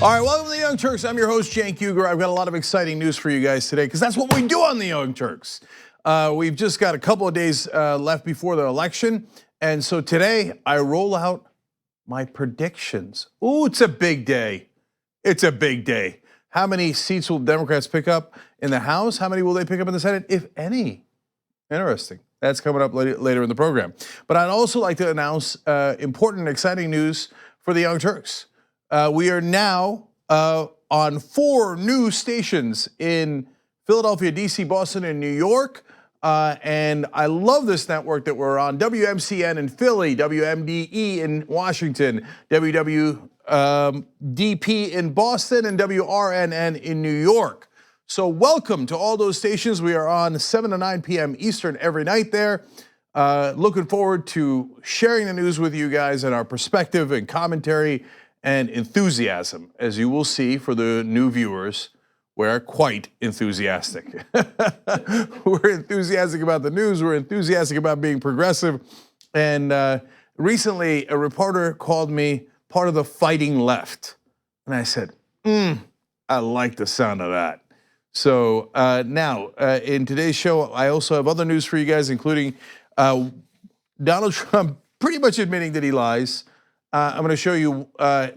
All right, welcome to the Young Turks. I'm your host, Cenk Uygur. I've got a lot of exciting news for you guys today because that's what we do on the Young Turks. We've just got a couple of days left before the election. And so today I roll out my predictions. Ooh, it's a big day. It's a big day. How many seats will Democrats pick up in the House? How many will they pick up in the Senate, if any? Interesting. That's coming up later in the program. But I'd also like to announce important, exciting news for the Young Turks. We are now on 4 new stations in Philadelphia, DC, Boston, and New York. And I love this network that we're on. WMCN in Philly, WMDE in Washington, WWDP in Boston, and WRNN in New York. So welcome to all those stations. We are on 7 to 9 p.m. Eastern every night there. Looking forward to sharing the news with you guys and our perspective and commentary and enthusiasm. As you will see for the new viewers, we're quite enthusiastic. We're enthusiastic about the news, we're enthusiastic about being progressive. And recently a reporter called me part of the fighting left. And I said, I like the sound of that. So now in today's show, I also have other news for you guys, including Donald Trump pretty much admitting that he lies. I'm going to show you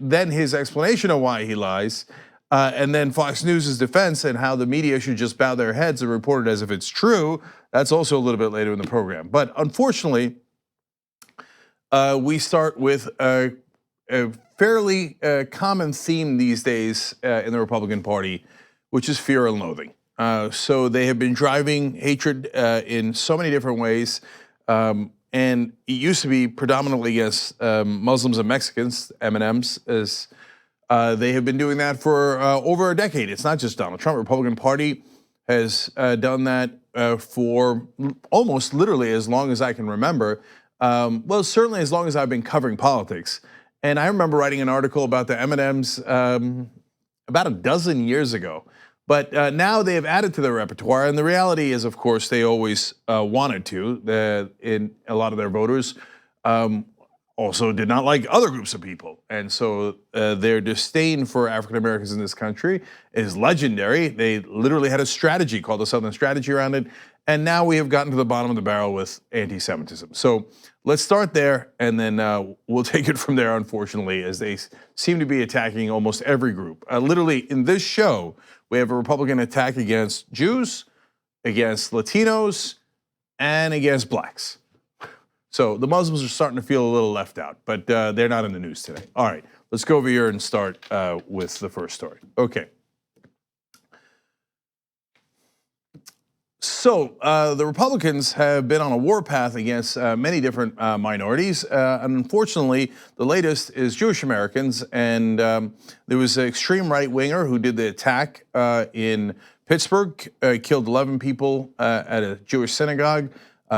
then his explanation of why he lies, and then Fox News' defense and how the media should just bow their heads and report it as if it's true. That's also a little bit later in the program. But unfortunately, we start with a fairly common theme these days in the Republican Party, which is fear and loathing. So they have been driving hatred in so many different ways. And it used to be predominantly against Muslims and Mexicans, M&Ms, as they have been doing that for over a decade. It's not just Donald Trump. Republican Party has done that for almost literally as long as I can remember. Well, certainly as long as I've been covering politics. And I remember writing an article about the M&Ms about a dozen years ago. But now they have added to their repertoire, and the reality is, of course, they always wanted to. In a lot of their voters also did not like other groups of people, and so their disdain for African Americans in this country is legendary. They literally had a strategy called the Southern Strategy around it, and now we have gotten to the bottom of the barrel with anti-Semitism. So let's start there, and then we'll take it from there, unfortunately, as they seem to be attacking almost every group. Literally, in this show, we have a Republican attack against Jews, against Latinos, and against blacks. So the Muslims are starting to feel a little left out, but they're not in the news today. All right, let's go over here and start with the first story. Okay. So the Republicans have been on a warpath against many different minorities. Unfortunately, the latest is Jewish Americans, and there was an extreme right-winger who did the attack in Pittsburgh, killed 11 people at a Jewish synagogue,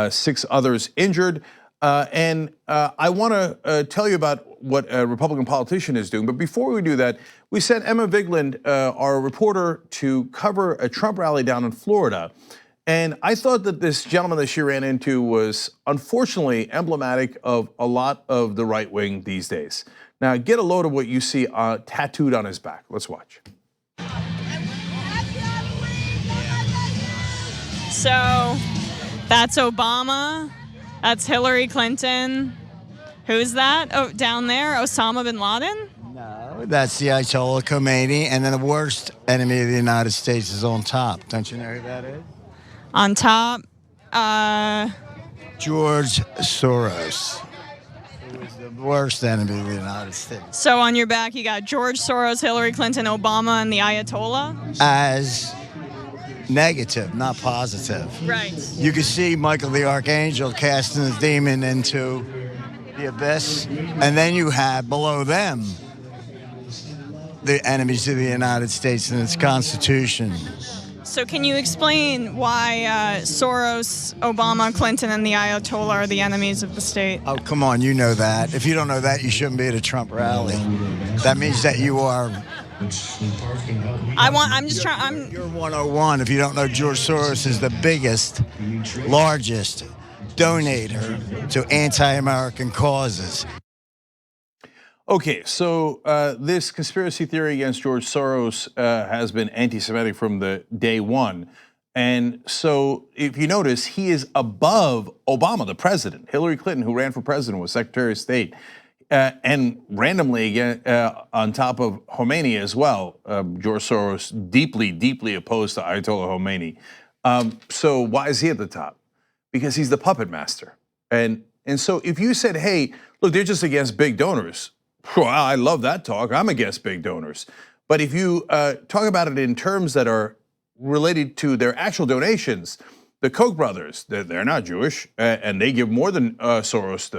6 others injured. And I want to tell you about what a Republican politician is doing. But before we do that, we sent Emma Vigeland, our reporter, to cover a Trump rally down in Florida. And I thought that this gentleman that she ran into was unfortunately emblematic of a lot of the right wing these days. Now, get a load of what you see tattooed on his back. Let's watch. So that's Obama, that's Hillary Clinton. Who's that? Oh, down there, Osama bin Laden? No, that's the Ayatollah Khomeini, and then the worst enemy of the United States is on top. Don't you know who that is? On top, George Soros. Who is the worst enemy of the United States. So on your back, you got George Soros, Hillary Clinton, Obama, and the Ayatollah? As negative, not positive. Right. You can see Michael the Archangel casting the demon into the abyss, and then you have below them the enemies of the United States and its Constitution. So can you explain why Soros, Obama, Clinton, and the Ayatollah are the enemies of the state? Oh, come on, you know that. If you don't know that, you shouldn't be at a Trump rally. That means that you are... You're 101 if you don't know George Soros is the biggest, largest donator to anti-American causes. Okay, so this conspiracy theory against George Soros has been anti-Semitic from the day one. And so if you notice, he is above Obama, the president. Hillary Clinton, who ran for president, was Secretary of State. And randomly, again, on top of Khomeini as well, George Soros deeply, deeply opposed to Ayatollah Khomeini. So why is he at the top? Because he's the puppet master. And so if you said, hey, look, they're just against big donors. Well, I love that talk. I'm against big donors. But if you talk about it in terms that are related to their actual donations, the Koch brothers, they're not Jewish, and they give more than Soros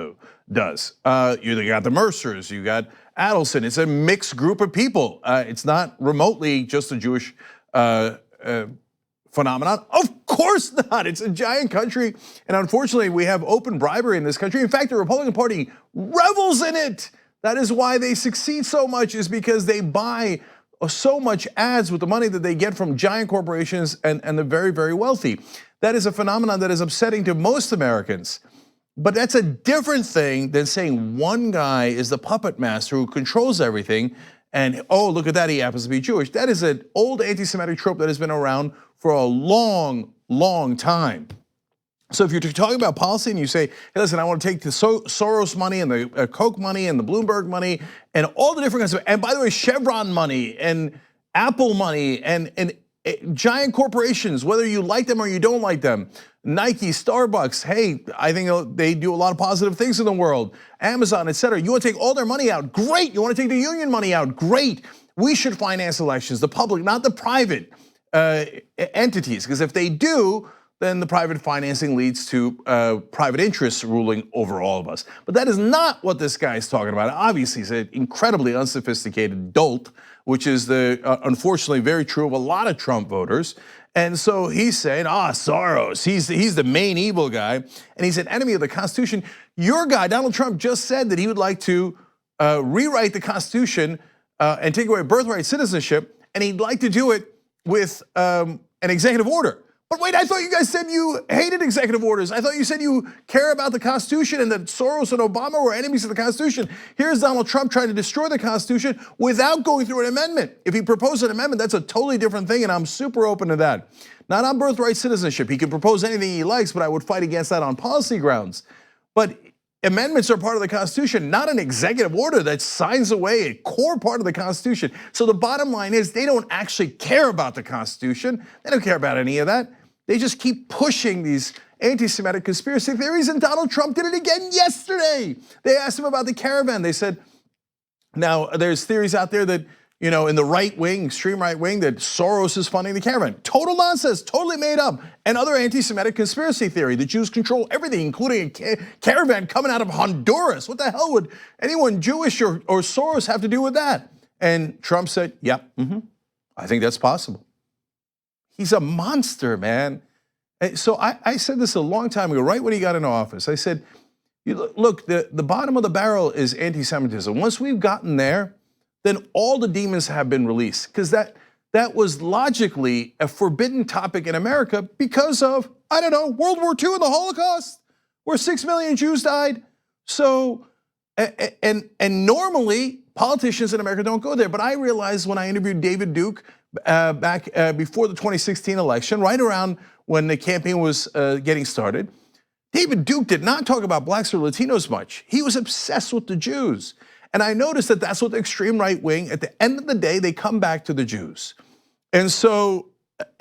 does. You got the Mercers, you got Adelson. It's a mixed group of people. It's not remotely just a Jewish phenomenon. Of course not. It's a giant country, and unfortunately, we have open bribery in this country. In fact, the Republican Party revels in it. That is why they succeed so much, is because they buy so much ads with the money that they get from giant corporations and the very, very wealthy. That is a phenomenon that is upsetting to most Americans. But that's a different thing than saying one guy is the puppet master who controls everything, and oh, look at that, he happens to be Jewish. That is an old anti-Semitic trope that has been around for a long, long time. So if you're talking about policy and you say, hey, listen, I want to take the Soros money and the Koch money and the Bloomberg money and all the different kinds of, and by the way, Chevron money and Apple money and giant corporations, whether you like them or you don't like them, Nike, Starbucks, hey, I think they do a lot of positive things in the world, Amazon, et cetera. You want to take all their money out? Great. You want to take the union money out? Great. We should finance elections, the public, not the private entities, because if they do, then the private financing leads to private interests ruling over all of us. But that is not what this guy is talking about. Obviously, he's an incredibly unsophisticated dolt, which is unfortunately very true of a lot of Trump voters. And so he's saying, Soros, he's the main evil guy, and he's an enemy of the Constitution. Your guy, Donald Trump, just said that he would like to rewrite the Constitution and take away birthright citizenship, and he'd like to do it with an executive order. But wait, I thought you guys said you hated executive orders. I thought you said you care about the Constitution and that Soros and Obama were enemies of the Constitution. Here's Donald Trump trying to destroy the Constitution without going through an amendment. If he proposed an amendment, that's a totally different thing, and I'm super open to that. Not on birthright citizenship. He can propose anything he likes, but I would fight against that on policy grounds. But amendments are part of the Constitution, not an executive order that signs away a core part of the Constitution. So the bottom line is they don't actually care about the Constitution. They don't care about any of that. They just keep pushing these anti-Semitic conspiracy theories, and Donald Trump did it again yesterday. They asked him about the caravan. They said, now there's theories out there that, you know, in the right wing, extreme right wing, that Soros is funding the caravan. Total nonsense, totally made up. And other anti-Semitic conspiracy theory, the Jews control everything, including a caravan coming out of Honduras. What the hell would anyone Jewish or Soros have to do with that? And Trump said, yeah, I think that's possible. He's a monster, man. So I said this a long time ago, right when he got into office. I said, look, the bottom of the barrel is anti-Semitism. Once we've gotten there, then all the demons have been released. Because that was logically a forbidden topic in America because of, I don't know, World War II and the Holocaust, where 6 million Jews died. So, and normally politicians in America don't go there. But I realized when I interviewed David Duke back before the 2016 election, right around when the campaign was getting started, David Duke did not talk about blacks or Latinos much. He was obsessed with the Jews. And I noticed that that's what the extreme right wing, at the end of the day, they come back to the Jews. And so,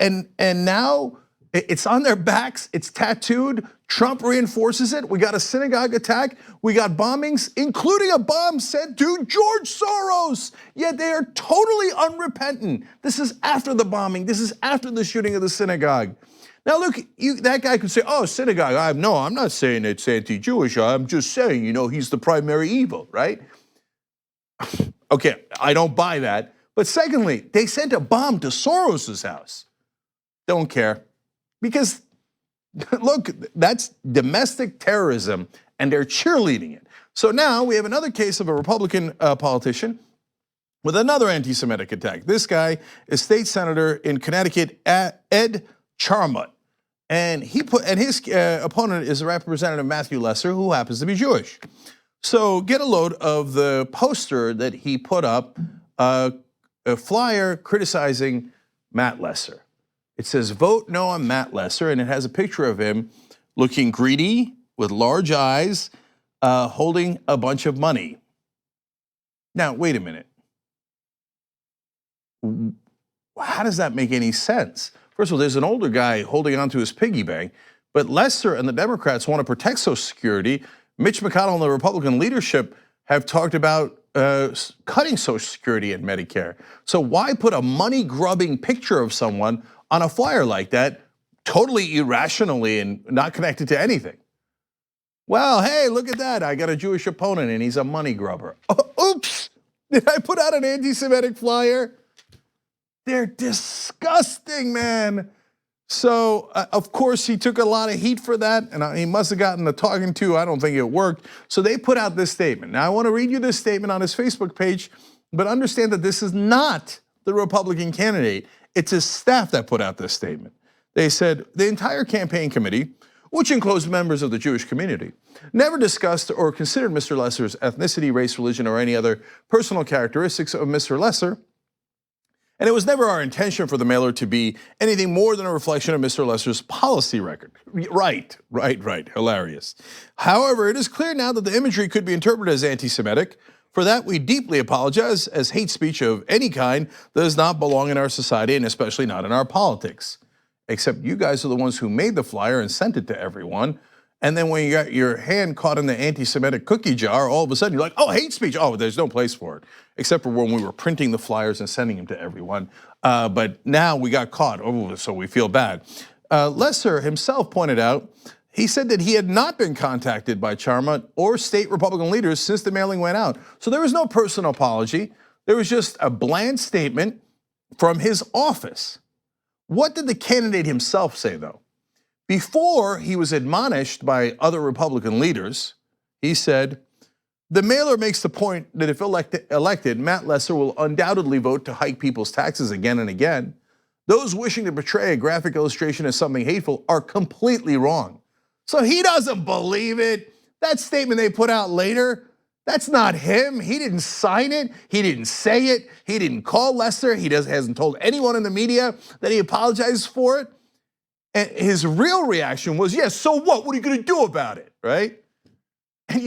and now it's on their backs, it's tattooed. Trump reinforces it. We got a synagogue attack. We got bombings, including a bomb sent to George Soros. Yet they are totally unrepentant. This is after the bombing. This is after the shooting of the synagogue. Now look, that guy could say, oh, synagogue, no, I'm not saying it's anti-Jewish. I'm just saying, he's the primary evil, right? Okay, I don't buy that. But secondly, they sent a bomb to Soros's house. Don't care. Because look, that's domestic terrorism and they're cheerleading it. So now we have another case of a Republican politician with another anti-Semitic attack. This guy is state senator in Connecticut, Ed Charmut. And his opponent is Representative Matthew Lesser, who happens to be Jewish. So get a load of the poster that he put up, a flyer criticizing Matt Lesser. It says, vote no on Matt Lesser, and it has a picture of him looking greedy with large eyes, holding a bunch of money. Now, wait a minute. How does that make any sense? First of all, there's an older guy holding onto his piggy bank, but Lesser and the Democrats want to protect Social Security. Mitch McConnell and the Republican leadership have talked about cutting Social Security and Medicare. So why put a money-grubbing picture of someone on a flyer like that, totally irrationally and not connected to anything? Well, hey, look at that. I got a Jewish opponent and he's a money grubber. Oh, oops, did I put out an anti-Semitic flyer? They're disgusting, man. So, of course, he took a lot of heat for that, and he must have gotten the talking to. I don't think it worked. So they put out this statement. Now, I want to read you this statement on his Facebook page, but understand that this is not the Republican candidate. It's his staff that put out this statement. They said, the entire campaign committee, which includes members of the Jewish community, never discussed or considered Mr. Lesser's ethnicity, race, religion, or any other personal characteristics of Mr. Lesser. And it was never our intention for the mailer to be anything more than a reflection of Mr. Lesser's policy record. Right, hilarious. However, it is clear now that the imagery could be interpreted as anti-Semitic. For that, we deeply apologize, as hate speech of any kind does not belong in our society and especially not in our politics. Except you guys are the ones who made the flyer and sent it to everyone. And then when you got your hand caught in the anti-Semitic cookie jar, all of a sudden you're like, oh, hate speech. Oh, there's no place for it. Except for when we were printing the flyers and sending them to everyone. But now we got caught, so we feel bad. Lesser himself pointed out, he said that he had not been contacted by Charmut or state Republican leaders since the mailing went out. So there was no personal apology. There was just a bland statement from his office. What did the candidate himself say, though? Before he was admonished by other Republican leaders, he said, the mailer makes the point that if elected, Matt Lesser will undoubtedly vote to hike people's taxes again and again. Those wishing to portray a graphic illustration as something hateful are completely wrong. So he doesn't believe it. That statement they put out later, that's not him. He didn't sign it. He didn't say it. He didn't call Lesser. He hasn't told anyone in the media that he apologizes for it. And his real reaction was, yes, so what? What are you gonna do about it, right? And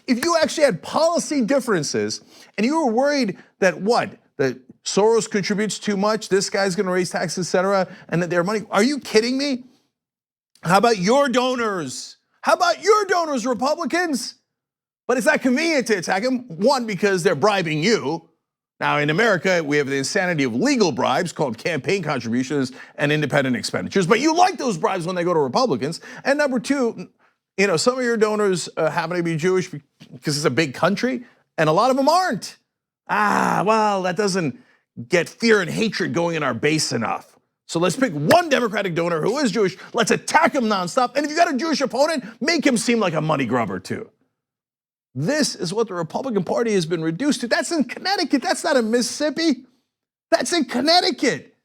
if you actually had policy differences and you were worried that that Soros contributes too much, this guy's gonna raise taxes, et cetera, and that their money, are you kidding me? How about your donors? How about your donors, Republicans? But it's not convenient to attack them. One, because they're bribing you. Now in America, we have the insanity of legal bribes called campaign contributions and independent expenditures, but you like those bribes when they go to Republicans. And number two, some of your donors happen to be Jewish because it's a big country, and a lot of them aren't. Well, that doesn't get fear and hatred going in our base enough. So let's pick one Democratic donor who is Jewish, let's attack him nonstop, and if you got a Jewish opponent, make him seem like a money grubber too. This is what the Republican Party has been reduced to. That's in Connecticut, that's not in Mississippi. That's in Connecticut.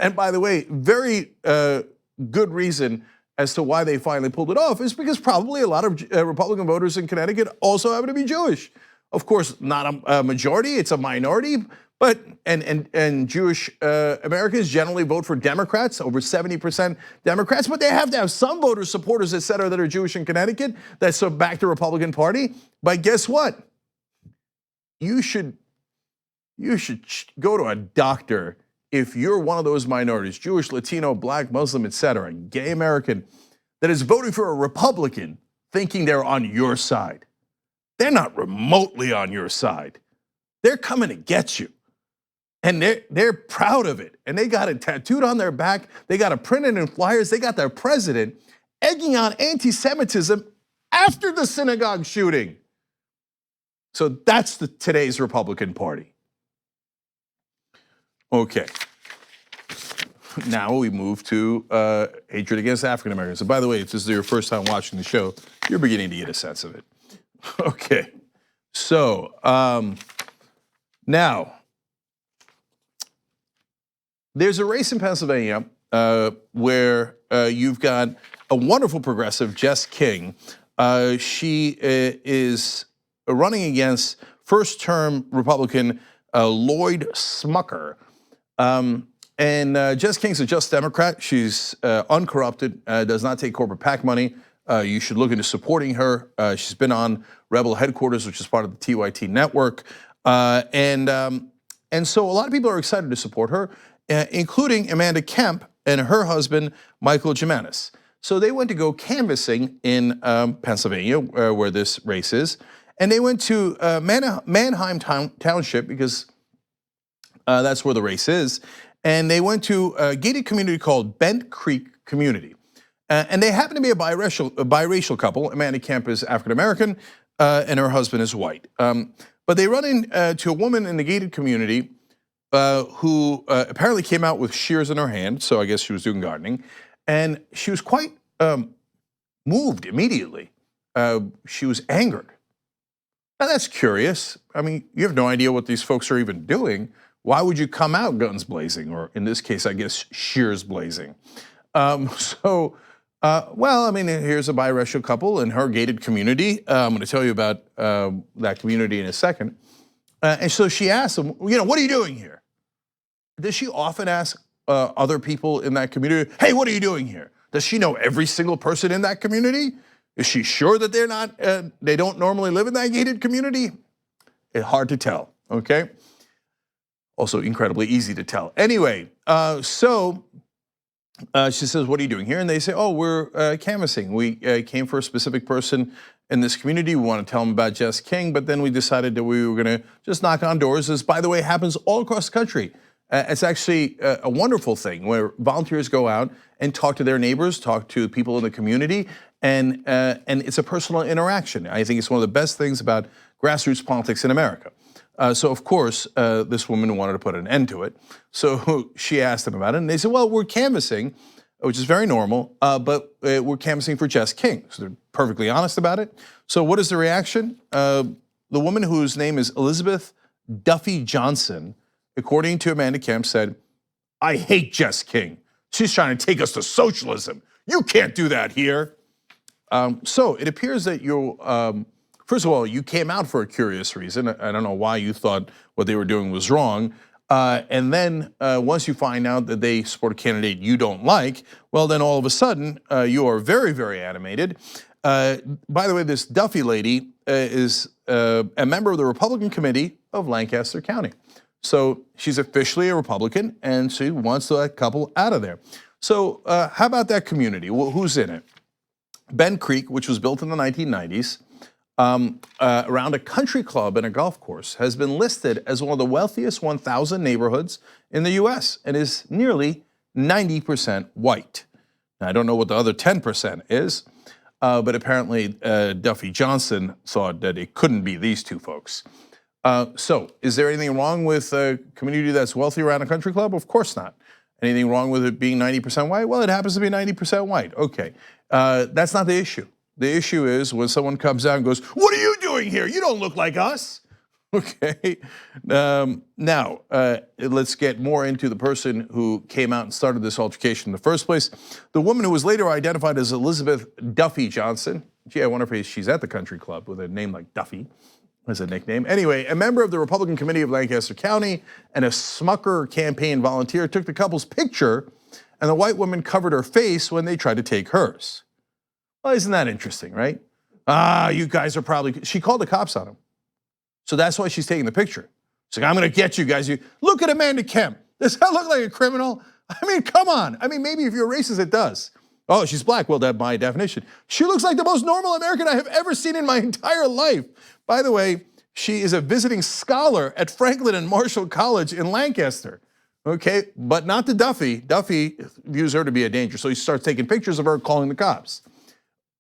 And by the way, very good reason as to why they finally pulled it off is because probably a lot of Republican voters in Connecticut also happen to be Jewish. Of course, not a majority, it's a minority, but and Jewish Americans generally vote for Democrats, over 70% Democrats, but they have to have some voters, supporters, et cetera, that are Jewish in Connecticut that back the Republican Party. But guess what? You should go to a doctor if you're one of those minorities, Jewish, Latino, Black, Muslim, et cetera, gay American, that is voting for a Republican thinking they're on your side. They're not remotely on your side. They're coming to get you. And they're proud of it. And they got it tattooed on their back. They got it printed in flyers. They got their president egging on anti-Semitism after the synagogue shooting. So that's today's Republican Party. Okay. Now we move to hatred against African Americans. And by the way, if this is your first time watching the show, you're beginning to get a sense of it. Okay. So now, there's a race in Pennsylvania where you've got a wonderful progressive, Jess King. She is running against first-term Republican Lloyd Smucker. And Jess King's a just Democrat. She's uncorrupted, does not take corporate PAC money. You should look into supporting her. She's been on Rebel Headquarters, which is part of the TYT network. And so a lot of people are excited to support her, including Amanda Kemp and her husband, Michael Jimenez. So they went to go canvassing in Pennsylvania, where this race is. And they went to Manheim Township, because that's where the race is. And they went to a gated community called Bent Creek Community. And they happen to be a biracial couple. Amanda Kemp is African American and her husband is white. But they run into a woman in the gated community who apparently came out with shears in her hand, so I guess she was doing gardening. And she was quite moved immediately. She was angered. Now that's curious. I mean, you have no idea what these folks are even doing. Why would you come out guns blazing, or in this case, I guess, shears blazing? Well, I mean, here's a biracial couple in her gated community. I'm gonna tell you about that community in a second. And so she asked them, what are you doing here? Does she often ask other people in that community, hey, what are you doing here? Does she know every single person in that community? Is she sure that they're not, they don't normally live in that gated community? It's hard to tell, okay? Also incredibly easy to tell. Anyway, so she says, what are you doing here? And they say, oh, we're canvassing. We came for a specific person in this community. We want to tell them about Jess King, but then we decided that we were gonna just knock on doors. This, by the way, happens all across the country. It's actually a wonderful thing where volunteers go out and talk to their neighbors, talk to people in the community, and it's a personal interaction. I think it's one of the best things about grassroots politics in America. So of course, this woman wanted to put an end to it. So she asked them about it, and they said, well, we're canvassing, which is very normal, but we're canvassing for Jess King. So they're perfectly honest about it. So what is the reaction? The woman whose name is Elizabeth Duffy Johnson, according to Amanda Kemp, said, I hate Jess King. She's trying to take us to socialism. You can't do that here. So it appears that you, first of all, you came out for a curious reason. I don't know why you thought what they were doing was wrong. And then once you find out that they support a candidate you don't like, well, then all of a sudden you are very, very animated. By the way, this Duffy lady is a member of the Republican Committee of Lancaster County. So she's officially a Republican, and she wants that couple out of there. So how about that community? Well, who's in it? Bent Creek, which was built in the 1990s, around a country club and a golf course, has been listed as one of the wealthiest 1,000 neighborhoods in the US and is nearly 90% white. Now, I don't know what the other 10% is, but apparently Duffy Johnson thought that it couldn't be these two folks. So is there anything wrong with a community that's wealthy around a country club? Of course not. Anything wrong with it being 90% white? Well, it happens to be 90% white. Okay, that's not the issue. The issue is when someone comes out and goes, what are you doing here? You don't look like us. Okay. Now, let's get more into the person who came out and started this altercation in the first place. The woman who was later identified as Elizabeth Duffy Johnson. Gee, I wonder if she's at the country club with a name like Duffy as a nickname. Anyway, a member of the Republican Committee of Lancaster County and a Smucker campaign volunteer took the couple's picture, and the white woman covered her face when they tried to take hers. Well, isn't that interesting, right? You guys are probably, she called the cops on him. So that's why she's taking the picture. She's like, I'm gonna get you guys. You look at Amanda Kemp. Does that look like a criminal? I mean, come on. I mean, maybe if you're racist, it does. Oh, she's black. Well, that's my definition. She looks like the most normal American I have ever seen in my entire life. By the way, she is a visiting scholar at Franklin and Marshall College in Lancaster. Okay, but not to Duffy. Duffy views her to be a danger, so he starts taking pictures of her, calling the cops.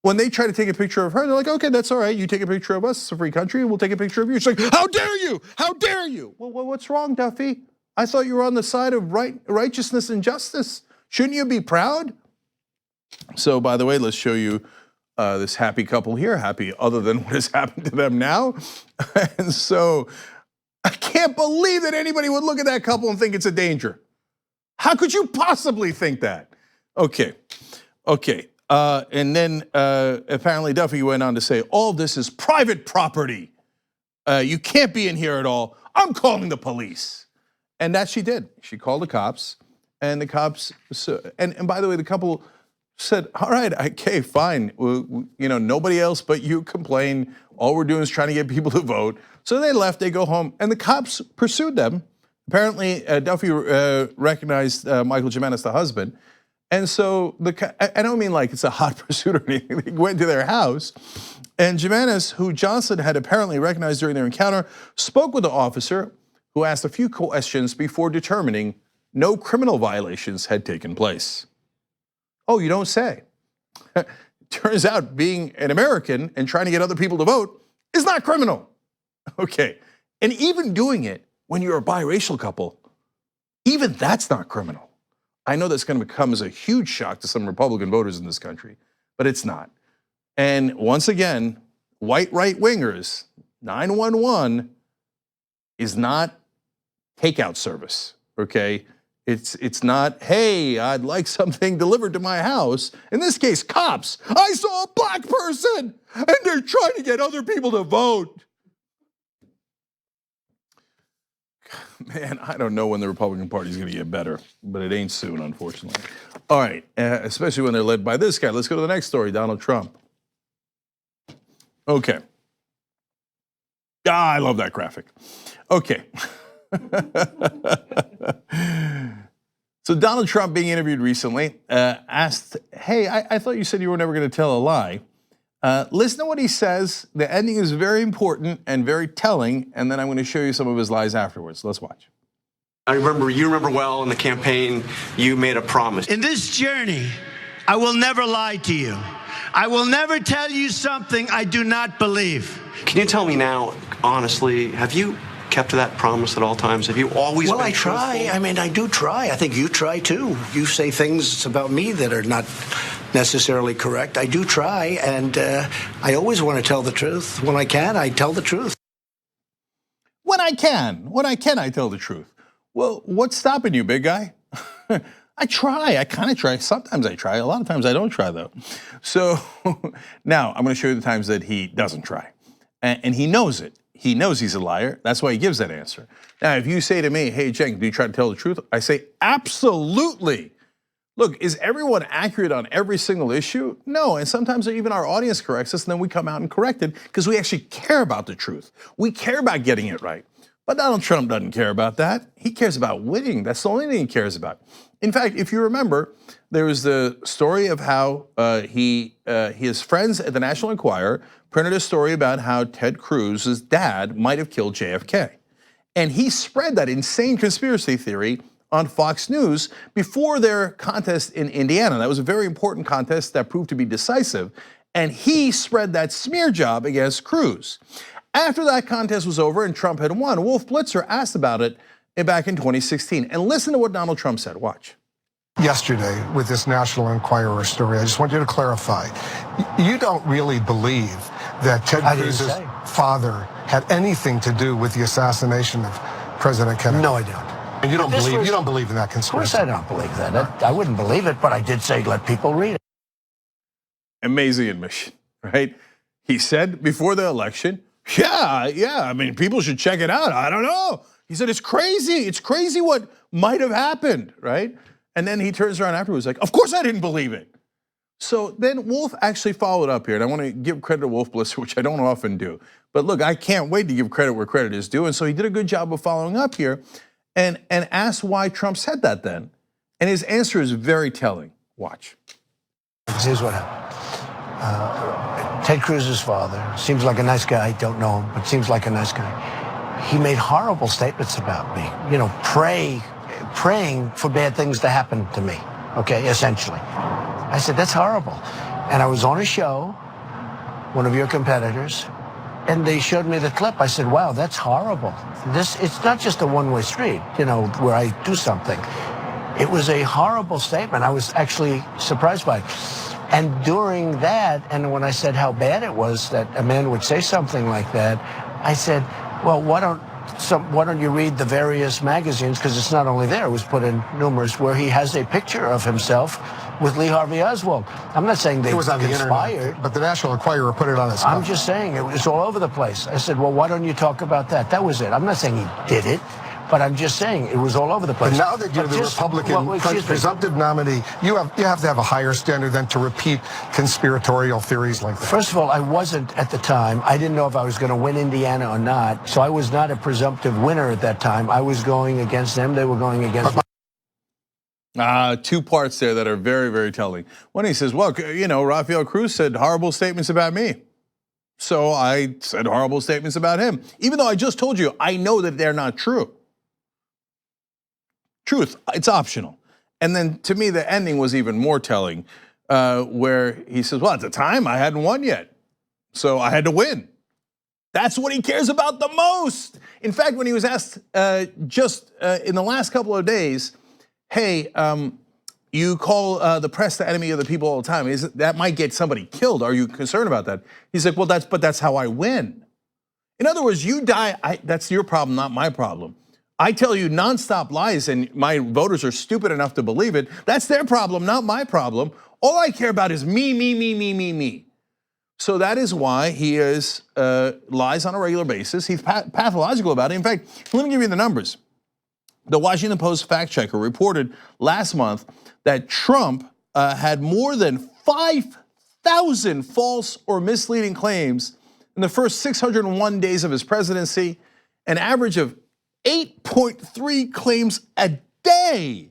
When they try to take a picture of her, they're like, okay, that's all right. You take a picture of us, it's a free country, we'll take a picture of you. She's like, how dare you? How dare you? Well, what's wrong, Duffy? I thought you were on the side of righteousness and justice. Shouldn't you be proud? So, by the way, let's show you this happy couple here, happy other than what has happened to them now. And so, I can't believe that anybody would look at that couple and think it's a danger. How could you possibly think that? Okay. And then apparently Duffy went on to say, all this is private property. You can't be in here at all. I'm calling the police. And that she did. She called the cops, and the cops, and by the way, the couple said, all right, okay, fine. Nobody else but you complain. All we're doing is trying to get people to vote. So they left, they go home, and the cops pursued them. Apparently, Duffy recognized Michael Jimenez, the husband. And so, I don't mean like it's a hot pursuit or anything. They went to their house, and Jimenez, who Johnson had apparently recognized during their encounter, spoke with the officer, who asked a few questions before determining no criminal violations had taken place. Oh, you don't say. Turns out being an American and trying to get other people to vote is not criminal. Okay, and even doing it when you're a biracial couple, even that's not criminal. I know that's gonna come as a huge shock to some Republican voters in this country, but it's not. And once again, white right-wingers, 911 is not takeout service, okay? It's not, hey, I'd like something delivered to my house. In this case, cops. I saw a black person and they're trying to get other people to vote. Man, I don't know when the Republican Party is gonna get better, but it ain't soon, unfortunately. All right, especially when they're led by this guy. Let's go to the next story, Donald Trump. Okay. I love that graphic. Okay. So Donald Trump, being interviewed recently, asked, hey, I thought you said you were never gonna tell a lie. Listen to what he says. The ending is very important and very telling, and then I'm gonna show you some of his lies afterwards. Let's watch. You remember well in the campaign, you made a promise. In this journey, I will never lie to you. I will never tell you something I do not believe. Can you tell me now, honestly, have you kept to that promise at all times? Have you always been I try. truthful? I mean, I do try. I think you try too. You say things about me that are not necessarily correct. I do try, and I always want to tell the truth. When I can, I tell the truth. When I can, I tell the truth. Well, what's stopping you, big guy? I try, I kind of try. Sometimes I try, a lot of times I don't try though. So now I'm gonna show you the times that he doesn't try. And he knows it. He knows he's a liar. That's why he gives that answer. Now, if you say to me, hey, Cenk, do you try to tell the truth? I say, absolutely. Look, is everyone accurate on every single issue? No, and sometimes even our audience corrects us and then we come out and correct it because we actually care about the truth. We care about getting it right. But Donald Trump doesn't care about that. He cares about winning. That's the only thing he cares about. In fact, if you remember, there was the story of how his friends at the National Enquirer printed a story about how Ted Cruz's dad might have killed JFK. And he spread that insane conspiracy theory on Fox News before their contest in Indiana. That was a very important contest that proved to be decisive. And he spread that smear job against Cruz. After that contest was over and Trump had won, Wolf Blitzer asked about it back in 2016. And listen to what Donald Trump said, watch. Yesterday with this National Enquirer story, I just want you to clarify, you don't really believe that Ted I didn't Cruz's say. father had anything to do with the assassination of President Kennedy? No, I don't. And you don't This believe was- you don't believe in that Of course conspiracy? I don't believe that. I wouldn't believe it, but I did say let people read it. Amazing admission, right? He said before the election, yeah, I mean, people should check it out. I don't know. He said, it's crazy what might have happened, right? And then he turns around afterwards like, of course I didn't believe it. So then Wolf actually followed up here, and I want to give credit to Wolf Blitzer, which I don't often do. But look, I can't wait to give credit where credit is due, and so he did a good job of following up here and asked why Trump said that then. And his answer is very telling. Watch. Here's what happened. Ted Cruz's father seems like a nice guy. Don't know him, but seems like a nice guy. He made horrible statements about me. You know, praying for bad things to happen to me. Okay, essentially. I said, that's horrible. And I was on a show, one of your competitors, and they showed me the clip. I said, wow, that's horrible. It's not just a one-way street, you know, where I do something. It was a horrible statement. I was actually surprised by it. And during that, and when I said how bad it was that a man would say something like that, I said, well, why don't you read the various magazines, because it's not only there, it was put in numerous, where he has a picture of himself with Lee Harvey Oswald. I'm not saying they It was on the conspired. internet, but the National Enquirer put it on his I'm cover. just saying it was all over the place. I said, well, why don't you talk about that? That was it. I'm not saying he did it, but I'm just saying it was all over the place. But now that you're But the just- Republican well, excuse me. presumptive nominee, you have to have a higher standard than to repeat conspiratorial theories like that. First of all, I wasn't at the time. I didn't know if I was going to win Indiana or not. So I was not a presumptive winner at that time. I was going against them. They were going against me. Two parts there that are very, very telling. One, he says, well, you know, Rafael Cruz said horrible statements about me. So I said horrible statements about him. Even though I just told you, I know that they're not true. Truth, it's optional. And then to me, the ending was even more telling, where he says, well, at the time I hadn't won yet. So I had to win. That's what he cares about the most. In fact, when he was asked just in the last couple of days, hey, you call the press the enemy of the people all the time. That might get somebody killed. Are you concerned about that? He's like, well, that's how I win. In other words, you die, that's your problem, not my problem. I tell you nonstop lies and my voters are stupid enough to believe it. That's their problem, not my problem. All I care about is me. So that is why he is lies on a regular basis. He's pathological about it. In fact, let me give you the numbers. The Washington Post fact checker reported last month that Trump had more than 5,000 false or misleading claims in the first 601 days of his presidency, an average of 8.3 claims a day.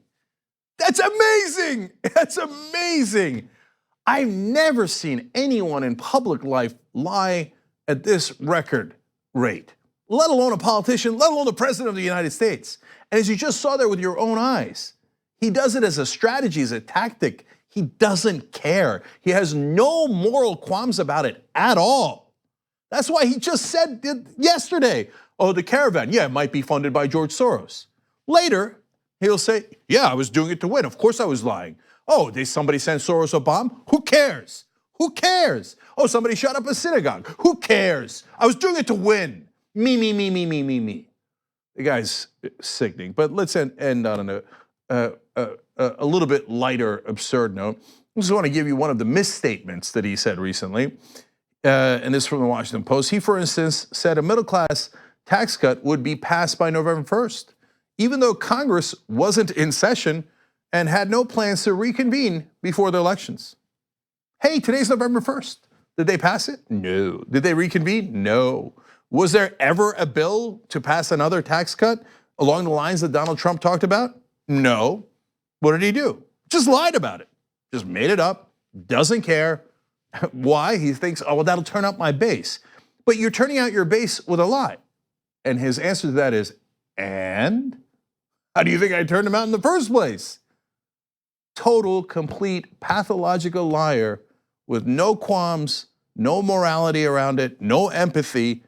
That's amazing. That's amazing. I've never seen anyone in public life lie at this record rate, let alone a politician, let alone the president of the United States. And as you just saw there with your own eyes, he does it as a strategy, as a tactic. He doesn't care. He has no moral qualms about it at all. That's why he just said yesterday, oh, the caravan, yeah, it might be funded by George Soros. Later, he'll say, yeah, I was doing it to win. Of course I was lying. Oh, did somebody send Soros a bomb? Who cares? Who cares? Oh, somebody shot up a synagogue. Who cares? I was doing it to win. Me. The guy's sickening. But let's end on a little bit lighter, absurd note. I just want to give you one of the misstatements that he said recently. And this is from the Washington Post. He, for instance, said a middle-class tax cut would be passed by November 1st, even though Congress wasn't in session and had no plans to reconvene before the elections. Hey, today's November 1st. Did they pass it? No. Did they reconvene? No. Was there ever a bill to pass another tax cut along the lines that Donald Trump talked about? No. What did he do? Just lied about it. Just made it up, doesn't care. Why? He thinks, oh, well, that'll turn up my base. But you're turning out your base with a lie. And his answer to that is, and? How do you think I turned him out in the first place? Total, complete, pathological liar with no qualms, no morality around it, no empathy.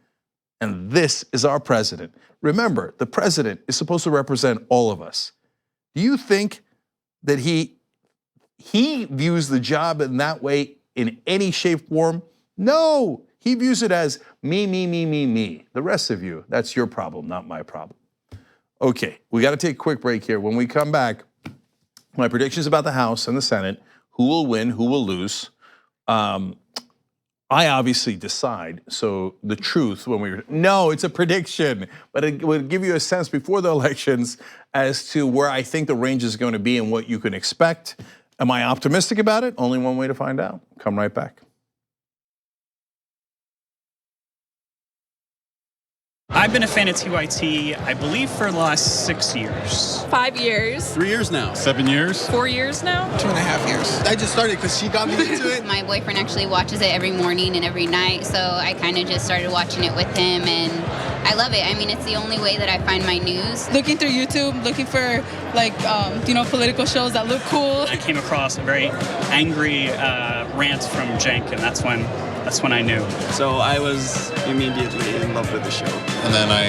And this is our president. Remember, the president is supposed to represent all of us. Do you think that he views the job in that way in any shape, form? No, He views it as me, me, me, me, me. The rest of you, that's your problem, not my problem. Okay, we got to take a quick break here. When we come back, my predictions about the House and the Senate, who will win, who will lose. I obviously decide, so the truth no, it's a prediction, but it would give you a sense before the elections as to where I think the range is going to be and what you can expect. Am I optimistic about it? Only one way to find out. Come right back. I've been a fan of TYT, I believe, for the last 6 years. 5 years. 3 years now. 7 years. 4 years now. 2.5 years. I just started because she got me into it. My boyfriend actually watches it every morning and every night, so I kind of just started watching it with him, and I love it. I mean, it's the only way that I find my news. Looking through YouTube, looking for political shows that look cool. I came across a very angry rant from Cenk, and that's when I knew. So I was immediately in love with the show. And then I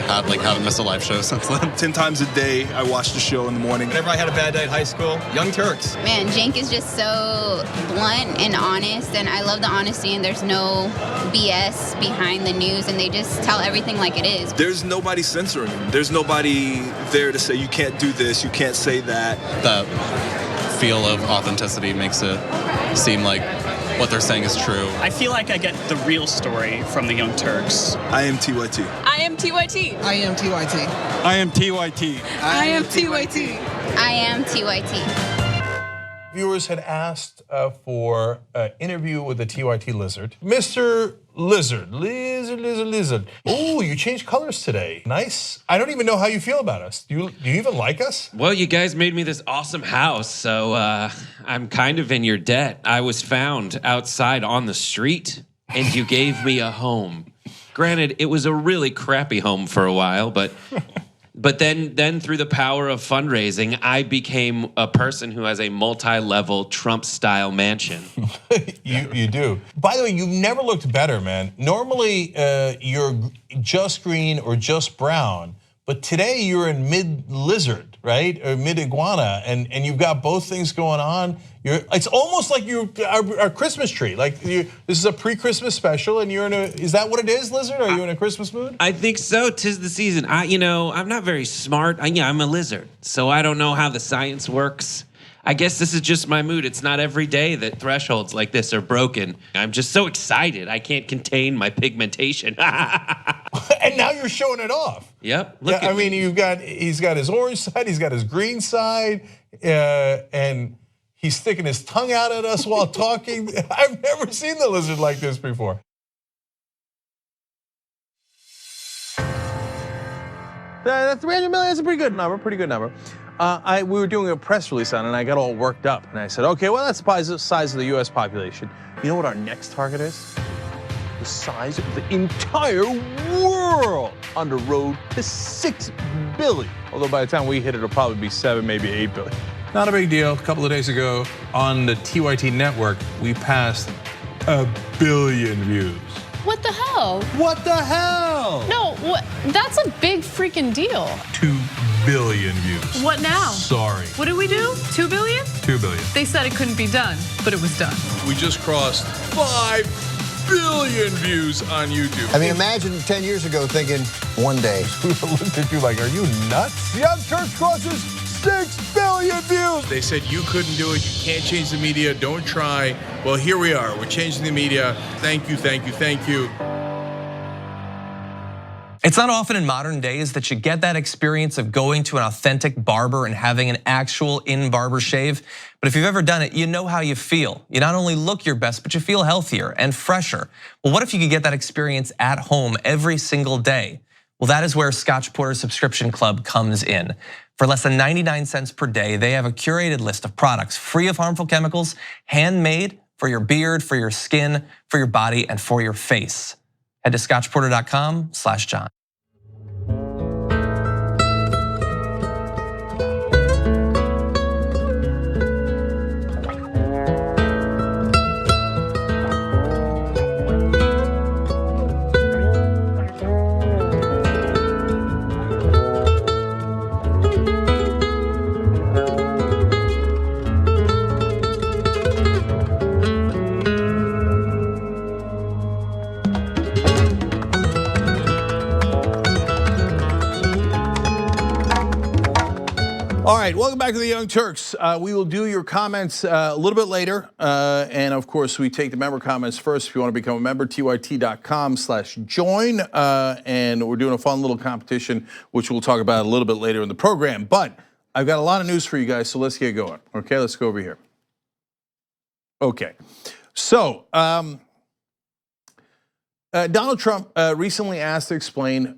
haven't missed a live show since then. 10 times a day, I watched the show in the morning. Whenever I had a bad day at high school, Young Turks. Man, Cenk is just so blunt and honest, and I love the honesty, and there's no BS behind the news, and they just tell everything like it is. There's nobody censoring him. There's nobody there to say, you can't do this, you can't say that. That feel of authenticity makes it seem like what they're saying is true. I feel like I get the real story from the Young Turks. I am TYT. I am TYT. I am TYT. I am TYT. I am TYT. I am TYT. Viewers had asked for an interview with the TYT Lizard. Mr. Lizard. Oh, you changed colors today. Nice. I don't even know how you feel about us. Do you even like us? Well, you guys made me this awesome house, so I'm kind of in your debt. I was found outside on the street, and you gave me a home. Granted, it was a really crappy home for a while, but then through the power of fundraising, I became a person who has a multi-level Trump-style mansion. You do. By the way, you've never looked better, man. Normally, you're just green or just brown, but today you're in mid-lizard, right? Or mid-iguana, and you've got both things going on. It's almost like you're a Christmas tree. Like this is a pre-Christmas special, and you're in is that what it is, Lizard? Are you in a Christmas mood? I think so. 'Tis the season. I'm not very smart. I'm a lizard, so I don't know how the science works. I guess this is just my mood. It's not every day that thresholds like this are broken. I'm just so excited. I can't contain my pigmentation. And now you're showing it off. Yep. I mean, he's got his orange side, he's got his green side, and he's sticking his tongue out at us while talking. I've never seen the Lizard like this before. That's 300 million. That's a pretty good number. We were doing a press release on it, and I got all worked up. And I said, okay, well, that's the size of the US population. You know what our next target is? The size of the entire world on the road to 6 billion. Although by the time we hit it, it'll probably be 7, maybe 8 billion. Not a big deal. A couple of days ago on the TYT network, we passed 1 billion views. What the hell? What the hell? No, that's a big freaking deal. 2 billion views. What now? Sorry. What did we do? 2 billion? 2 billion. They said it couldn't be done, but it was done. We just crossed 5 billion views on YouTube. I mean, imagine 10 years ago thinking, one day. People looked at you like, are you nuts? Young Turks crosses 6 billion views. They said you couldn't do it, you can't change the media, don't try. Well, here we are, we're changing the media. Thank you, thank you, thank you. It's not often in modern days that you get that experience of going to an authentic barber and having an actual in-barber shave. But if you've ever done it, you know how you feel. You not only look your best, but you feel healthier and fresher. Well, what if you could get that experience at home every single day? Well, that is where Scotch Porter's Subscription Club comes in. For less than 99 cents per day, they have a curated list of products free of harmful chemicals, handmade for your beard, for your skin, for your body, and for your face. Head to scotchporter.com/John. All right, welcome back to the Young Turks. We will do your comments a little bit later. And of course, we take the member comments first. If you want to become a member, tyt.com/join. And we're doing a fun little competition, which we'll talk about a little bit later in the program. But I've got a lot of news for you guys, so let's get going. Okay, let's go over here. Okay, so Donald Trump recently asked to explain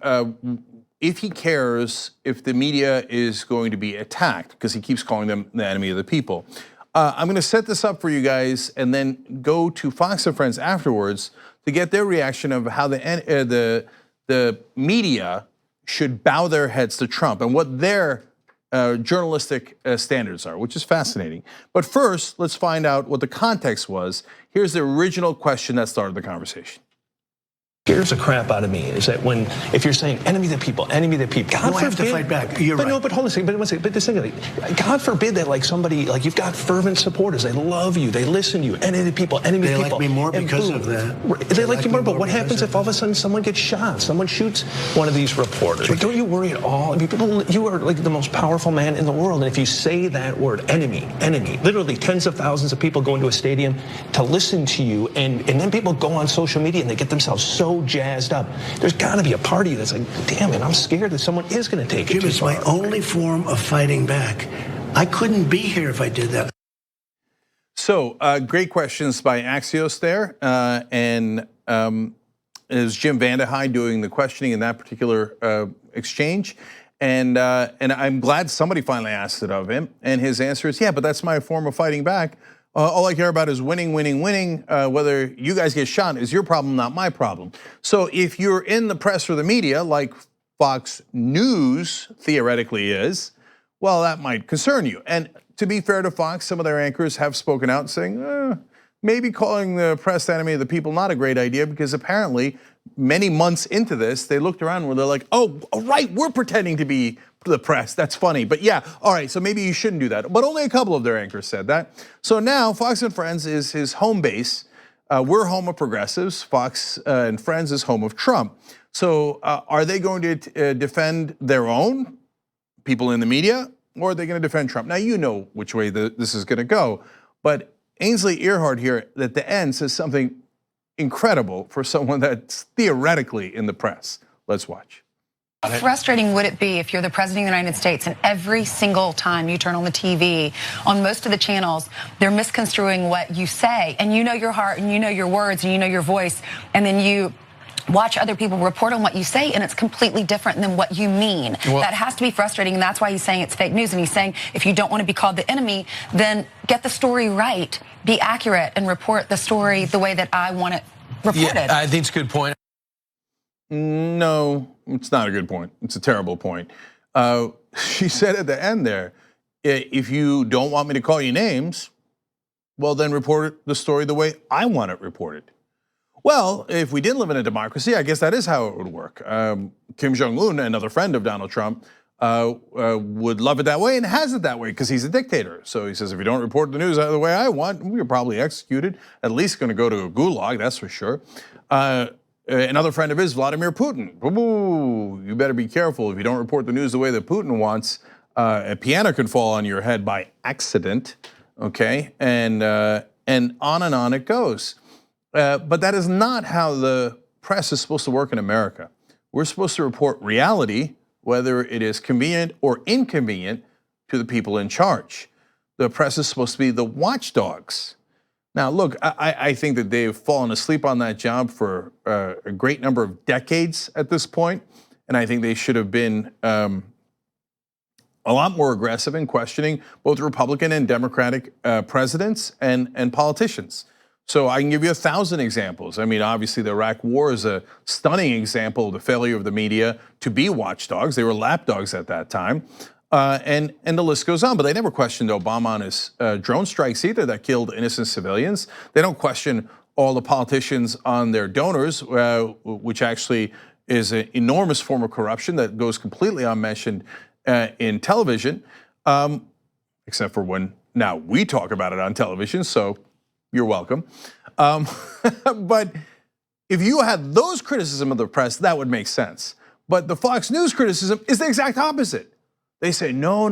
if he cares if the media is going to be attacked, because he keeps calling them the enemy of the people. I'm gonna set this up for you guys and then go to Fox and Friends afterwards to get their reaction of how the media should bow their heads to Trump and what their journalistic standards are, which is fascinating. But first, let's find out what the context was. Here's the original question that started the conversation. Scares the crap out of me is that if you're saying enemy of the people, God forbid, have to fight back. You're right. No, but hold on a second. But this thing, God forbid that somebody you've got fervent supporters. They love you. They listen to you. Enemy of the people. Enemy of the people. They like me more because of that. They like you more. But what happens if all of a sudden someone gets shot? Someone shoots one of these reporters. Don't you worry at all? I mean, you are like the most powerful man in the world, and if you say that word, enemy, literally tens of thousands of people go into a stadium to listen to you, and then people go on social media and they get themselves so jazzed up. There's got to be a party that's like, damn it, I'm scared that someone is going to take it too far. It's my only form of fighting back. I couldn't be here if I did that. So great questions by Axios there, and it was Jim Vandehei doing the questioning in that particular exchange, and I'm glad somebody finally asked it of him, and his answer is, yeah, but that's my form of fighting back. All I care about is winning. Whether you guys get shot is your problem, not my problem. So if you're in the press or the media, like Fox News theoretically is, well, that might concern you. And to be fair to Fox, some of their anchors have spoken out saying, maybe calling the press the enemy of the people not a great idea, because apparently many months into this, they looked around where they're like, oh, right, we're pretending to be the press. That's funny. But yeah, all right, so maybe you shouldn't do that. But only a couple of their anchors said that. So now Fox and Friends is his home base. We're home of progressives. Fox and Friends is home of Trump. So are they going to defend their own people in the media, or are they going to defend Trump? Now, you know which way this is going to go. But Ainsley Earhart here at the end says something incredible for someone that's theoretically in the press. Let's watch. How frustrating would it be if you're the president of the United States and every single time you turn on the TV, on most of the channels, they're misconstruing what you say, and you know your heart and you know your words and you know your voice, and then you watch other people report on what you say and it's completely different than what you mean. Well, that has to be frustrating, and that's why he's saying it's fake news. And he's saying if you don't want to be called the enemy, then get the story right, be accurate, and report the story the way that I want it reported. Yeah, I think it's a good point. No, it's not a good point. It's a terrible point. She said at the end there, if you don't want me to call you names, well, then report the story the way I want it reported. Well, if we didn't live in a democracy, I guess that is how it would work. Kim Jong-un, another friend of Donald Trump, would love it that way and has it that way because he's a dictator. So he says, if you don't report the news the way I want, we're probably executed, at least gonna go to a gulag, that's for sure. Another friend of his, Vladimir Putin. Ooh, you better be careful. If you don't report the news the way that Putin wants, a piano can fall on your head by accident, okay? And on it goes. But that is not how the press is supposed to work in America. We're supposed to report reality, whether it is convenient or inconvenient to the people in charge. The press is supposed to be the watchdogs. Now, look, I think that they've fallen asleep on that job for a great number of decades at this point, and I think they should have been a lot more aggressive in questioning both Republican and Democratic presidents and politicians. So I can give you 1,000 examples. I mean, obviously the Iraq War is a stunning example of the failure of the media to be watchdogs. They were lapdogs at that time. And the list goes on, but they never questioned Obama on his drone strikes either that killed innocent civilians. They don't question all the politicians on their donors, which actually is an enormous form of corruption that goes completely unmentioned in television, except for when now we talk about it on television, so you're welcome. But if you had those criticism of the press, that would make sense. But the Fox News criticism is the exact opposite. They say, no,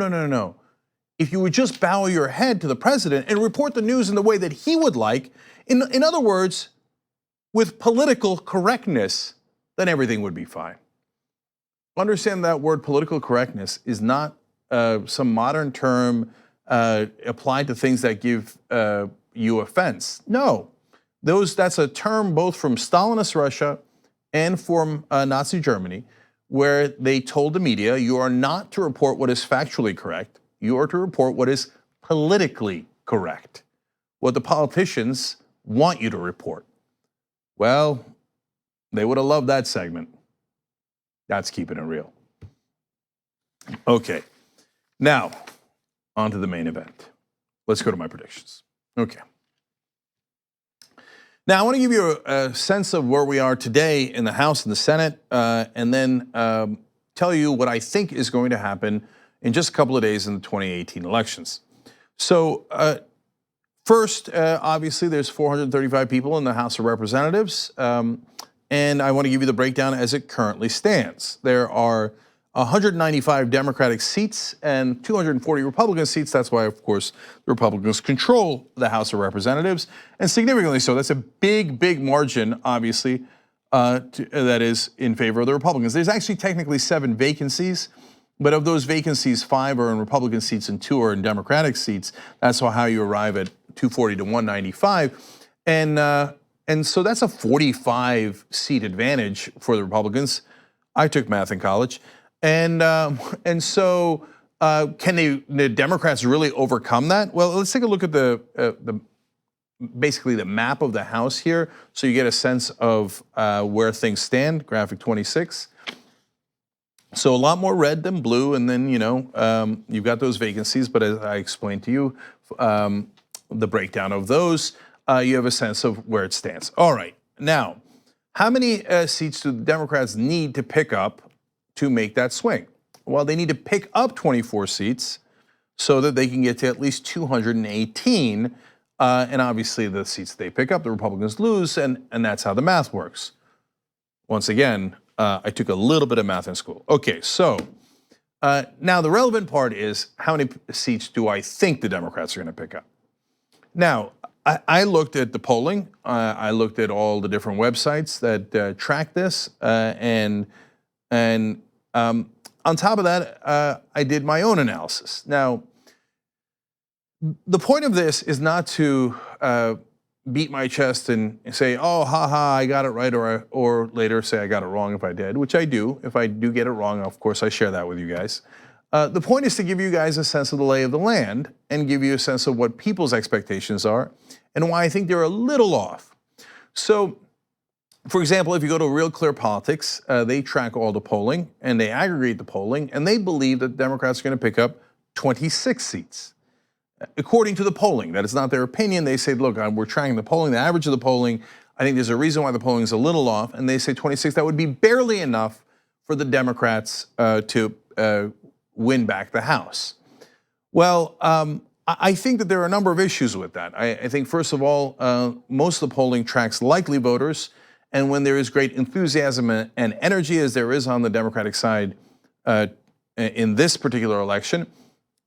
if you would just bow your head to the president and report the news in the way that he would like, in other words, with political correctness, then everything would be fine. Understand that word political correctness is not some modern term applied to things that give you offense. No, that's a term both from Stalinist Russia and from Nazi Germany, where they told the media, you are not to report what is factually correct, you are to report what is politically correct, what the politicians want you to report. Well, they would have loved that segment. That's keeping it real. Okay, now on to the main event. Let's go to my predictions. Okay. Now I want to give you a sense of where we are today in the House and the Senate, and then tell you what I think is going to happen in just a couple of days in the 2018 elections. So first, obviously there's 435 people in the House of Representatives, and I want to give you the breakdown as it currently stands. There are 195 Democratic seats and 240 Republican seats. That's why, of course, the Republicans control the House of Representatives, and significantly so. That's a big, big margin, obviously, that is in favor of the Republicans. There's actually technically 7 vacancies, but of those vacancies, 5 are in Republican seats and 2 are in Democratic seats. That's how you arrive at 240 to 195, and so that's a 45 seat advantage for the Republicans. I took math in college. And so can the Democrats really overcome that? Well, let's take a look at basically the map of the House here, so you get a sense of where things stand. Graphic 26. So a lot more red than blue, and then you've got those vacancies. But as I explained to you, the breakdown of those, you have a sense of where it stands. All right, now how many seats do the Democrats need to pick up to make that swing? Well, they need to pick up 24 seats so that they can get to at least 218. And obviously the seats they pick up, the Republicans lose, and that's how the math works. Once again, I took a little bit of math in school. Okay, so now the relevant part is how many seats do I think the Democrats are gonna pick up? Now, I looked at the polling, I looked at all the different websites that track this, and on top of that, I did my own analysis. Now, the point of this is not to beat my chest and say, oh, haha, I got it right, or later say I got it wrong if I did, which I do. If I do get it wrong, of course, I share that with you guys. The point is to give you guys a sense of the lay of the land and give you a sense of what people's expectations are and why I think they're a little off. So, for example, if you go to Real Clear Politics, they track all the polling and they aggregate the polling, and they believe that Democrats are going to pick up 26 seats. According to the polling, that is not their opinion. They say, look, we're tracking the polling, the average of the polling. I think there's a reason why the polling is a little off, and they say 26. That would be barely enough for the Democrats to win back the House. Well, I think that there are a number of issues with that. I think, first of all, most of the polling tracks likely voters. And when there is great enthusiasm and energy, as there is on the Democratic side in this particular election,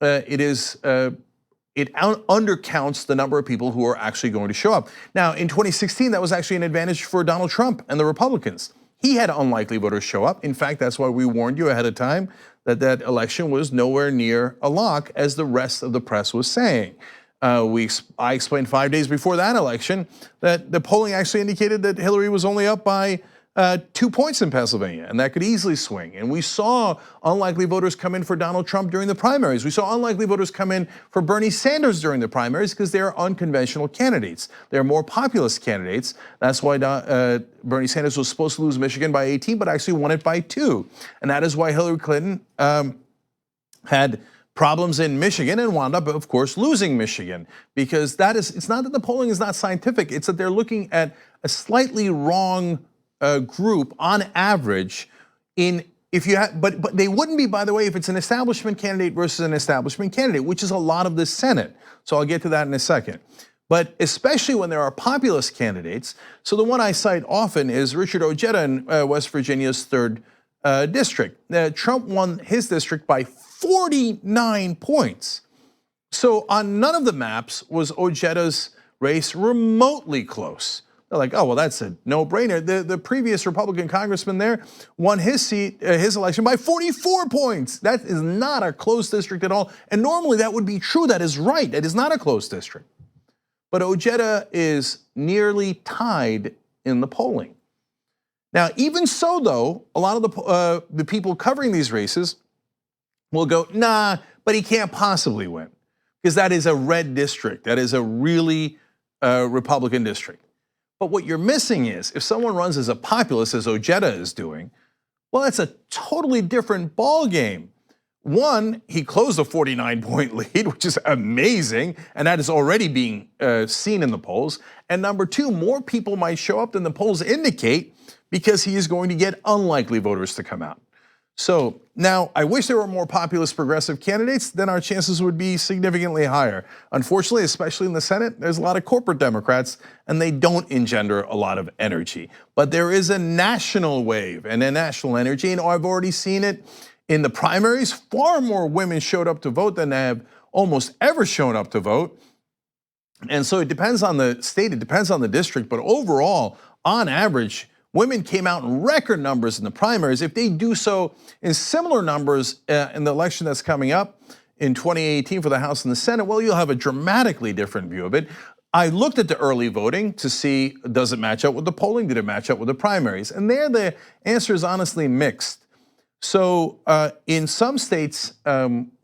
it undercounts the number of people who are actually going to show up. Now, in 2016, that was actually an advantage for Donald Trump and the Republicans. He had unlikely voters show up. In fact, that's why we warned you ahead of time that that election was nowhere near a lock, as the rest of the press was saying. I explained 5 days before that election that the polling actually indicated that Hillary was only up by 2 points in Pennsylvania, and that could easily swing. And we saw unlikely voters come in for Donald Trump during the primaries. We saw unlikely voters come in for Bernie Sanders during the primaries because they're unconventional candidates. They're more populist candidates. That's why Bernie Sanders was supposed to lose Michigan by 18, but actually won it by 2. And that is why Hillary Clinton had problems in Michigan and wound up, of course, losing Michigan, because it's not that the polling is not scientific, it's that they're looking at a slightly wrong group on average but they wouldn't be, by the way, if it's an establishment candidate versus an establishment candidate, which is a lot of the Senate. So I'll get to that in a second. But especially when there are populist candidates, so the one I cite often is Richard Ojeda in West Virginia's 3rd district. Trump won his district by 49 points. So on none of the maps was Ojeda's race remotely close. They're like, oh, well, that's a no-brainer. The previous Republican congressman there won his seat, his election by 44 points. That is not a close district at all. And normally that would be true. That is right. It is not a close district. But Ojeda is nearly tied in the polling. Now, even so, though, a lot of the people covering these races will go, nah, but he can't possibly win, because that is a red district. That is a really Republican district. But what you're missing is, if someone runs as a populist, as Ojeda is doing, well, that's a totally different ball game. One, he closed a 49-point lead, which is amazing, and that is already being seen in the polls. And number two, more people might show up than the polls indicate, because he is going to get unlikely voters to come out. So now, I wish there were more populist progressive candidates, then our chances would be significantly higher. Unfortunately, especially in the Senate, there's a lot of corporate Democrats, and they don't engender a lot of energy. But there is a national wave and a national energy, and I've already seen it in the primaries. Far more women showed up to vote than have almost ever shown up to vote. And so it depends on the state, it depends on the district, but overall, on average, women came out in record numbers in the primaries. If they do so in similar numbers in the election that's coming up in 2018 for the House and the Senate, well, you'll have a dramatically different view of it. I looked at the early voting to see, does it match up with the polling? Did it match up with the primaries? And there the answer is honestly mixed. So in some states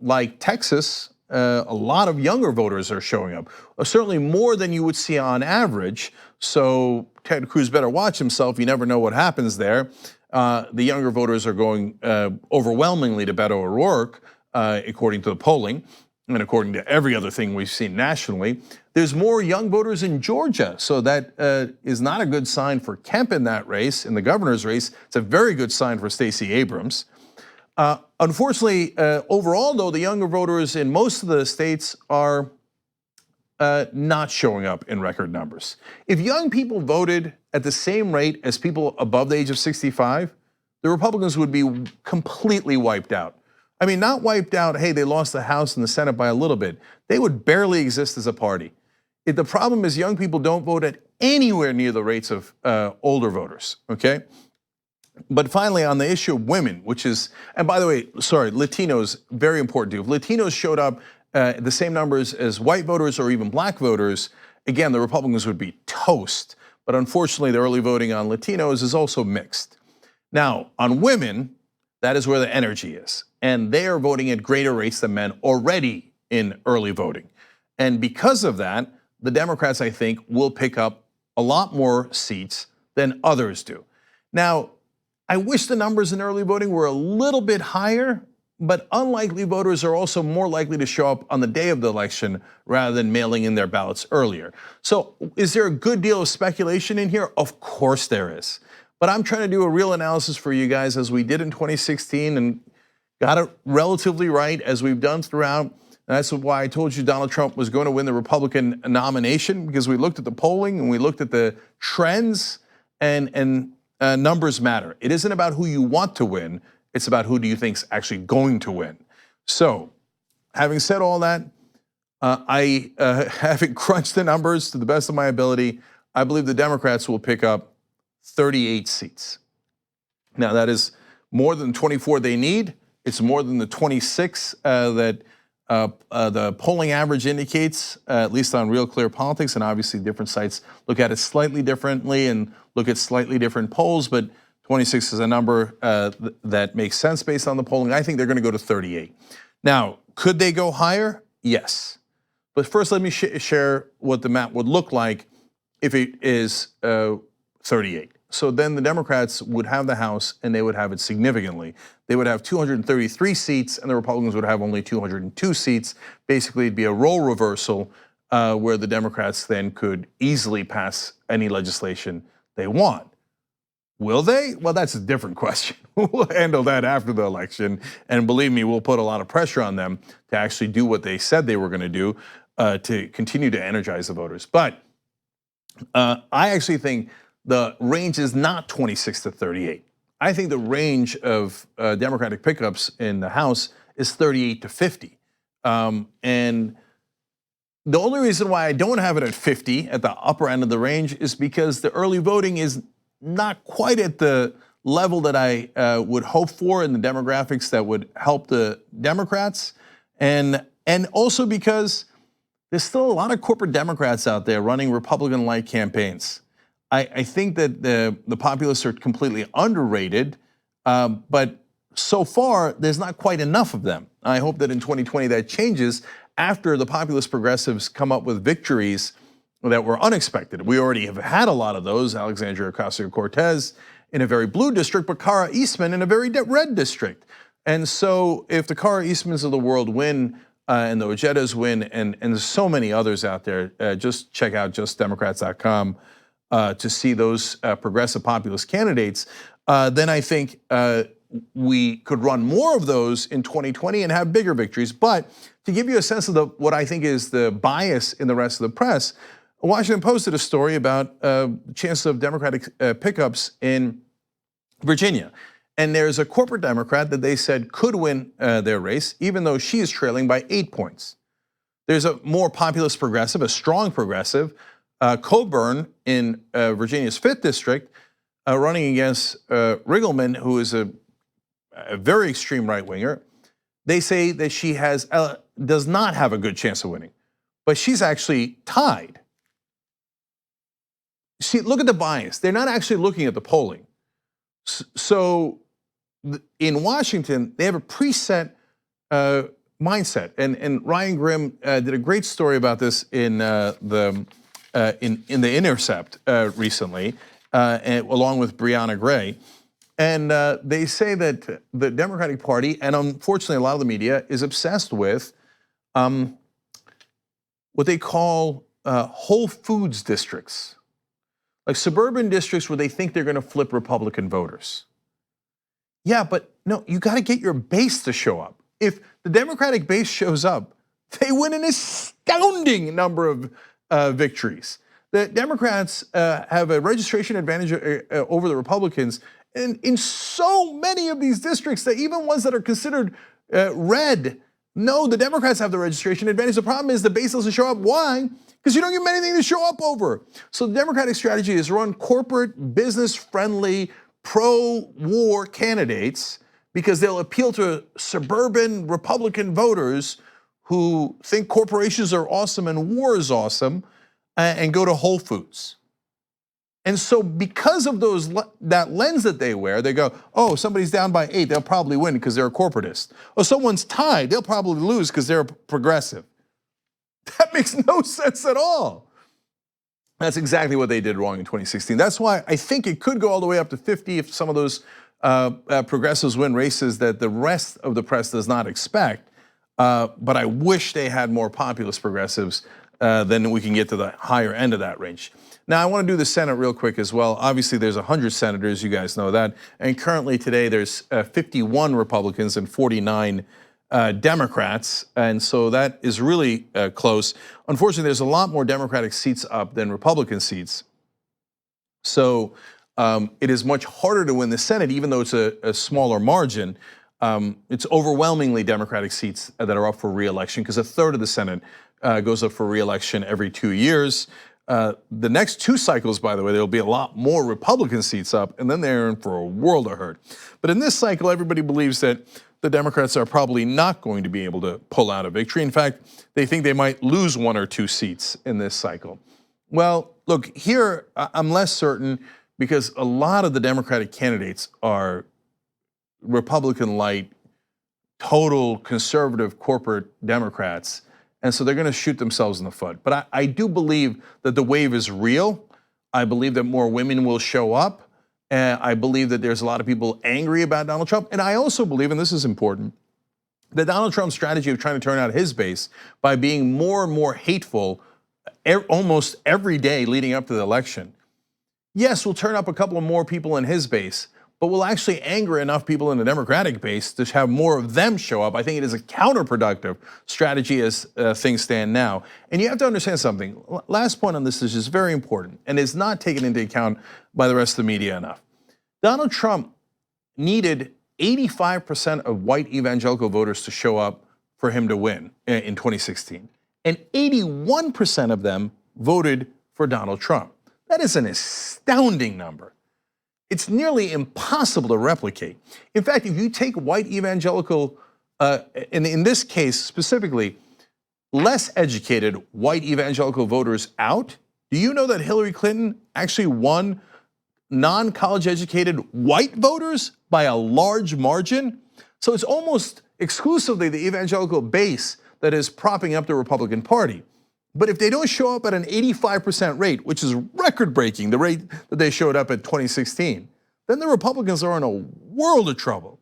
like Texas, a lot of younger voters are showing up, certainly more than you would see on average. So Ted Cruz better watch himself. You never know what happens there. The younger voters are going overwhelmingly to Beto O'Rourke, according to the polling, and according to every other thing we've seen nationally. There's more young voters in Georgia, so that is not a good sign for Kemp in that race, in the governor's race. It's a very good sign for Stacey Abrams. Unfortunately, overall though, the younger voters in most of the states are not showing up in record numbers. If young people voted at the same rate as people above the age of 65, the Republicans would be completely wiped out. I mean, not wiped out, hey, they lost the House and the Senate by a little bit. They would barely exist as a party. The problem is young people don't vote at anywhere near the rates of older voters, okay? But finally, on the issue of women, which is, and by the way, sorry, Latinos, very important too. If Latinos showed up the same numbers as white voters or even black voters, again, the Republicans would be toast. But unfortunately, the early voting on Latinos is also mixed. Now, on women, that is where the energy is. And they are voting at greater rates than men already in early voting. And because of that, the Democrats, I think, will pick up a lot more seats than others do. Now, I wish the numbers in early voting were a little bit higher, but unlikely voters are also more likely to show up on the day of the election rather than mailing in their ballots earlier. So is there a good deal of speculation in here? Of course there is. But I'm trying to do a real analysis for you guys, as we did in 2016 and got it relatively right, as we've done throughout. And that's why I told you Donald Trump was going to win the Republican nomination, because we looked at the polling and we looked at the trends, and numbers matter. It isn't about who you want to win. It's about who do you think's actually going to win. So, having said all that, I haven't crunched the numbers to the best of my ability. I believe the Democrats will pick up 38 seats. Now, that is more than 24 they need. It's more than the 26 that the polling average indicates, at least on Real Clear Politics, and obviously different sites look at it slightly differently and look at slightly different polls, but 26 is a number that makes sense based on the polling. I think they're going to go to 38. Now, could they go higher? Yes. But first, let me share what the map would look like if it is 38. So then the Democrats would have the House, and they would have it significantly. They would have 233 seats, and the Republicans would have only 202 seats. Basically, it'd be a role reversal where the Democrats then could easily pass any legislation they want. Will they? Well, that's a different question. We'll handle that after the election. And believe me, we'll put a lot of pressure on them to actually do what they said they were going to do to continue to energize the voters. But I actually think the range is not 26 to 38. I think the range of Democratic pickups in the House is 38 to 50. And The only reason why I don't have it at 50 at the upper end of the range is because the early voting is not quite at the level that I would hope for in the demographics that would help the Democrats, and also because there's still a lot of corporate Democrats out there running Republican-like campaigns. I think that the populists are completely underrated, but so far there's not quite enough of them. I hope that in 2020 that changes after the populist progressives come up with victories that were unexpected. We already have had a lot of those. Alexandria Ocasio-Cortez in a very blue district, but Kara Eastman in a very red district. And so if the Kara Eastmans of the world win and the Ojettas win, and there's so many others out there, just check out justdemocrats.com to see those progressive populist candidates, then I think we could run more of those in 2020 and have bigger victories. But to give you a sense of what I think is the bias in the rest of the press, Washington Post did a story about the chances of Democratic pickups in Virginia. And there's a corporate Democrat that they said could win their race, even though she is trailing by 8 points. There's a more populist progressive, a strong progressive, Coburn in Virginia's 5th district, running against Riggleman, who is a very extreme right-winger. They say that she does not have a good chance of winning, but she's actually tied. See, look at the bias. They're not actually looking at the polling. So in Washington, they have a preset mindset, and Ryan Grimm did a great story about this in the Intercept recently, along with Brianna Gray. And they say that the Democratic Party, and unfortunately a lot of the media, is obsessed with what they call Whole Foods districts, like suburban districts where they think they're gonna flip Republican voters. Yeah, but no, you gotta get your base to show up. If the Democratic base shows up, they win an astounding number of victories. The Democrats have a registration advantage over the Republicans, and in so many of these districts, that even ones that are considered red, no, the Democrats have the registration advantage. The problem is the base doesn't show up. Why? Because you don't give them anything to show up over. So the Democratic strategy is run corporate, business-friendly, pro-war candidates because they'll appeal to suburban Republican voters who think corporations are awesome and war is awesome and go to Whole Foods. And so because of that lens that they wear, they go, oh, somebody's down by 8, they'll probably win because they're a corporatist. Oh, someone's tied, they'll probably lose because they're a progressive. That makes no sense at all. That's exactly what they did wrong in 2016. That's why I think it could go all the way up to 50 if some of those progressives win races that the rest of the press does not expect. But I wish they had more populist progressives, then we can get to the higher end of that range. Now, I want to do the Senate real quick as well. Obviously, there's 100 senators, you guys know that. And currently today, there's 51 Republicans and 49 Democrats. And so that is really close. Unfortunately, there's a lot more Democratic seats up than Republican seats. So it is much harder to win the Senate, even though it's a smaller margin. It's overwhelmingly Democratic seats that are up for re-election because a third of the Senate goes up for re-election every 2 years. The next 2 cycles, by the way, there'll be a lot more Republican seats up, and then they're in for a world of hurt. But in this cycle, everybody believes that the Democrats are probably not going to be able to pull out a victory. In fact, they think they might lose 1 or 2 seats in this cycle. Well, look, here I'm less certain because a lot of the Democratic candidates are Republican light, total conservative corporate Democrats. And so they're gonna shoot themselves in the foot. But I do believe that the wave is real. I believe that more women will show up. And I believe that there's a lot of people angry about Donald Trump. And I also believe, and this is important, that Donald Trump's strategy of trying to turn out his base by being more and more hateful almost every day leading up to the election. Yes, we'll turn up a couple of more people in his base, but will actually anger enough people in the Democratic base to have more of them show up. I think it is a counterproductive strategy as things stand now. And you have to understand something. Last point on this is just very important and is not taken into account by the rest of the media enough. Donald Trump needed 85% of white evangelical voters to show up for him to win in 2016. and 81% of them voted for Donald Trump. That is an astounding number. It's nearly impossible to replicate. In fact, if you take white evangelical, in this case specifically, less educated white evangelical voters out, do you know that Hillary Clinton actually won non-college educated white voters by a large margin? So it's almost exclusively the evangelical base that is propping up the Republican Party. But if they don't show up at an 85% rate, which is record-breaking, the rate that they showed up at 2016, then the Republicans are in a world of trouble.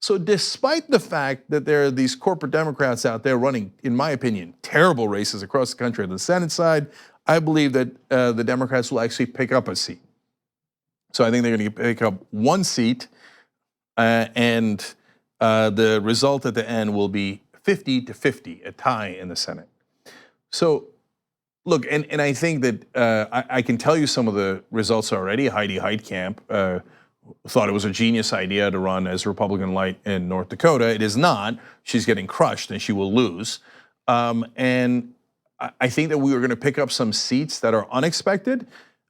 So despite the fact that there are these corporate Democrats out there running, in my opinion, terrible races across the country on the Senate side, I believe that the Democrats will actually pick up a seat. So I think they're going to pick up one seat, and the result at the end will be 50-50, a tie in the Senate. So look, and I think that I can tell you some of the results already. Heidi Heitkamp thought it was a genius idea to run as Republican light in North Dakota. It is not. She's getting crushed and she will lose. And I think that we are going to pick up some seats that are unexpected.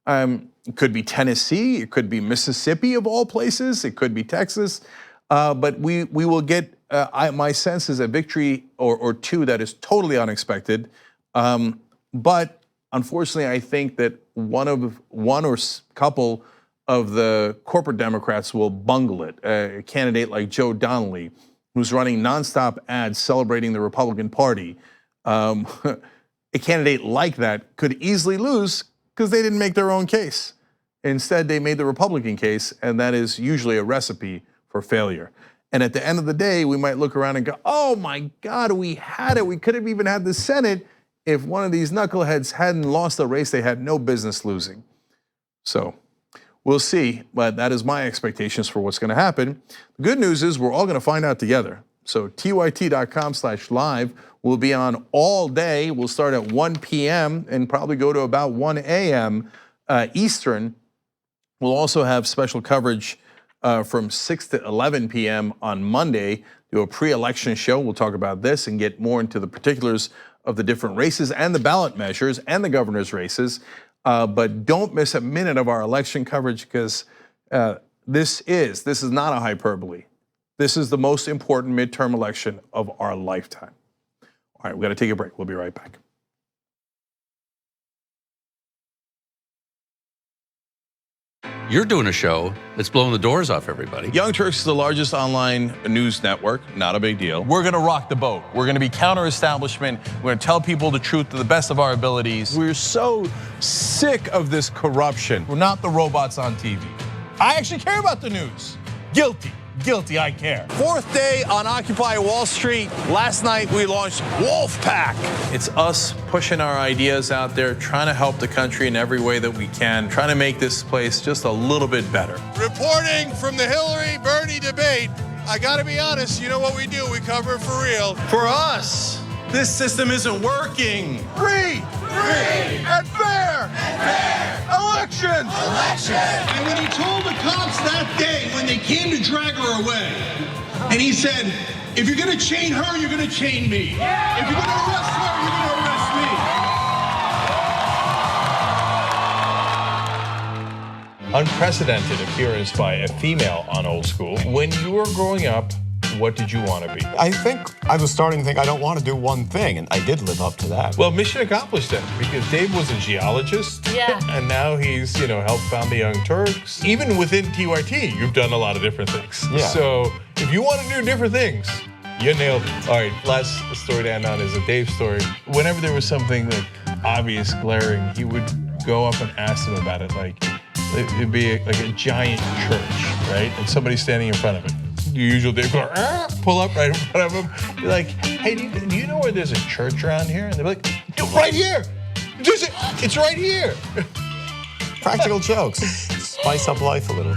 It could be Tennessee, it could be Mississippi of all places, it could be Texas. But we will get, my sense is a victory or two that is totally unexpected. But unfortunately, I think that one or couple of the corporate Democrats will bungle it. A candidate like Joe Donnelly, who's running nonstop ads celebrating the Republican Party, a candidate like that could easily lose because they didn't make their own case. Instead, they made the Republican case, and that is usually a recipe for failure. And at the end of the day, we might look around and go, oh my God, we had it. We could have even had the Senate if one of these knuckleheads hadn't lost a race they had no business losing. So we'll see, but that is my expectations for what's gonna happen. The good news is we're all gonna find out together. So tyt.com/live will be on all day. We'll start at 1 p.m. and probably go to about 1 a.m. Eastern. We'll also have special coverage from 6 to 11 p.m. on Monday, do a pre-election show. We'll talk about this and get more into the particulars of the different races and the ballot measures and the governor's races. But don't miss a minute of our election coverage because this is not a hyperbole. This is the most important midterm election of our lifetime. All right, we got to take a break. We'll be right back. You're doing a show that's blowing the doors off everybody. Young Turks is the largest online news network, not a big deal. We're gonna rock the boat. We're gonna be counter-establishment. We're gonna tell people the truth to the best of our abilities. We're so sick of this corruption. We're not the robots on TV. I actually care about the news. Guilty, I care. Fourth day on Occupy Wall Street. Last night we launched Wolfpack. It's us pushing our ideas out there, trying to help the country in every way that we can, trying to make this place just a little bit better. Reporting from the Hillary-Bernie debate, I gotta be honest, you know what we do, we cover it for real. For us, this system isn't working. Free and fair elections. And when he told the cops that day, when they came to drag her away, and he said, if you're gonna chain her, you're gonna chain me. If you're gonna arrest her, you're gonna arrest me. Unprecedented appearance by a female on Old School. When you were growing up, what did you want to be? I think I was starting to think I don't want to do one thing, and I did live up to that. Well, mission accomplished then, because Dave was a geologist. Yeah. And now he's, helped found the Young Turks. Even within TYT, you've done a lot of different things. Yeah. So if you want to do different things, you nailed it. All right, last story to end on is a Dave story. Whenever there was something like obvious, glaring, he would go up and ask them about it. Like it'd be like a giant church, right? And somebody's standing in front of it. The usual Dave go, pull up right in front of him. You're like, hey, do you know where there's a church around here? And they're like, right here. It's right here. Practical jokes. Spice up life a little.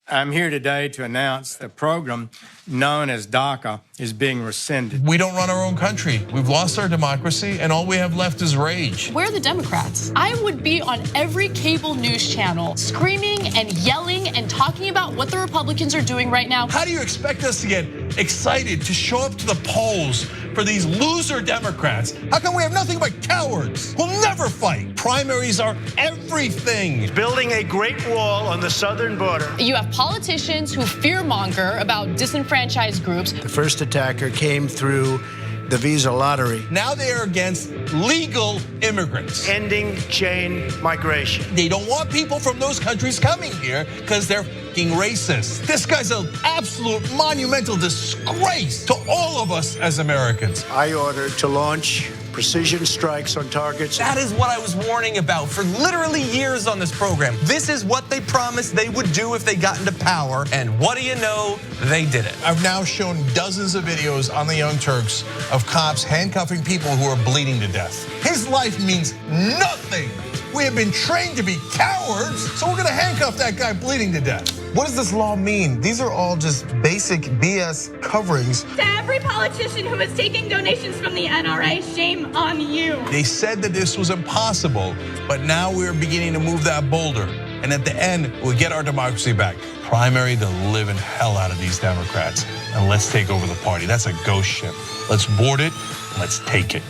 I'm here today to announce the program known as DACA is being rescinded. We don't run our own country. We've lost our democracy, and all we have left is rage. Where are the Democrats? I would be on every cable news channel screaming and yelling and talking talking about what the Republicans are doing right now. How do you expect us to get excited to show up to the polls for these loser Democrats? How come we have nothing but cowards who'll never fight? Primaries are everything. Building a great wall on the southern border. You have politicians who fearmonger about disenfranchised groups. The first attacker came through the visa lottery. Now they are against legal immigrants. Ending chain migration. They don't want people from those countries coming here because they're fucking racist. This guy's an absolute monumental disgrace to all of us as Americans. I ordered to launch precision strikes on targets. That is what I was warning about for literally years on this program. This is what they promised they would do if they got into power, and what do you know? They did it. I've now shown dozens of videos on the Young Turks of cops handcuffing people who are bleeding to death. His life means nothing. We have been trained to be cowards, so we're gonna handcuff that guy bleeding to death. What does this law mean? These are all just basic BS coverings. To every politician who is taking donations from the NRA, shame on you. They said that this was impossible, but now we're beginning to move that boulder. And at the end, we'll get our democracy back. Primary the living hell out of these Democrats, and let's take over the party. That's a ghost ship. Let's board it, and let's take it.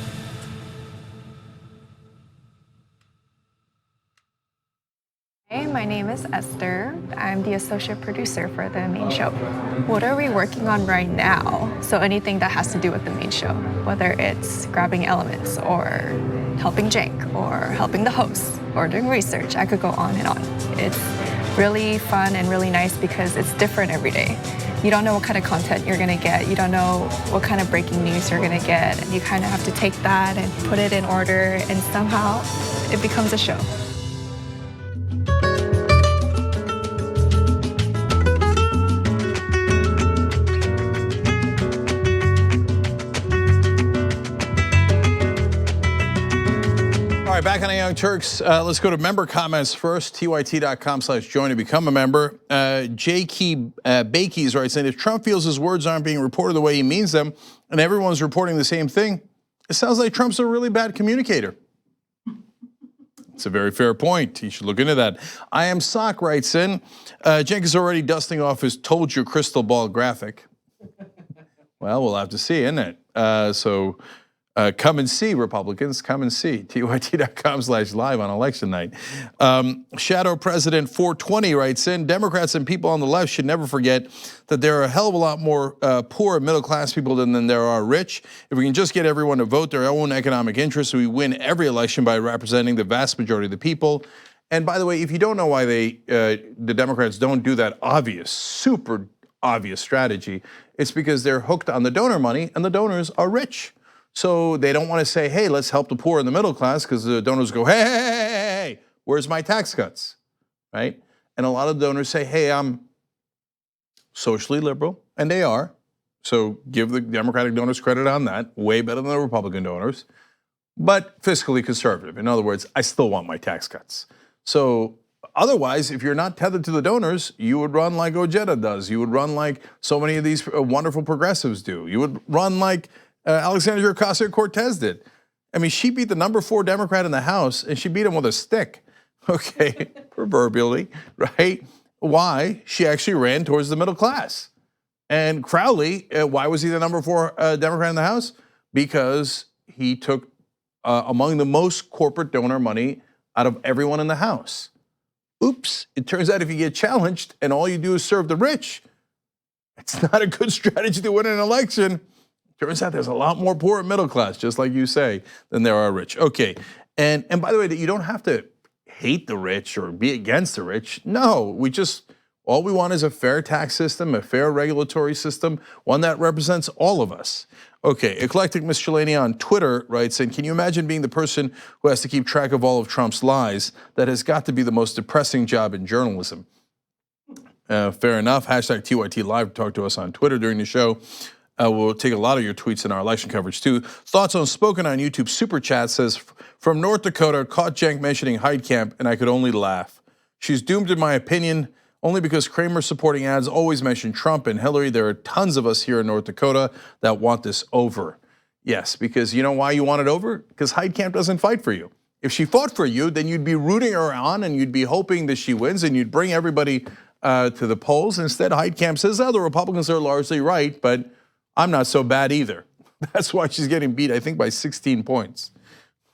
Hey, my name is Esther. I'm the associate producer for the main show. What are we working on right now? So anything that has to do with the main show, whether it's grabbing elements or helping Cenk or helping the host or doing research, I could go on and on. It's really fun and really nice because it's different every day. You don't know what kind of content you're gonna get. You don't know what kind of breaking news you're gonna get. And you kind of have to take that and put it in order, and somehow it becomes a show. All right, back on the Young Turks. Let's go to member comments first. tyt.com/join to become a member. Jiggy Bakies writes, and if Trump feels his words aren't being reported the way he means them, and everyone's reporting the same thing, it sounds like Trump's a really bad communicator. It's a very fair point. You should look into that. I Am Sock writes in, Cenk is already dusting off his "told you" crystal ball graphic. Well, we'll have to see, isn't it? Come and see, Republicans, come and see. tyt.com/live on election night. Shadow President 420 writes in, Democrats and people on the left should never forget that there are a hell of a lot more poor and middle class people than there are rich. If we can just get everyone to vote their own economic interests, we win every election by representing the vast majority of the people. And by the way, if you don't know why the Democrats don't do that obvious, super obvious strategy, it's because they're hooked on the donor money and the donors are rich. So they don't want to say, hey, let's help the poor and the middle class, because the donors go, hey, where's my tax cuts, right? And a lot of donors say, hey, I'm socially liberal, and they are. So give the Democratic donors credit on that, way better than the Republican donors, but fiscally conservative. In other words, I still want my tax cuts. So otherwise, if you're not tethered to the donors, you would run like Ojeda does. You would run like so many of these wonderful progressives do. You would run like Alexandria Ocasio-Cortez did. I mean, she beat the number 4 Democrat in the House, and she beat him with a stick, okay, proverbially, right? Why? She actually ran towards the middle class. And Crowley, why was he the number 4 Democrat in the House? Because he took among the most corporate donor money out of everyone in the House. Oops, it turns out if you get challenged and all you do is serve the rich, it's not a good strategy to win an election. Turns out there's a lot more poor and middle class, just like you say, than there are rich. Okay, and by the way, you don't have to hate the rich or be against the rich. No, all we want is a fair tax system, a fair regulatory system, one that represents all of us. Okay, Eclectic Miscellany on Twitter writes in, can you imagine being the person who has to keep track of all of Trump's lies? That has got to be the most depressing job in journalism. Fair enough, hashtag TYT Live, talk to us on Twitter during the show. We'll take a lot of your tweets in our election coverage too. Thoughts on Spoken on YouTube Super Chat says, from North Dakota, caught Cenk mentioning Heitkamp and I could only laugh. She's doomed in my opinion, only because Kramer supporting ads always mention Trump and Hillary. There are tons of us here in North Dakota that want this over. Yes, because you know why you want it over? Because Heitkamp doesn't fight for you. If she fought for you, then you'd be rooting her on and you'd be hoping that she wins and you'd bring everybody to the polls. Instead, Heitkamp says, oh, the Republicans are largely right, but I'm not so bad either. That's why she's getting beat, I think, by 16 points.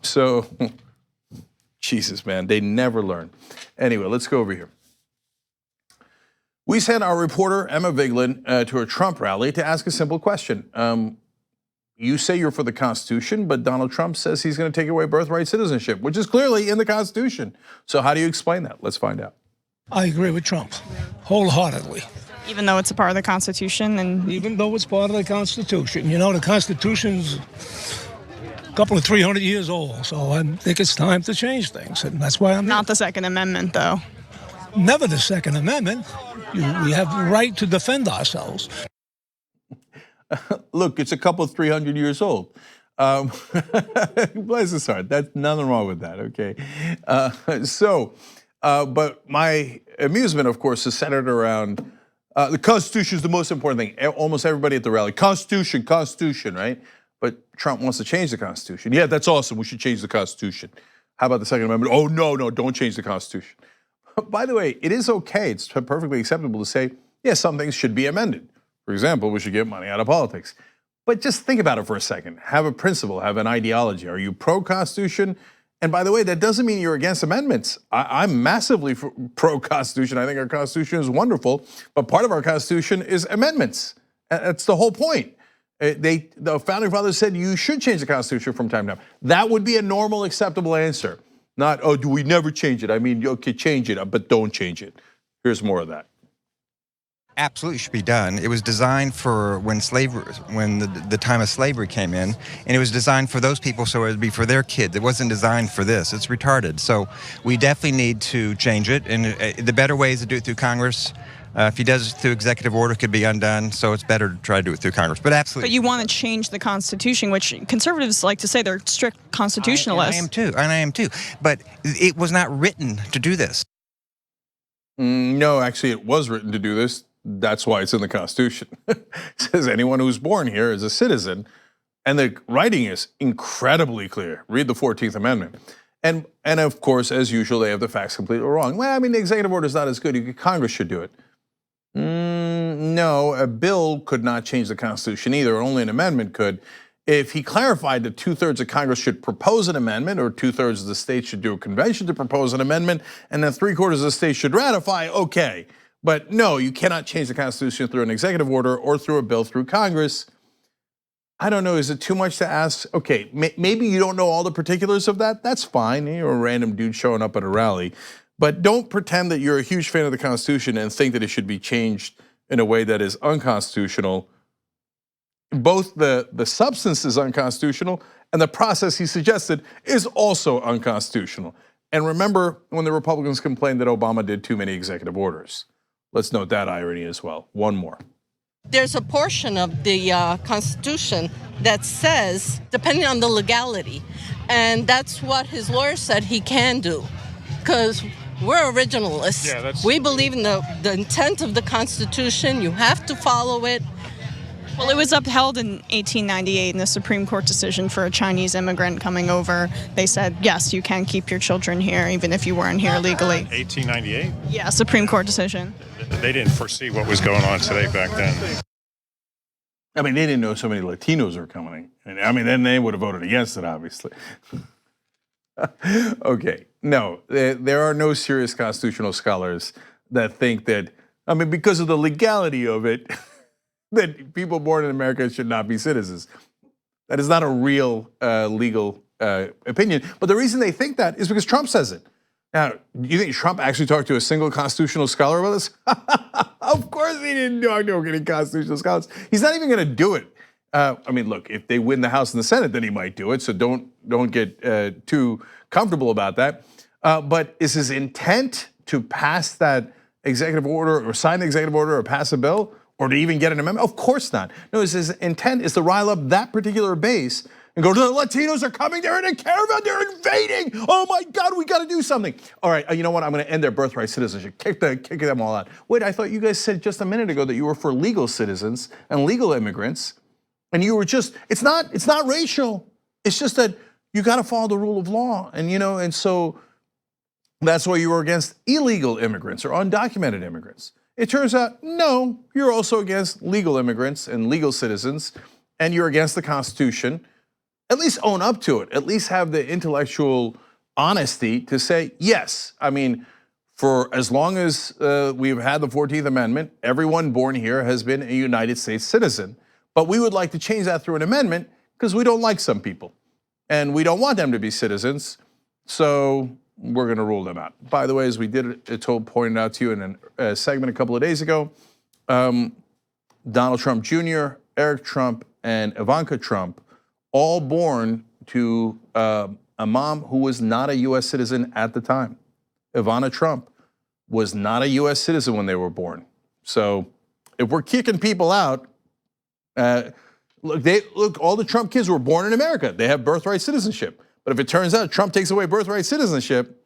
So, Jesus, man, they never learn. Anyway, let's go over here. We sent our reporter, Emma Vigeland, to a Trump rally to ask a simple question. You say you're for the Constitution, but Donald Trump says he's going to take away birthright citizenship, which is clearly in the Constitution. So how do you explain that? Let's find out. I agree with Trump wholeheartedly. Even though it's a part of the Constitution? And even though it's part of the Constitution. You know, the Constitution's a couple of 300 years old, so I think it's time to change things, and that's why I'm not the Second Amendment, though. Never the Second Amendment. We have the right to defend ourselves. Look, it's a couple of 300 years old. Bless his heart. That's nothing wrong with that, okay? But my amusement, of course, is centered around the Constitution is the most important thing. Almost everybody at the rally, Constitution, Constitution, right? But Trump wants to change the Constitution. Yeah, that's awesome. We should change the Constitution. How about the Second Amendment? Oh, no, don't change the Constitution. By the way, it is okay. It's perfectly acceptable to say, yeah, some things should be amended. For example, we should get money out of politics. But just think about it for a second. Have a principle, have an ideology. Are you pro-Constitution? And by the way, that doesn't mean you're against amendments. I'm massively pro-Constitution. I think our Constitution is wonderful, but part of our Constitution is amendments. That's the whole point. The Founding Fathers said you should change the Constitution from time to time. That would be a normal, acceptable answer. Not, oh, do we never change it? I mean, okay, change it, but don't change it. Here's more of that. Absolutely should be done. It was designed for when the time of slavery came in, and it was designed for those people so it would be for their kids. It wasn't designed for this. It's retarded. So we definitely need to change it, and the better way is to do it through Congress. If he does it through executive order, it could be undone, so it's better to try to do it through Congress. But absolutely. But you want to change the Constitution, which conservatives like to say they're strict constitutionalists. I am too. But it was not written to do this. No, actually, it was written to do this. That's why it's in the Constitution. It says anyone who's born here is a citizen, and the writing is incredibly clear. Read the 14th Amendment. And of course, as usual, they have the facts completely wrong. Well, I mean, the executive order is not as good. Congress should do it. No, a bill could not change the Constitution either. Only an amendment could. If he clarified that 2/3 of Congress should propose an amendment, or 2/3 of the states should do a convention to propose an amendment, and then 3/4 of the states should ratify, okay. But no, you cannot change the Constitution through an executive order or through a bill through Congress. I don't know, is it too much to ask? Okay, maybe you don't know all the particulars of that. That's fine, you're a random dude showing up at a rally. But don't pretend that you're a huge fan of the Constitution and think that it should be changed in a way that is unconstitutional. Both the substance is unconstitutional and the process he suggested is also unconstitutional. And remember when the Republicans complained that Obama did too many executive orders. Let's note that irony as well. One more. There's a portion of the Constitution that says, depending on the legality, and that's what his lawyer said he can do, because we're originalists. Yeah, we believe in the intent of the Constitution. You have to follow it. Well, it was upheld in 1898 in the Supreme Court decision for a Chinese immigrant coming over. They said, yes, you can keep your children here even if you weren't here legally. 1898? Yeah, Supreme Court decision. They didn't foresee what was going on today back then. I mean, they didn't know so many Latinos were coming. I mean, then they would have voted against it, obviously. Okay, no, there are no serious constitutional scholars that think that, I mean, because of the legality of it, that people born in America should not be citizens. That is not a real legal opinion. But the reason they think that is because Trump says it. Now, you think Trump actually talked to a single constitutional scholar about this? Of course he didn't talk to any constitutional scholars. He's not even going to do it. I mean, look, if they win the House and the Senate, then he might do it. So don't get too comfortable about that. But is his intent to pass that executive order or sign the executive order or pass a bill or to even get an amendment? Of course not. No, his intent is to rile up that particular base and go, the Latinos are coming, they're in a caravan, they're invading. Oh my God, we got to do something. All right, you know what? I'm going to end their birthright citizenship, kick them all out. Wait, I thought you guys said just a minute ago that you were for legal citizens and legal immigrants. And you were just, it's not racial. It's just that you got to follow the rule of law. And so that's why you were against illegal immigrants or undocumented immigrants. It turns out, no, you're also against legal immigrants and legal citizens, and you're against the Constitution. At least own up to it. At least have the intellectual honesty to say, yes, I mean, for as long as we've had the 14th Amendment, everyone born here has been a United States citizen. But we would like to change that through an amendment because we don't like some people. And we don't want them to be citizens, so we're gonna rule them out. By the way, as we did pointed out to you in a segment a couple of days ago, Donald Trump Jr., Eric Trump, and Ivanka Trump, all born to a mom who was not a US citizen at the time. Ivana Trump was not a US citizen when they were born. So if we're kicking people out, look, all the Trump kids were born in America. They have birthright citizenship. But if it turns out Trump takes away birthright citizenship,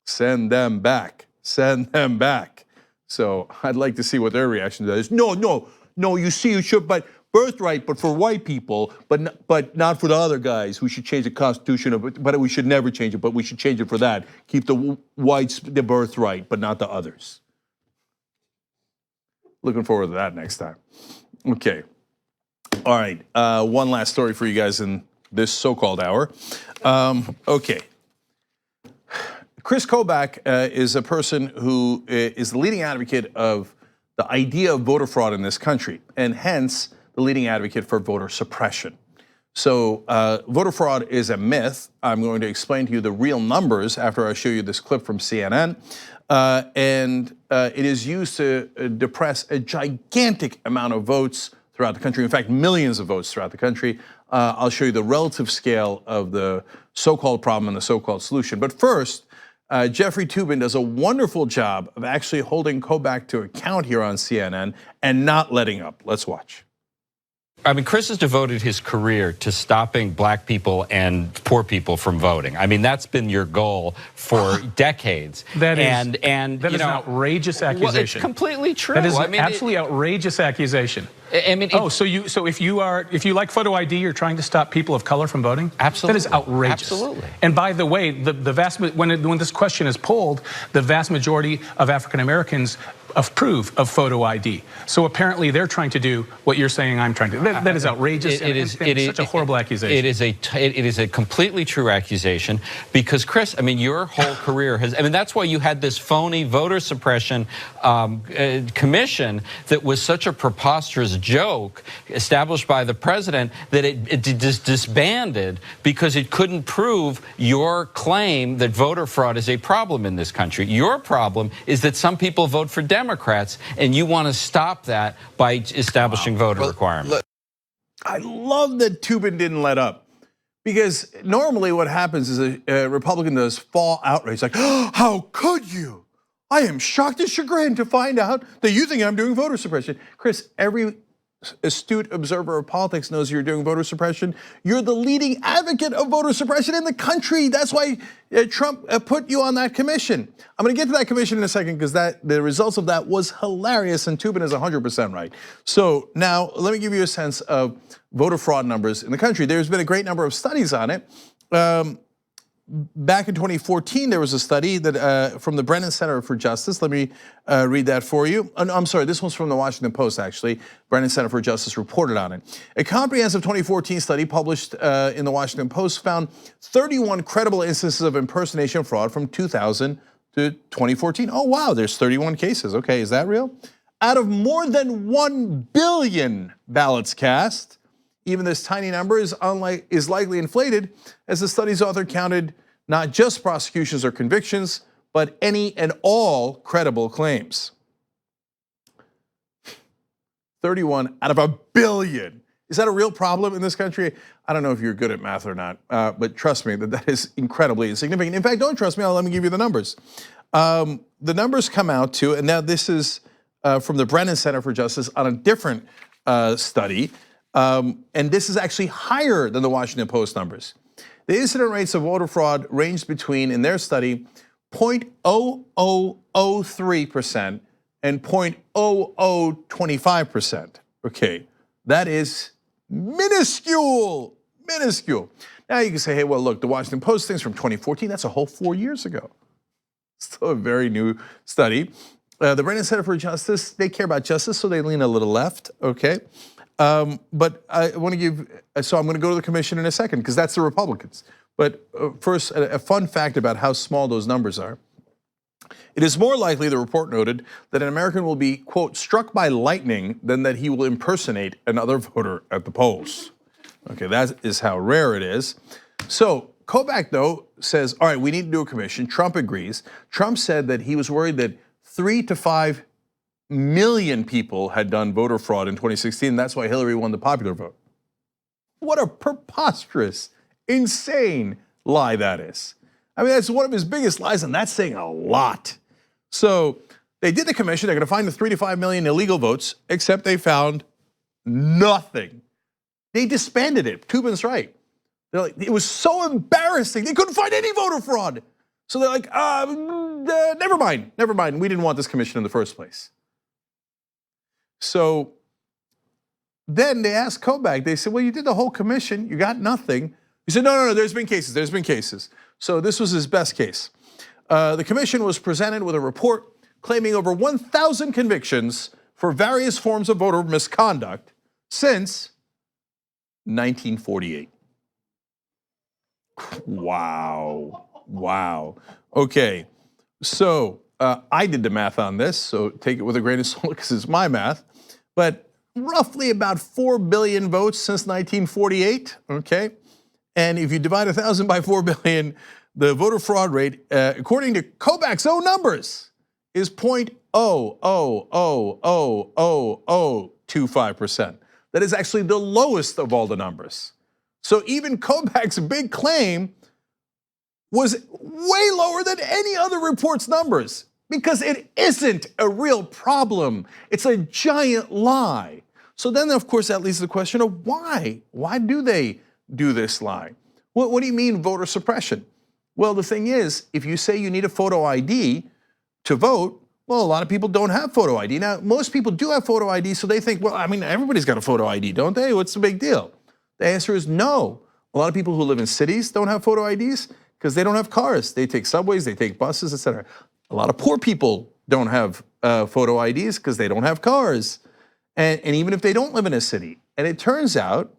send them back, send them back. So I'd like to see what their reaction to that is. No, you see, you should, but birthright, but for white people, but not for the other guys. We should change the Constitution, but we should never change it, but we should change it for that. Keep the whites the birthright, but not the others. Looking forward to that next time. Okay. All right, one last story for you guys in this so-called hour. Okay. Kris Kobach is a person who is the leading advocate of the idea of voter fraud in this country, and hence the leading advocate for voter suppression. So voter fraud is a myth. I'm going to explain to you the real numbers after I show you this clip from CNN. And it is used to depress a gigantic amount of votes throughout the country. In fact, millions of votes throughout the country. I'll show you the relative scale of the so-called problem and the so-called solution. But first, Jeffrey Toobin does a wonderful job of actually holding Kobach to account here on CNN and not letting up. Let's watch. I mean, Kris has devoted his career to stopping black people and poor people from voting. I mean, that's been your goal for decades. That is an outrageous accusation. Well, it's completely true. That is an absolutely outrageous accusation. I mean, so if you like photo ID, you're trying to stop people of color from voting? Absolutely. That is outrageous. Absolutely. And by the way, when this question is polled, the vast majority of African Americans approve of photo ID. So apparently they're trying to do what you're saying I'm trying to do. That is outrageous. It is such a horrible accusation. It is a completely true accusation because Kris, I mean, your whole career has, I mean, that's why you had this phony voter suppression commission that was such a preposterous joke established by the president that it disbanded because it couldn't prove your claim that voter fraud is a problem in this country. Your problem is that some people vote for Democrats, and you want to stop that by establishing voter requirements. I love that Toobin didn't let up, because normally what happens is a Republican does fall outrage, like, oh, how could you? I am shocked and chagrined to find out that you think I'm doing voter suppression. Kris, every astute observer of politics knows you're doing voter suppression. You're the leading advocate of voter suppression in the country. That's why Trump put you on that commission. I'm gonna get to that commission in a second because the results of that was hilarious, and Toobin is 100% right. So now let me give you a sense of voter fraud numbers in the country. There's been a great number of studies on it. Back in 2014, there was a study that from the Brennan Center for Justice. Let me read that for you. I'm sorry, this one's from the Washington Post, actually. Brennan Center for Justice reported on it. A comprehensive 2014 study published in the Washington Post found 31 credible instances of impersonation fraud from 2000 to 2014. Oh, wow, there's 31 cases. Okay, is that real? Out of more than 1 billion ballots cast, even this tiny number is likely inflated, as the study's author counted not just prosecutions or convictions, but any and all credible claims. 31 out of 1 billion. Is that a real problem in this country? I don't know if you're good at math or not, but trust me that is incredibly insignificant. In fact, don't trust me, let me give you the numbers. The numbers come out to, and now this is from the Brennan Center for Justice on a different study, and this is actually higher than the Washington Post numbers. The incident rates of voter fraud ranged between, in their study, 0.0003% and 0.0025%. Okay, that is minuscule, minuscule. Now you can say, hey, well, look, the Washington Post thing's from 2014. That's a whole 4 years ago. Still a very new study. The Brennan Center for Justice, they care about justice, so they lean a little left, okay? But I want to give, so I'm going to go to the commission in a second because that's the Republicans. But first, a fun fact about how small those numbers are. It is more likely, the report noted, that an American will be, quote, struck by lightning than that he will impersonate another voter at the polls. Okay, that is how rare it is. So Kobach, though, says, all right, we need to do a commission. Trump agrees. Trump said that he was worried that 3 to 5 million people had done voter fraud in 2016. That's why Hillary won the popular vote. What a preposterous, insane lie that is. I mean, that's one of his biggest lies, and that's saying a lot. So they did the commission. They're going to find the 3 to 5 million illegal votes, except they found nothing. They disbanded it. Tubin's right. They're like, it was so embarrassing. They couldn't find any voter fraud. So they're like, never mind. We didn't want this commission in the first place. So then they asked Kobach, they said, well, you did the whole commission, you got nothing. He said, no, there's been cases. So this was his best case. The commission was presented with a report claiming over 1,000 convictions for various forms of voter misconduct since 1948. Wow. Okay, so I did the math on this, so take it with a grain of salt because it's my math. But roughly about 4 billion votes since 1948, okay? And if you divide 1,000 by 4 billion, the voter fraud rate, according to Kobach's own numbers, is 0.0000025%. That is actually the lowest of all the numbers. So even Kobach's big claim was way lower than any other report's numbers because it isn't a real problem. It's a giant lie. So then, of course, that leads to the question of why? Why do they do this lie? What do you mean voter suppression? Well, the thing is, if you say you need a photo ID to vote, well, a lot of people don't have photo ID. Now, most people do have photo ID, so they think, well, I mean, everybody's got a photo ID, don't they? What's the big deal? The answer is no. A lot of people who live in cities don't have photo IDs because they don't have cars. They take subways, they take buses, etc. A lot of poor people don't have photo IDs because they don't have cars. And even if they don't live in a city. And it turns out,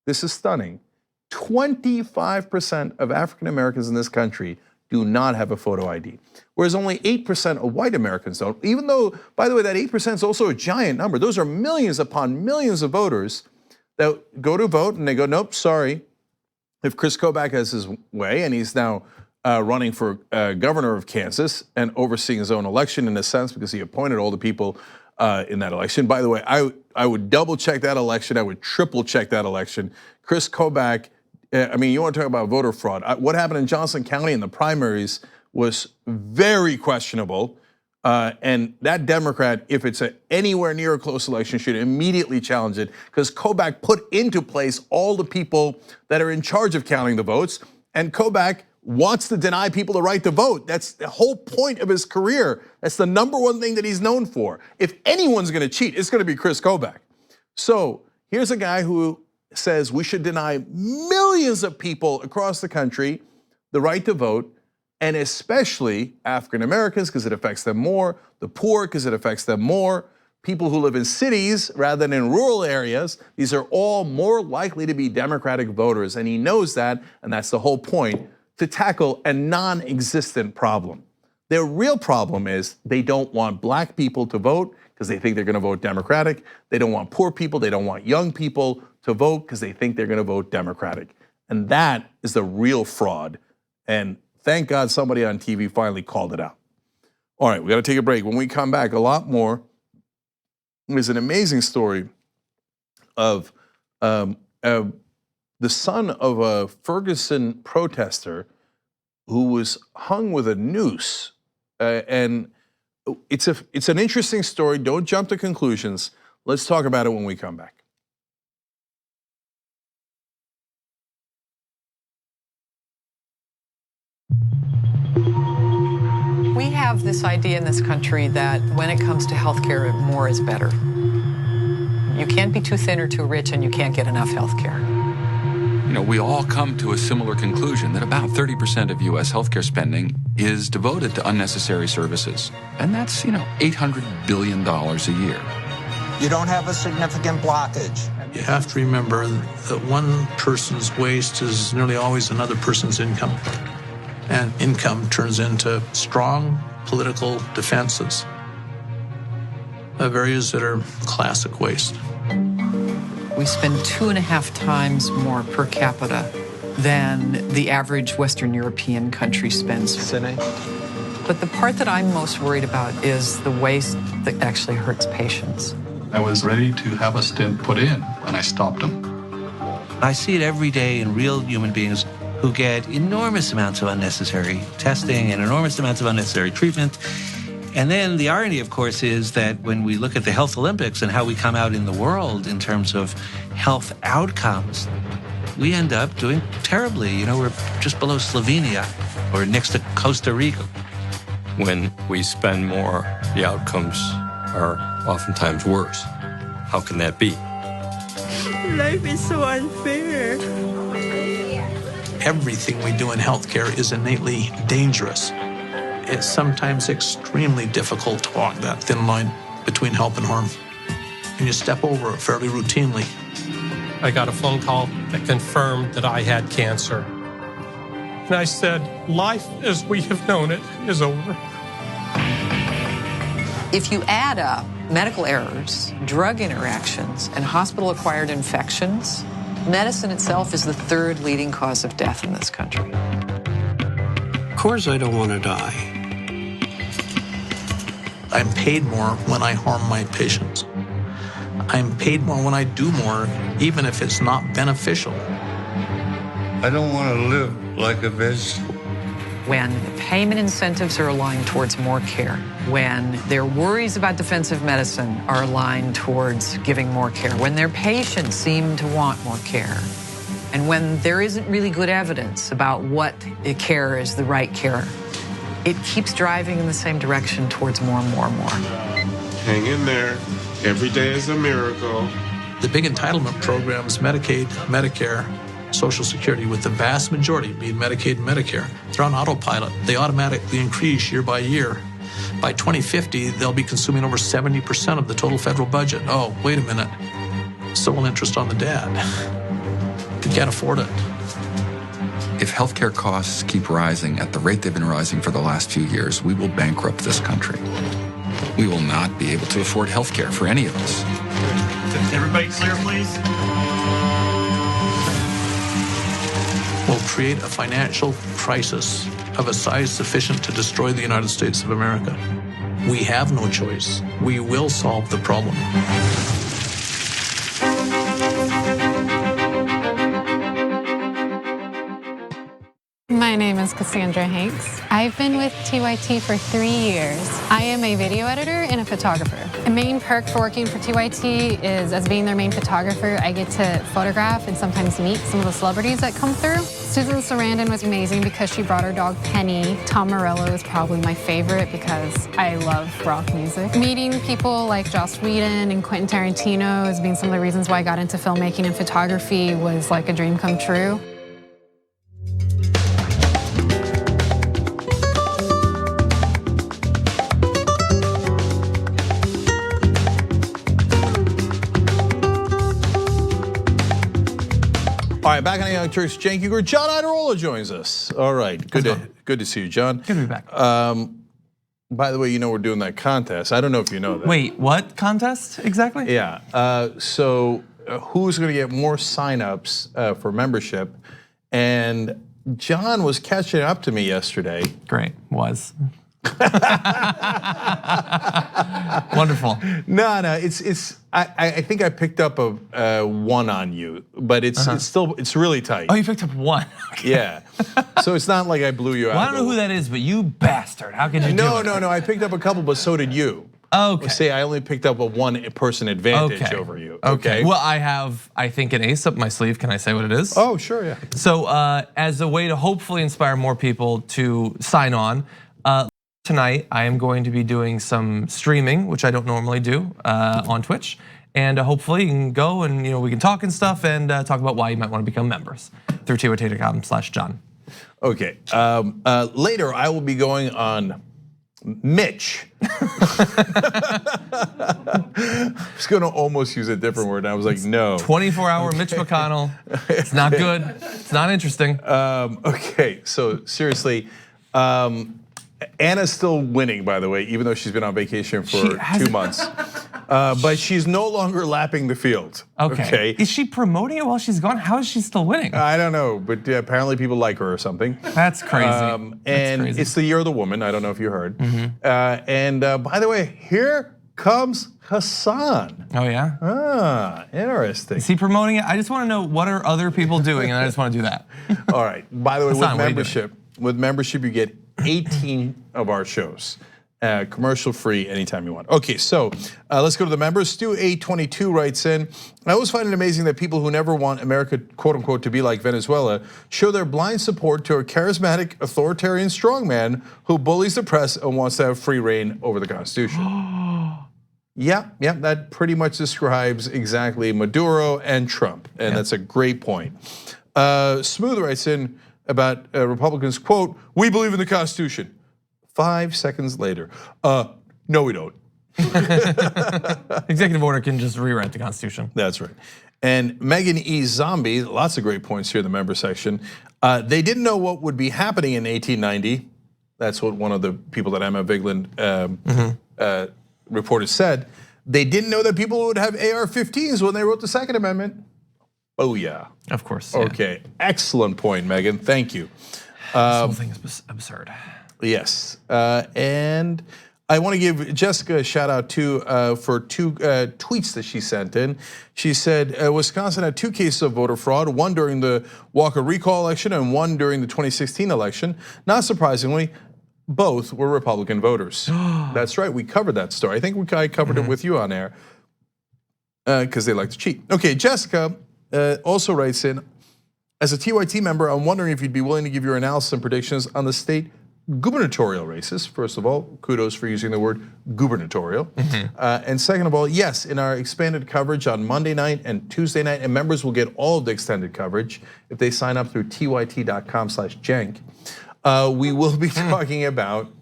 this is stunning, 25% of African Americans in this country do not have a photo ID, whereas only 8% of white Americans don't. Even though, by the way, that 8% is also a giant number. Those are millions upon millions of voters that go to vote and they go, nope, sorry. If Kris Kobach has his way and he's now running for governor of Kansas and overseeing his own election in a sense because he appointed all the people in that election. By the way, I would double check that election. I would triple check that election. Kris Kobach, I mean, you want to talk about voter fraud. What happened in Johnson County in the primaries was very questionable. And that Democrat, if it's anywhere near a close election, should immediately challenge it because Kobach put into place all the people that are in charge of counting the votes. And Kobach wants to deny people the right to vote. That's the whole point of his career. That's the #1 thing that he's known for. If anyone's gonna cheat, it's gonna be Kris Kobach. So here's a guy who says we should deny millions of people across the country the right to vote, and especially African Americans because it affects them more, the poor because it affects them more, people who live in cities rather than in rural areas. These are all more likely to be Democratic voters, and he knows that, and that's the whole point, to tackle a non-existent problem. Their real problem is they don't want black people to vote because they think they're gonna vote Democratic. They don't want poor people, they don't want young people to vote because they think they're gonna vote Democratic. And that is the real fraud. And thank God somebody on TV finally called it out. All right, we gotta take a break. When we come back, a lot more. There's an amazing story of the son of a Ferguson protester who was hung with a noose. And it's an interesting story. Don't jump to conclusions. Let's talk about it when we come back. We have this idea in this country that when it comes to healthcare, more is better. You can't be too thin or too rich and you can't get enough healthcare. we all come to a similar conclusion that about 30% of US healthcare spending is devoted to unnecessary services. And that's, $800 billion a year. You don't have a significant blockage. You have to remember that one person's waste is nearly always another person's income. And income turns into strong political defenses of areas that are classic waste. We spend 2.5 times more per capita than the average Western European country spends. But the part that I'm most worried about is the waste that actually hurts patients. I was ready to have a stent put in when I stopped him. I see it every day in real human beings who get enormous amounts of unnecessary testing and enormous amounts of unnecessary treatment. And then the irony, of course, is that when we look at the Health Olympics and how we come out in the world in terms of health outcomes, we end up doing terribly. We're just below Slovenia or next to Costa Rica. When we spend more, the outcomes are oftentimes worse. How can that be? Life is so unfair. Everything we do in healthcare is innately dangerous. It's sometimes extremely difficult to walk that thin line between help and harm. And you step over it fairly routinely. I got a phone call that confirmed that I had cancer. And I said, life as we have known it is over. If you add up medical errors, drug interactions, and hospital-acquired infections, medicine itself is the 3rd leading cause of death in this country. Of course I don't want to die. I'm paid more when I harm my patients. I'm paid more when I do more, even if it's not beneficial. I don't want to live like a vegetable. When payment incentives are aligned towards more care, when their worries about defensive medicine are aligned towards giving more care, when their patients seem to want more care, and when there isn't really good evidence about what care is the right care, it keeps driving in the same direction towards more and more and more. Hang in there. Every day is a miracle. The big entitlement programs, Medicaid, Medicare, Social Security, with the vast majority being Medicaid and Medicare, they're on autopilot. They automatically increase year by year. By 2050, they'll be consuming over 70% of the total federal budget. Oh, wait a minute. Sole interest on the dad. You can't afford it. If healthcare costs keep rising at the rate they've been rising for the last few years, we will bankrupt this country. We will not be able to afford healthcare for any of us. Everybody clear, please? Will create a financial crisis of a size sufficient to destroy the United States of America. We have no choice. We will solve the problem. My name is Cassandra Hanks. I've been with TYT for 3 years. I am a video editor and a photographer. The main perk for working for TYT is, as being their main photographer, I get to photograph and sometimes meet some of the celebrities that come through. Susan Sarandon was amazing because she brought her dog Penny. Tom Morello is probably my favorite because I love rock music. Meeting people like Joss Whedon and Quentin Tarantino has been some of the reasons why I got into filmmaking and photography was like a dream come true. All right, back on the Young Turks, Cenk Uygur. John Iadarola joins us. All right, good to see you, John. Good to be back. By the way, we're doing that contest. I don't know if you know that. Wait, what contest exactly? Yeah. So who's going to get more signups for membership? And John was catching up to me yesterday. Great, was. Wonderful. No, it's. I think I picked up a 1 on you, but it's really tight. Oh, you picked up 1. Okay. Yeah. So it's not like I blew you out. Well, I don't know who that is, but you bastard! How could you do it? No. I picked up a couple, but so did you. Okay. Say I only picked up a 1-person advantage over you. Okay. Well, I have, I think, an ace up my sleeve. Can I say what it is? Oh, sure, yeah. So as a way to hopefully inspire more people to sign on. Tonight, I am going to be doing some streaming, which I don't normally do on Twitch. And hopefully you can go and we can talk and stuff and talk about why you might want to become members through tyt.com/John. Okay, later I will be going on Mitch. I was gonna almost use a different word. I was like, no. 24-hour Mitch McConnell. It's not good. It's not interesting. Okay, so seriously, Anna's still winning, by the way, even though she's been on vacation for 2 months. But she's no longer lapping the field. Okay. Is she promoting it while she's gone? How is she still winning? I don't know, but apparently people like her or something. That's crazy. And it's the year of the woman. I don't know if you heard. And by the way, here comes Hassan. Oh yeah? Interesting. Is he promoting it? I just want to know what are other people doing, and I just want to do that. All right. By the way, Hassan, with membership, you get 18 of our shows. Commercial free anytime you want. Okay, so let's go to the members. Stu822 writes in, I always find it amazing that people who never want America, quote unquote, to be like Venezuela show their blind support to a charismatic authoritarian strongman who bullies the press and wants to have free reign over the Constitution. Yeah, that pretty much describes exactly Maduro and Trump, and that's a great point. Smooth writes in about Republicans, quote, we believe in the Constitution. 5 seconds later, no we don't. Executive order can just rewrite the Constitution. That's right. And Megan E. Zombie, lots of great points here in the member section. They didn't know what would be happening in 1890. That's what one of the people that Emma Vigeland reported said. They didn't know that people would have AR-15s when they wrote the Second Amendment. Oh yeah. Of course. Okay, excellent point, Megan, thank you. This whole thing is absurd. Yes, and I want to give Jessica a shout out too for 2 tweets that she sent in. She said Wisconsin had 2 cases of voter fraud, one during the Walker recall election and one during the 2016 election. Not surprisingly, both were Republican voters. That's right, we covered that story. I think I covered it with you on air because they like to cheat. Okay, Jessica also writes in, as a TYT member, I'm wondering if you'd be willing to give your analysis and predictions on the state gubernatorial races. First of all, kudos for using the word gubernatorial. And second of all, yes, in our expanded coverage on Monday night and Tuesday night, and members will get all of the extended coverage if they sign up through tyt.com/jank. We will be talking about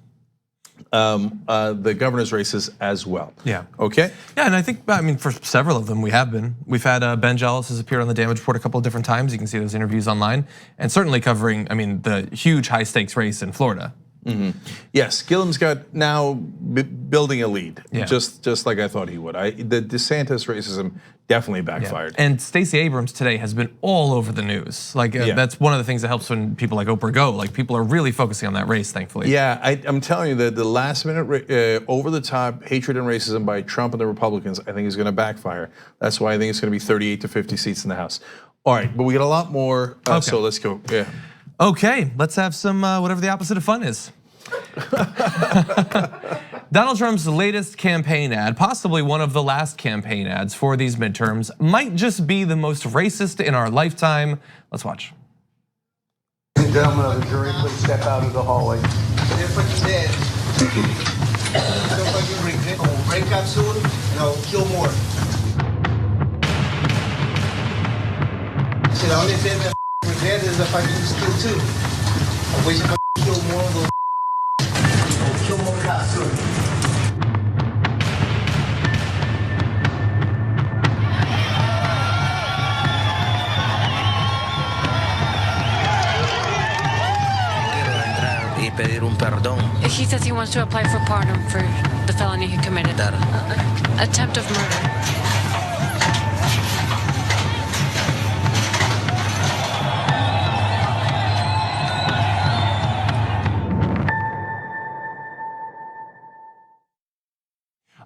the governor's races as well. Yeah. Okay. Yeah, and I think, for several of them we have been. We've had Ben Jealous has appeared on the Damage Report a couple of different times. You can see those interviews online, and certainly covering, the huge high stakes race in Florida. Yes, Gillum's got now building a lead, just like I thought he would. The DeSantis racism definitely backfired. And Stacey Abrams today has been all over the news. That's one of the things that helps when people like Oprah go. Like people are really focusing on that race, thankfully. Yeah, I'm telling you that the last minute over the top hatred and racism by Trump and the Republicans, I think is going to backfire. That's why I think it's going to be 38 to 50 seats in the House. All right, but we got a lot more, so let's go. Yeah. Okay, let's have some whatever the opposite of fun is. Donald Trump's latest campaign ad, possibly one of the last campaign ads for these midterms, might just be the most racist in our lifetime. Let's watch. Ladies and gentlemen of the jury, please step out of the hallway. If you're dead, we'll break up soon and I'll kill more. See, the only thing that we're dead is if I can kill too. I wish I could kill more of those. Kill more cops soon. Pedir un perdón. He says he wants to apply for pardon for the felony he committed. Attempt of murder.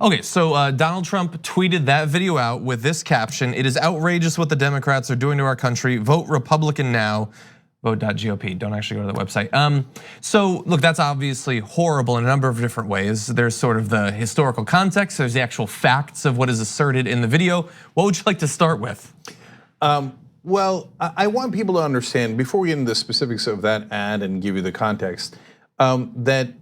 Okay, so Donald Trump tweeted that video out with this caption: "It is outrageous what the Democrats are doing to our country. Vote Republican now. Vote.gop, don't actually go to the website." So look, that's obviously horrible in a number of different ways. There's sort of the historical context, there's the actual facts of what is asserted in the video. What would you like to start with? Well, I want people to understand, before we get into the specifics of that ad and give you the context, that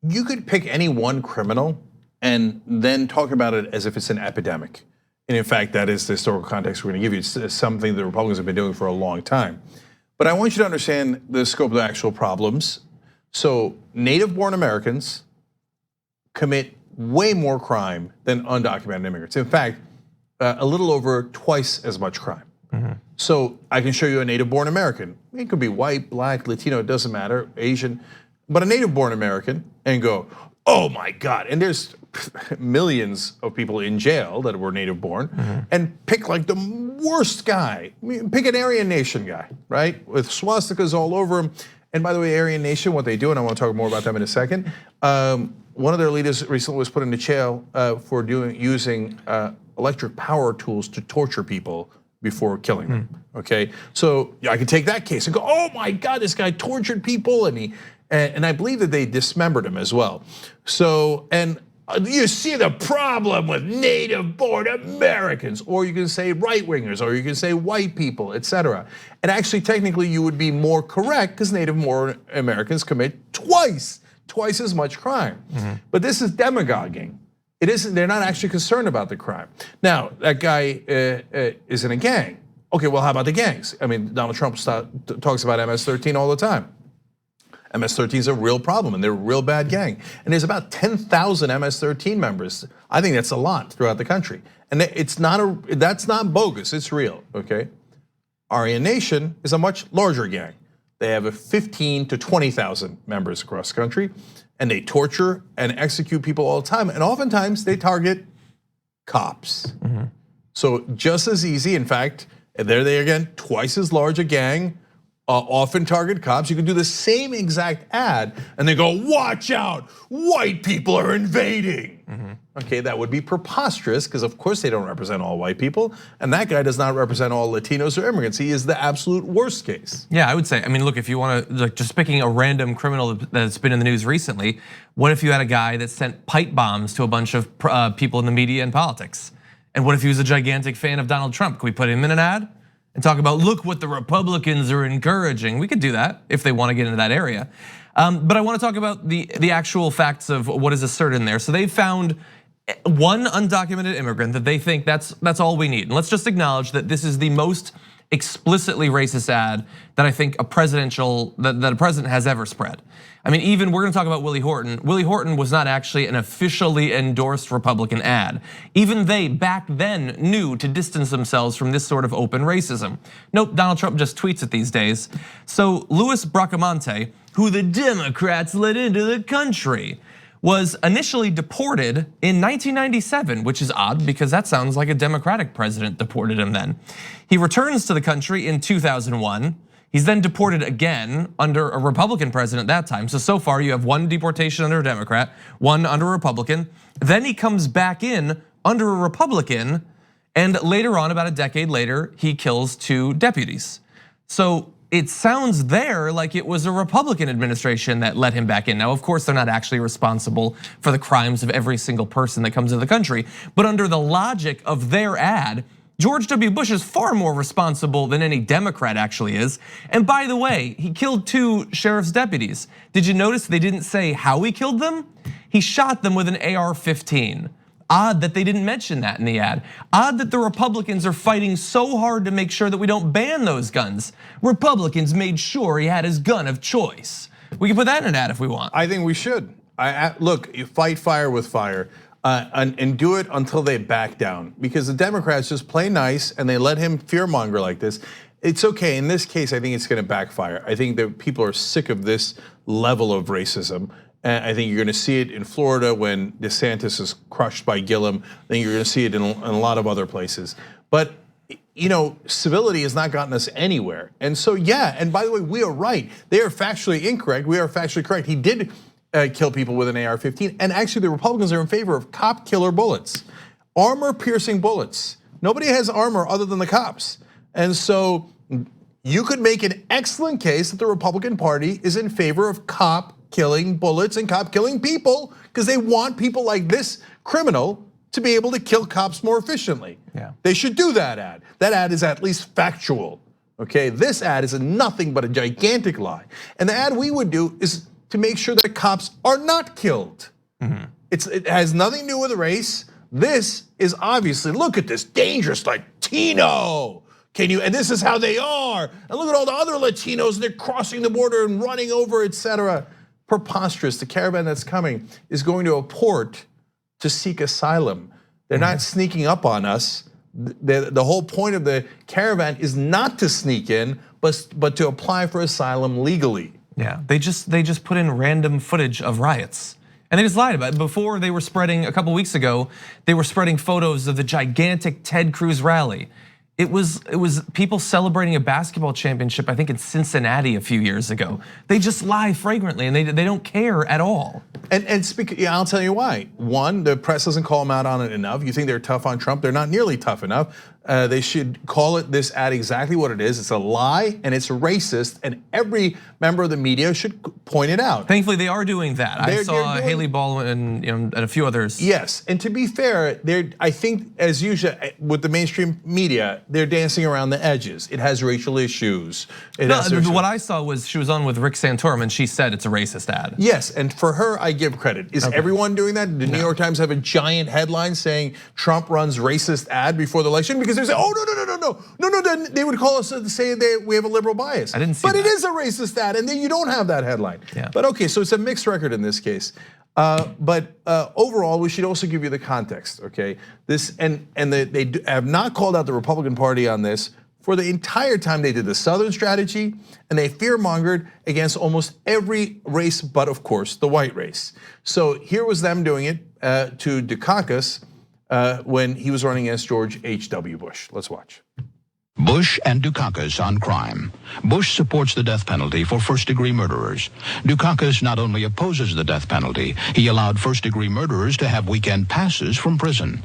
you could pick any one criminal and then talk about it as if it's an epidemic. And in fact, that is the historical context we're gonna give you. It's something the Republicans have been doing for a long time. But I want you to understand the scope of the actual problems. So native-born Americans commit way more crime than undocumented immigrants. In fact, a little over twice as much crime. So I can show you a native-born American. It could be white, black, Latino, it doesn't matter, Asian, but a native-born American, and go, oh my God, and there's millions of people in jail that were native-born, and pick like the worst guy. Pick an Aryan Nation guy, right? With swastikas all over him. And by the way, Aryan Nation, what they do, and I want to talk more about them in a second. One of their leaders recently was put into jail for using electric power tools to torture people before killing them, okay? So I can take that case and go, oh my God, this guy tortured people, and I believe that they dismembered him as well. So, and you see the problem with native-born Americans, or you can say right-wingers, or you can say white people, etc. And actually, technically, you would be more correct because native-born Americans commit twice as much crime. But this is demagoguing. It isn't, they're not actually concerned about the crime. Now, that guy is in a gang. Okay, well, how about the gangs? I mean, Donald Trump talks about MS-13 all the time. MS-13 is a real problem, and they're a real bad gang. And there's about 10,000 MS-13 members. I think that's a lot throughout the country. And that's not bogus, it's real, okay? Aryan Nation is a much larger gang. They have 15 to 20,000 members across the country, and they torture and execute people all the time. And oftentimes they target cops. So just as easy, in fact, and there they again, twice as large a gang, often target cops. You can do the same exact ad and they go, watch out, white people are invading. Okay, that would be preposterous because of course they don't represent all white people, and that guy does not represent all Latinos or immigrants. He is the absolute worst case. Yeah, I would say, I mean, look, if you want to, like, just picking a random criminal that's been in the news recently, what if you had a guy that sent pipe bombs to a bunch of people in the media and politics? And what if he was a gigantic fan of Donald Trump? Can we put him in an ad and talk about, look what the Republicans are encouraging? We could do that if they want to get into that area. But I want to talk about the actual facts of what is asserted in there. So they found one undocumented immigrant that they think that's all we need. And let's just acknowledge that this is the most explicitly racist ad that I think a president has ever spread. I mean, even we're gonna talk about Willie Horton. Willie Horton was not actually an officially endorsed Republican ad. Even they back then knew to distance themselves from this sort of open racism. Nope, Donald Trump just tweets it these days. So Louis Bracamonte, who the Democrats let into the country, was initially deported in 1997, which is odd because that sounds like a Democratic president deported him then. He returns to the country in 2001. He's then deported again under a Republican president that time. So far you have one deportation under a Democrat, one under a Republican. Then he comes back in under a Republican, and later on, about a decade later, he kills 2 deputies. So it sounds there like it was a Republican administration that let him back in. Now, of course, they're not actually responsible for the crimes of every single person that comes into the country, but under the logic of their ad, George W. Bush is far more responsible than any Democrat actually is. And by the way, he killed 2 sheriff's deputies. Did you notice they didn't say how he killed them? He shot them with an AR-15. Odd that they didn't mention that in the ad. Odd that the Republicans are fighting so hard to make sure that we don't ban those guns. Republicans made sure he had his gun of choice. We can put that in an ad if we want. I think we should. Look, you fight fire with fire and do it until they back down, because the Democrats just play nice and they let him fearmonger like this. It's okay, in this case, I think it's gonna backfire. I think that people are sick of this level of racism. And I think you're gonna see it in Florida when DeSantis is crushed by Gillum. I think you're gonna see it in a lot of other places. But civility has not gotten us anywhere. And so yeah, and by the way, we are right. They are factually incorrect, we are factually correct. He did kill people with an AR-15, and actually the Republicans are in favor of cop killer bullets, armor piercing bullets. Nobody has armor other than the cops. And so you could make an excellent case that the Republican Party is in favor of cop killing bullets and cop killing people, because they want people like this criminal to be able to kill cops more efficiently. Yeah. They should do that ad. That ad is at least factual, okay? This ad is nothing but a gigantic lie. And the ad we would do is to make sure that cops are not killed. It has nothing to do with race, This is obviously, look at this dangerous Latino. And this is how they are. And look at all the other Latinos, they're crossing the border and running over, etc. Preposterous. The caravan that's coming is going to a port to seek asylum. They're not sneaking up on us. The whole point of the caravan is not to sneak in, but to apply for asylum legally. Yeah, they just put in random footage of riots. And they just lied about it. Before they were spreading, a couple weeks ago, they were spreading photos of the gigantic Ted Cruz rally. It was people celebrating a basketball championship, I think in Cincinnati a few years ago. They just lie flagrantly and they don't care at all. And I'll tell you why. One, the press doesn't call them out on it enough. You think they're tough on Trump, they're not nearly tough enough. They should call this ad exactly what it is. It's a lie and it's racist, and every member of the media should point it out. Thankfully, they are doing that. I saw Haley Baldwin and a few others. Yes, and to be fair, I think as usual with the mainstream media, they're dancing around the edges. It has racial issues. What I saw was she was on with Rick Santorum and she said it's a racist ad. Yes, and for her, I give credit. Is everyone doing that? Did the New York Times have a giant headline saying Trump runs racist ad before the election? Because they say, oh no, then they would call us to say we have a liberal bias. I didn't see that. But it is a racist ad, and then you don't have that headline. Yeah. But okay, so it's a mixed record in this case. But overall, we should also give you the context, okay? They have not called out the Republican Party on this for the entire time they did the Southern strategy, and they fear-mongered against almost every race, but of course, the white race. So here was them doing it to Dukakis when he was running against George H.W. Bush. Let's watch. Bush and Dukakis on crime. Bush supports the death penalty for first-degree murderers. Dukakis not only opposes the death penalty, he allowed first-degree murderers to have weekend passes from prison.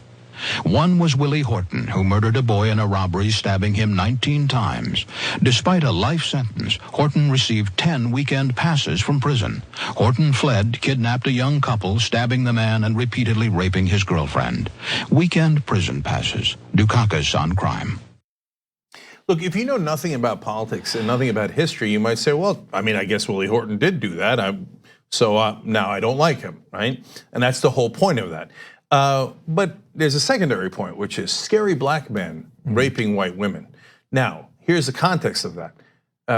One was Willie Horton, who murdered a boy in a robbery, stabbing him 19 times. Despite a life sentence, Horton received 10 weekend passes from prison. Horton fled, kidnapped a young couple, stabbing the man and repeatedly raping his girlfriend. Weekend prison passes. Dukakis on crime. Look, if you know nothing about politics and nothing about history, you might say, well, I guess Willie Horton did do that. So now I don't like him, right? And that's the whole point of that. But there's a secondary point, which is scary black men raping white women. Now, here's the context of that.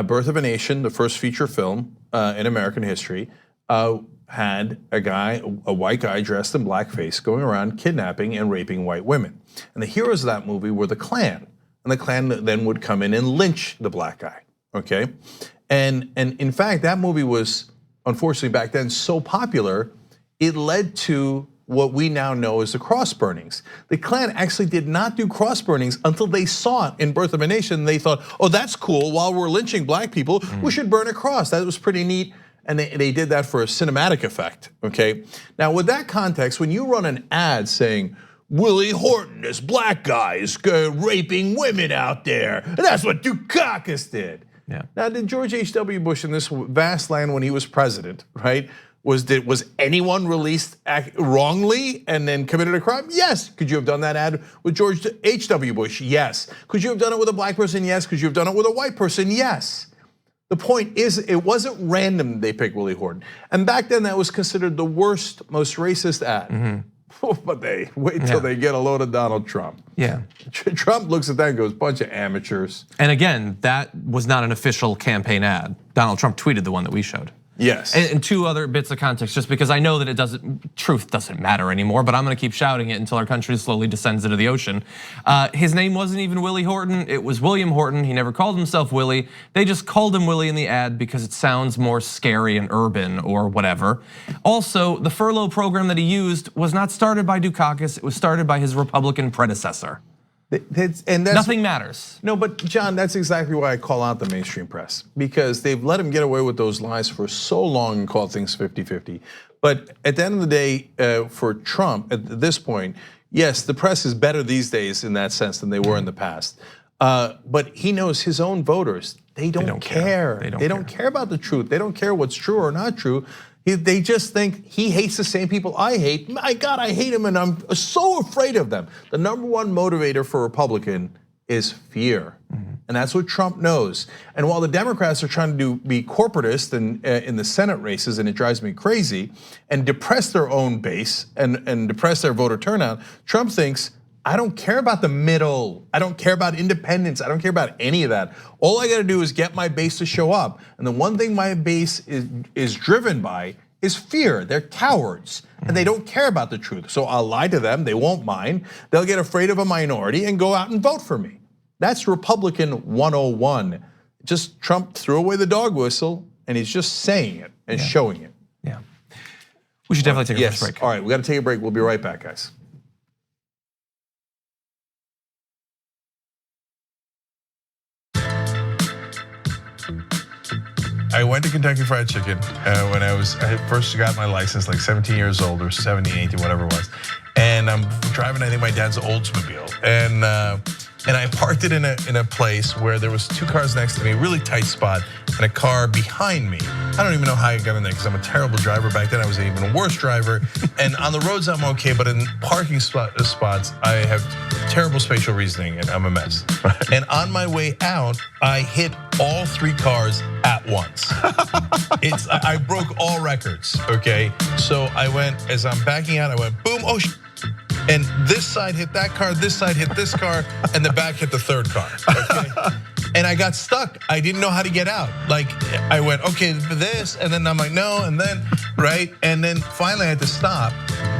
Birth of a Nation, the first feature film in American history, had a white guy dressed in blackface going around kidnapping and raping white women. And the heroes of that movie were the Klan. And the Klan then would come in and lynch the black guy, okay? And in fact, that movie was, unfortunately back then, so popular, it led to what we now know as the cross burnings. The Klan actually did not do cross burnings until they saw it in Birth of a Nation. They thought, oh, that's cool, while we're lynching black people, we should burn a cross. That was pretty neat, and they did that for a cinematic effect, okay? Now with that context, when you run an ad saying, Willie Horton, this black guy, is raping women out there. And that's what Dukakis did. Yeah. Now, did George H.W. Bush in this vast land when he was president, right? Was anyone released wrongly and then committed a crime? Yes. Could you have done that ad with George H.W. Bush? Yes. Could you have done it with a black person? Yes. Could you have done it with a white person? Yes. The point is, it wasn't random they picked Willie Horton. And back then, that was considered the worst, most racist ad. But they wait till they get a load of Donald Trump. Yeah. Trump looks at that and goes, bunch of amateurs. And again, that was not an official campaign ad. Donald Trump tweeted the one that we showed. Yes. And two other bits of context, just because I know that truth doesn't matter anymore, but I'm gonna keep shouting it until our country slowly descends into the ocean. His name wasn't even Willie Horton, it was William Horton. He never called himself Willie. They just called him Willie in the ad because it sounds more scary and urban or whatever. Also, the furlough program that he used was not started by Dukakis, it was started by his Republican predecessor. Nothing matters. No, but John, that's exactly why I call out the mainstream press, because they've let him get away with those lies for so long and called things 50-50. But at the end of the day, for Trump, at this point, yes, the press is better these days in that sense than they were in the past. But he knows his own voters, they don't care. They don't care about the truth. They don't care what's true or not true. They just think he hates the same people I hate. My God, I hate him and I'm so afraid of them. The #1 motivator for a Republican is fear. And that's what Trump knows. And while the Democrats are trying to be corporatist in the Senate races, and it drives me crazy, and depress their own base and depress their voter turnout, Trump thinks, I don't care about the middle. I don't care about independence. I don't care about any of that. All I gotta do is get my base to show up. And the one thing my base is driven by is fear. They're cowards and they don't care about the truth. So I'll lie to them, they won't mind. They'll get afraid of a minority and go out and vote for me. That's Republican 101. Just Trump threw away the dog whistle and he's just saying it and showing it. Yeah. We should definitely take a first break. All right, we gotta take a break. We'll be right back, guys. I went to Kentucky Fried Chicken when I first got my license, like 17 years old or 17, 18, whatever it was. And I'm driving, I think my dad's Oldsmobile. And I parked it in a place where there was 2 cars next to me, really tight spot, and a car behind me. I don't even know how I got in there because I'm a terrible driver. Back then I was an even worse driver. And on the roads I'm okay, but in parking spots I have terrible spatial reasoning and I'm a mess. And on my way out, I hit all 3 cars at once. I broke all records, okay? So I went, as I'm backing out, I went boom, oh and this side hit that car, this side hit this car, and the back hit the 3rd car, okay? And I got stuck. I didn't know how to get out. Like, I went, okay, this, and then I'm like, no, and then, right? And then finally I had to stop,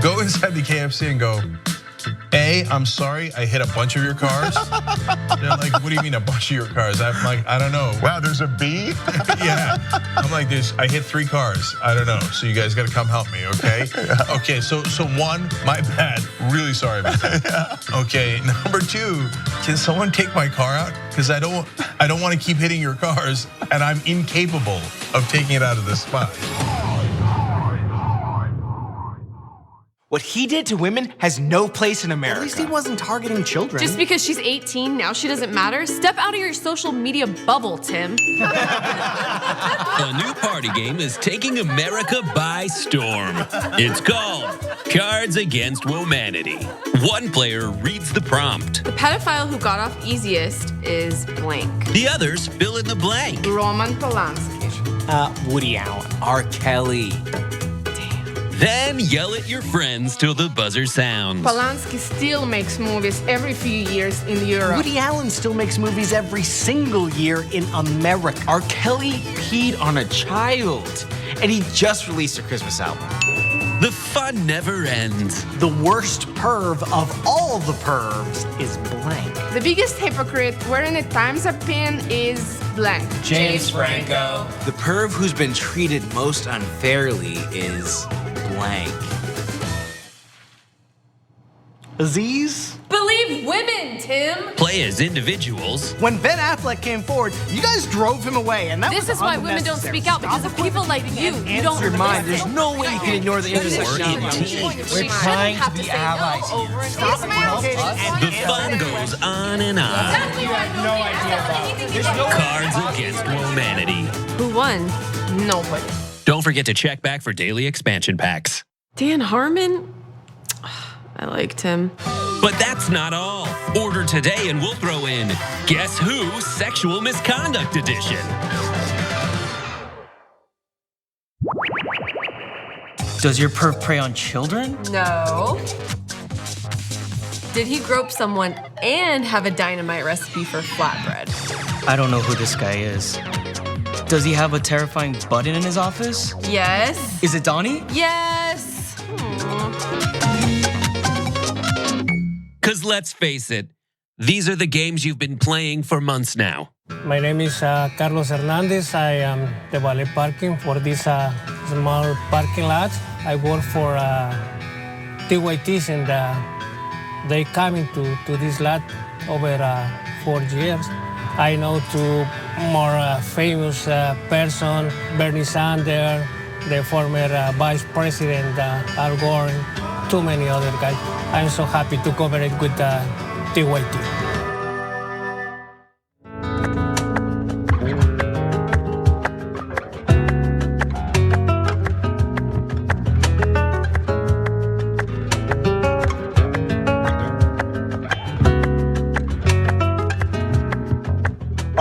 go inside the KFC and go, A, I'm sorry, I hit a bunch of your cars. They're like, what do you mean a bunch of your cars? I'm like, I don't know. Wow, there's a B? Yeah, I'm like this, I hit 3 cars, I don't know. So you guys gotta come help me, okay? Okay, so 1, my bad, really sorry about that. Okay, number 2, can someone take my car out? Because I don't wanna keep hitting your cars and I'm incapable of taking it out of this spot. What he did to women has no place in America. At least he wasn't targeting children. Just because she's 18, now she doesn't matter? Step out of your social media bubble, Tim. A new party game is taking America by storm. It's called Cards Against Womanity. One player reads the prompt. The pedophile who got off easiest is blank. The others fill in the blank. Roman Polanski. Woody Allen. R. Kelly. Then yell at your friends till the buzzer sounds. Polanski still makes movies every few years in Europe. Woody Allen still makes movies every single year in America. R. Kelly peed on a child, and he just released a Christmas album. The fun never ends. The worst perv of all the pervs is blank. The biggest hypocrite wearing a Time's Up pin is blank. James Franco. The perv who's been treated most unfairly is blank. Aziz? Believe women, Tim. Play as individuals. When Ben Affleck came forward, you guys drove him away, and this is why women don't speak out, because of people like you. You don't your mind. There's no way you can ignore the intersection. We're trying to be allies here. Stop The fun goes on and on. No idea about Cards Against Womanity. Who won? Nobody. Don't forget to check back for daily expansion packs. Dan Harmon? I liked him. But that's not all. Order today and we'll throw in Guess Who? Sexual Misconduct Edition. Does your perv prey on children? No. Did he grope someone and have a dynamite recipe for flatbread? I don't know who this guy is. Does he have a terrifying button in his office? Yes. Is it Donnie? Yes. Because let's face it, these are the games you've been playing for months now. My name is Carlos Hernandez. I am the valet parking for this small parking lot. I work for TYTs and they coming to this lot over 4 years. I know two more famous person, Bernie Sanders, the former Vice President Al Gore, and too many other guys. I'm so happy to cover it with TYT.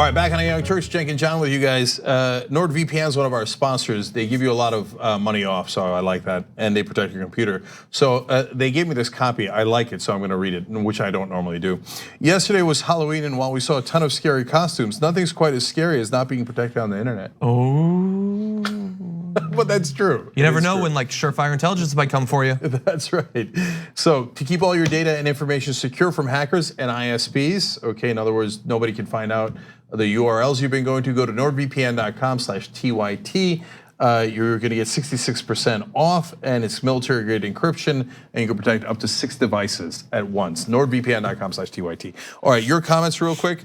All right, back on the Young Turks, Cenk and John with you guys. NordVPN is one of our sponsors. They give you a lot of money off, so I like that, and they protect your computer. So they gave me this copy. I like it, so I'm going to read it, which I don't normally do. Yesterday was Halloween, and while we saw a ton of scary costumes, nothing's quite as scary as not being protected on the internet. Oh. But that's true. You never know when like surefire intelligence might come for you. That's right. So to keep all your data and information secure from hackers and ISPs, okay, in other words, nobody can find out the URLs you've been going to, go to nordvpn.com/TYT. You're gonna get 66% off, and it's military grade encryption, and you can protect up to 6 devices at once. nordvpn.com/TYT. All right, your comments real quick.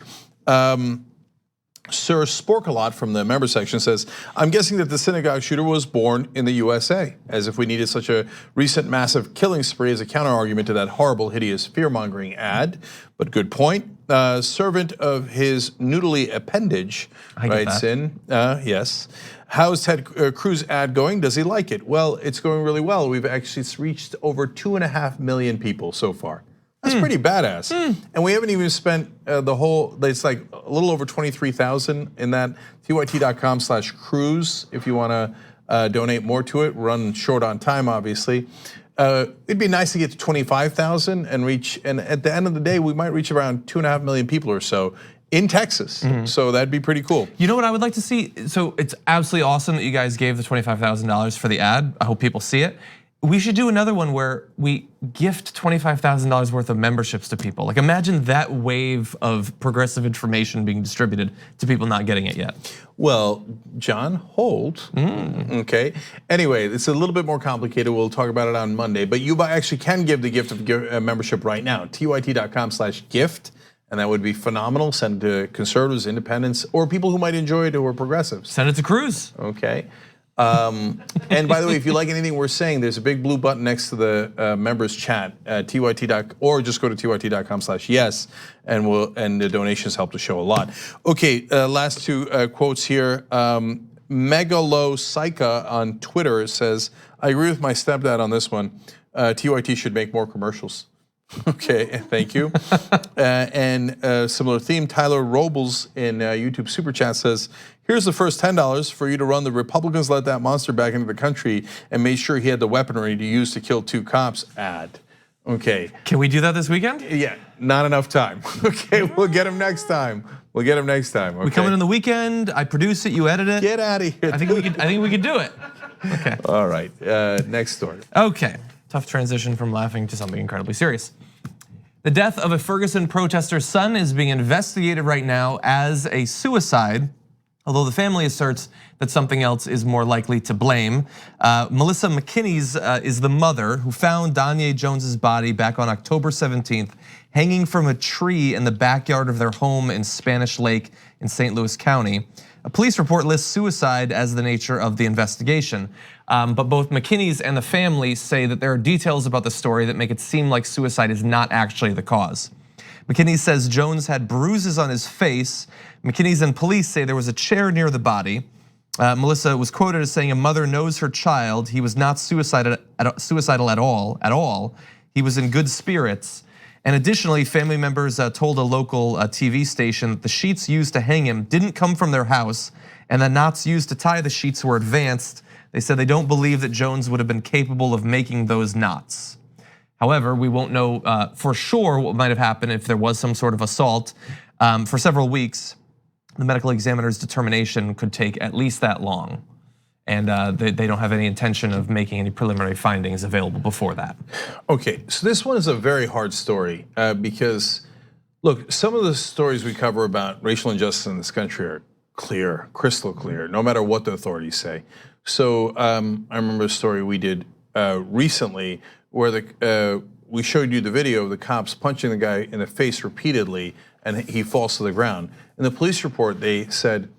Sir Sporkalot from the member section says, I'm guessing that the synagogue shooter was born in the USA, as if we needed such a recent massive killing spree as a counter argument to that horrible, hideous fear-mongering ad. But good point. Servant of his noodly appendage writes in, yes. How's Ted Cruz ad going? Does he like it? Well, it's going really well. We've actually reached over 2.5 million people so far. That's pretty badass. And we haven't even spent the whole, it's like a little over 23,000 in that. TYT.com/cruise if you wanna donate more to it. Run short on time, obviously. It'd be nice to get to 25,000 and reach, and at the end of the day, we might reach around 2.5 million people or so in Texas. So that'd be pretty cool. You know what I would like to see? So it's absolutely awesome that you guys gave the $25,000 for the ad. I hope people see it. We should do another one where we gift $25,000 worth of memberships to people. Like imagine that wave of progressive information being distributed to people not getting it yet. Well, John, hold. Okay. Anyway, it's a little bit more complicated. We'll talk about it on Monday, but you actually can give the gift of membership right now. TYT.com/gift. And that would be phenomenal. Send it to conservatives, independents, or people who might enjoy it who are progressives. Send it to Cruz. Okay. And by the way, if you like anything we're saying, there's a big blue button next to the members chat at TYT. Or just go to TYT.com/yes, and the donations help the show a lot. Okay, last 2 quotes here. Megalosyca on Twitter says, I agree with my stepdad on this one. TYT should make more commercials. Okay, thank you. And similar theme, Tyler Robles in YouTube Super Chat says, here's the first $10 for you to run the Republicans let that monster back into the country and made sure he had the weaponry to use to kill 2 cops ad. Okay. Can we do that this weekend? Yeah, not enough time. Okay, we'll get him next time. We'll get him next time. Okay? We come in on the weekend, I produce it, you edit it. Get out of here. I think we could do it. Okay. All right, next story. Okay. Tough transition from laughing to something incredibly serious. The death of a Ferguson protester's son is being investigated right now as a suicide, although the family asserts that something else is more likely to blame. Melissa McKinney's is the mother who found Danye Jones's body back on October 17th, hanging from a tree in the backyard of their home in Spanish Lake in St. Louis County. A police report lists suicide as the nature of the investigation. But both McKinney's and the family say that there are details about the story that make it seem like suicide is not actually the cause. McKinney says Jones had bruises on his face. McKinney's and police say there was a chair near the body. Melissa was quoted as saying, a mother knows her child. He was not suicidal at all. He was in good spirits. And additionally, family members told a local TV station that the sheets used to hang him didn't come from their house, and the knots used to tie the sheets were advanced. They said they don't believe that Jones would have been capable of making those knots. However, we won't know for sure what might have happened if there was some sort of assault. For several weeks, the medical examiner's determination could take at least that long. And they don't have any intention of making any preliminary findings available before that. Okay, so this one is a very hard story because, look, some of the stories we cover about racial injustice in this country are clear, crystal clear, no matter what the authorities say. So I remember a story we did recently where we showed you the video of the cops punching the guy in the face repeatedly and he falls to the ground. In the police report, they said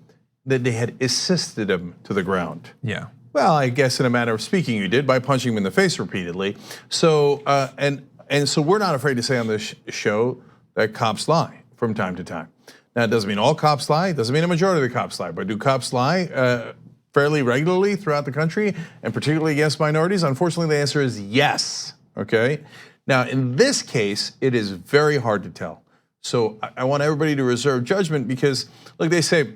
that they had assisted him to the ground. Yeah. Well, I guess in a manner of speaking, you did by punching him in the face repeatedly. So and so we're not afraid to say on this show that cops lie from time to time. Now, it doesn't mean all cops lie. It doesn't mean a majority of the cops lie. But do cops lie fairly regularly throughout the country, and particularly against minorities? Unfortunately, the answer is yes. Okay. Now, in this case, it is very hard to tell So I want everybody to reserve judgment because, like they say,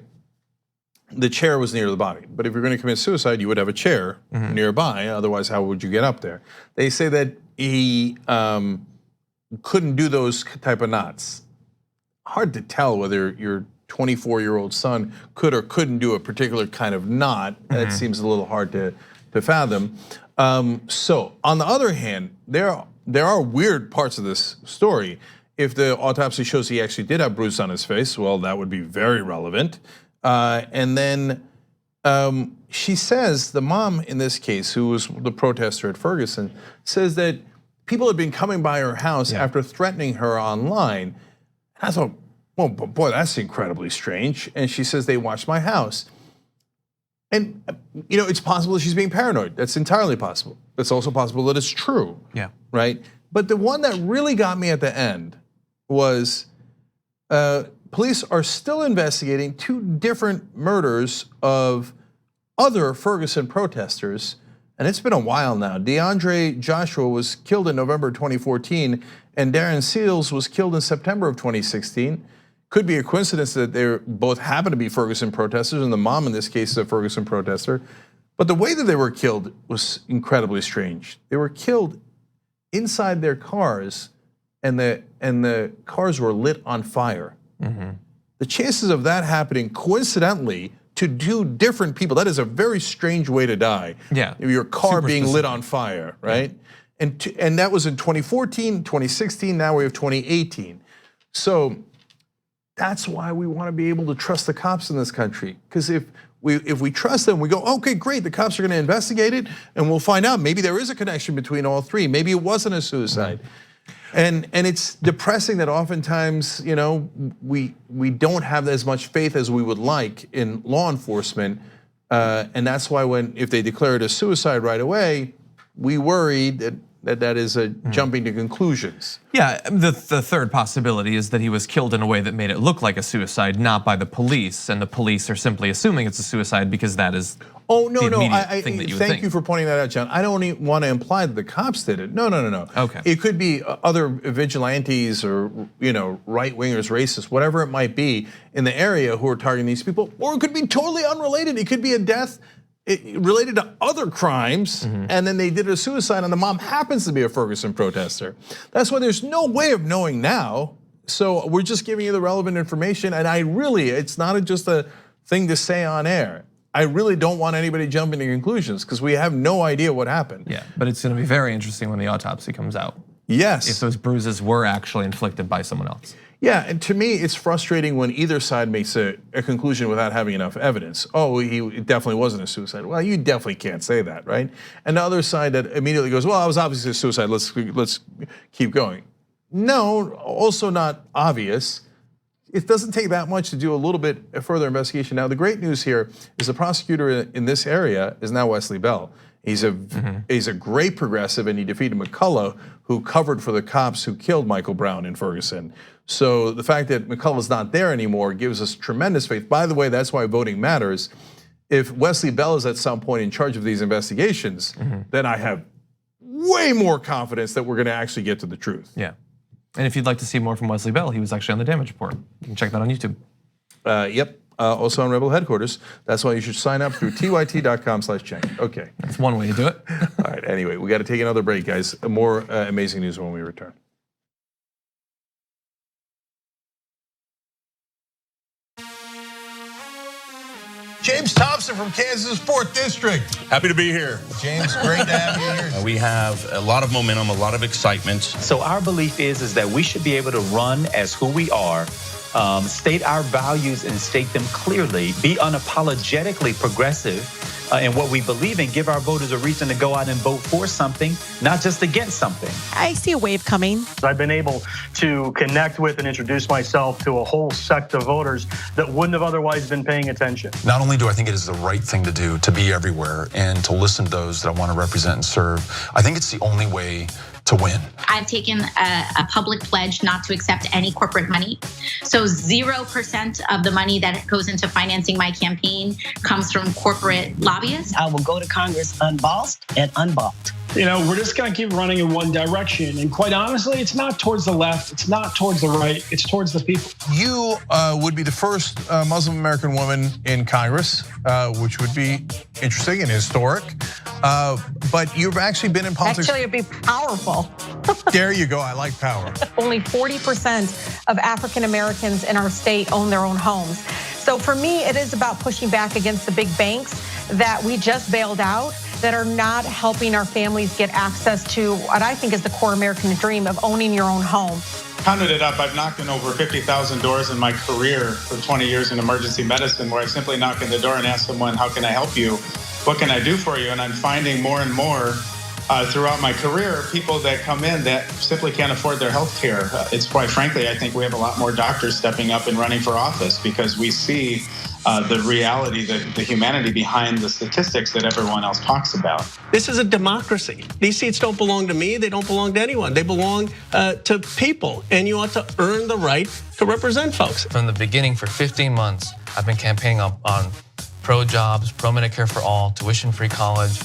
the chair was near the body. But if you're going to commit suicide, you would have a chair nearby. Otherwise, how would you get up there? They say that he couldn't do those type of knots. Hard to tell whether your 24-year-old son could or couldn't do a particular kind of knot. That seems a little hard to fathom. So on the other hand, there are weird parts of this story. If the autopsy shows he actually did have bruises on his face, well, that would be very relevant. And then she says, the mom in this case, who was the protester at Ferguson, says that people had been coming by her house after threatening her online. I thought, well, boy, that's incredibly strange. And she says, they watched my house. And it's possible that she's being paranoid. That's entirely possible. It's also possible that it's true. Yeah. Right? But the one that really got me at the end was police are still investigating 2 different murders of other Ferguson protesters. And it's been a while now. DeAndre Joshua was killed in November 2014, and Darren Seals was killed in September of 2016. Could be a coincidence that they both happen to be Ferguson protesters, and the mom in this case is a Ferguson protester. But the way that they were killed was incredibly strange. They were killed inside their cars, and the cars were lit on fire. The chances of that happening coincidentally to 2 different people, that is a very strange way to die. Yeah. Your car Super being specific. lit on fire, right? And that was in 2014, 2016, now we have 2018. So that's why we want to be able to trust the cops in this country. Because if we trust them, we go, okay, great, the cops are going to investigate it, and we'll find out maybe there is a connection between all 3. Maybe it wasn't a suicide. And it's depressing that oftentimes, we don't have as much faith as we would like in law enforcement, and that's why if they declare it a suicide right away, we worry that is a jumping to conclusions. Yeah, the third possibility is that he was killed in a way that made it look like a suicide, not by the police, and the police are simply assuming it's a suicide because that is Oh, no, the immediate I thing that you would thank think. you for pointing that out, John. I don't even want to imply that the cops did it. No. Okay. It could be other vigilantes or right wingers, racists, whatever it might be in the area who are targeting these people, or it could be totally unrelated. It could be a death related to other crimes, and then they did a suicide, and the mom happens to be a Ferguson protester. That's why there's no way of knowing now. So we're just giving you the relevant information, and it's not just a thing to say on air. I really don't want anybody jumping to conclusions because we have no idea what happened. Yeah, but it's going to be very interesting when the autopsy comes out. Yes. If those bruises were actually inflicted by someone else. Yeah, and to me, it's frustrating when either side makes a conclusion without having enough evidence. Oh, it definitely wasn't a suicide. Well, you definitely can't say that, right? And the other side that immediately goes, well, it was obviously a suicide, let's keep going. No, also not obvious. It doesn't take that much to do a little bit of further investigation. Now, the great news here is the prosecutor in this area is now Wesley Bell. He's a great progressive, and he defeated McCullough, who covered for the cops who killed Michael Brown in Ferguson. So the fact that McCullough's not there anymore gives us tremendous faith. By the way, that's why voting matters. If Wesley Bell is at some point in charge of these investigations, then I have way more confidence that we're going to actually get to the truth. Yeah. And if you'd like to see more from Wesley Bell, he was actually on the Damage Report. You can check that on YouTube. Yep, also on Rebel headquarters. That's why you should sign up through tyt.com/Cenk. Okay. That's one way to do it. All right, anyway, we got to take another break, guys. More amazing news when we return. James Thompson from Kansas' 4th District. Happy to be here. James, great to have you here. We have a lot of momentum, a lot of excitement. So our belief is that we should be able to run as who we are, state our values and state them clearly, be unapologetically progressive in what we believe in, give our voters a reason to go out and vote for something, not just against something. I see a wave coming. I've been able to connect with and introduce myself to a whole sect of voters that wouldn't have otherwise been paying attention. Not only do I think it is the right thing to do, to be everywhere and to listen to those that I want to represent and serve, I think it's the only way to win. I've taken a public pledge not to accept any corporate money. So 0% of the money that goes into financing my campaign comes from corporate lobbyists. I will go to Congress unbossed and unbought. You know, we're just going to keep running in one direction. And quite honestly, it's not towards the left. It's not towards the right. It's towards the people. You would be the first Muslim American woman in Congress, which would be interesting and historic. But you've actually been in politics. Actually, it'd be powerful. There you go. I like power. Only 40% of African Americans in our state own their own homes. So for me, it is about pushing back against the big banks that we just bailed out, that are not helping our families get access to what I think is the core American dream of owning your own home. Counted it up, I've knocked on over 50,000 doors in my career for 20 years in emergency medicine, where I simply knock on the door and ask someone, how can I help you? What can I do for you? And I'm finding more and more throughout my career, people that come in that simply can't afford their health care. It's quite frankly, I think we have a lot more doctors stepping up and running for office because we see the reality, the humanity behind the statistics that everyone else talks about. This is a democracy. These seats don't belong to me, they don't belong to anyone. They belong to people, and you ought to earn the right to represent folks. From the beginning, for 15 months, I've been campaigning on pro-jobs, pro-Medicare for all, tuition-free college,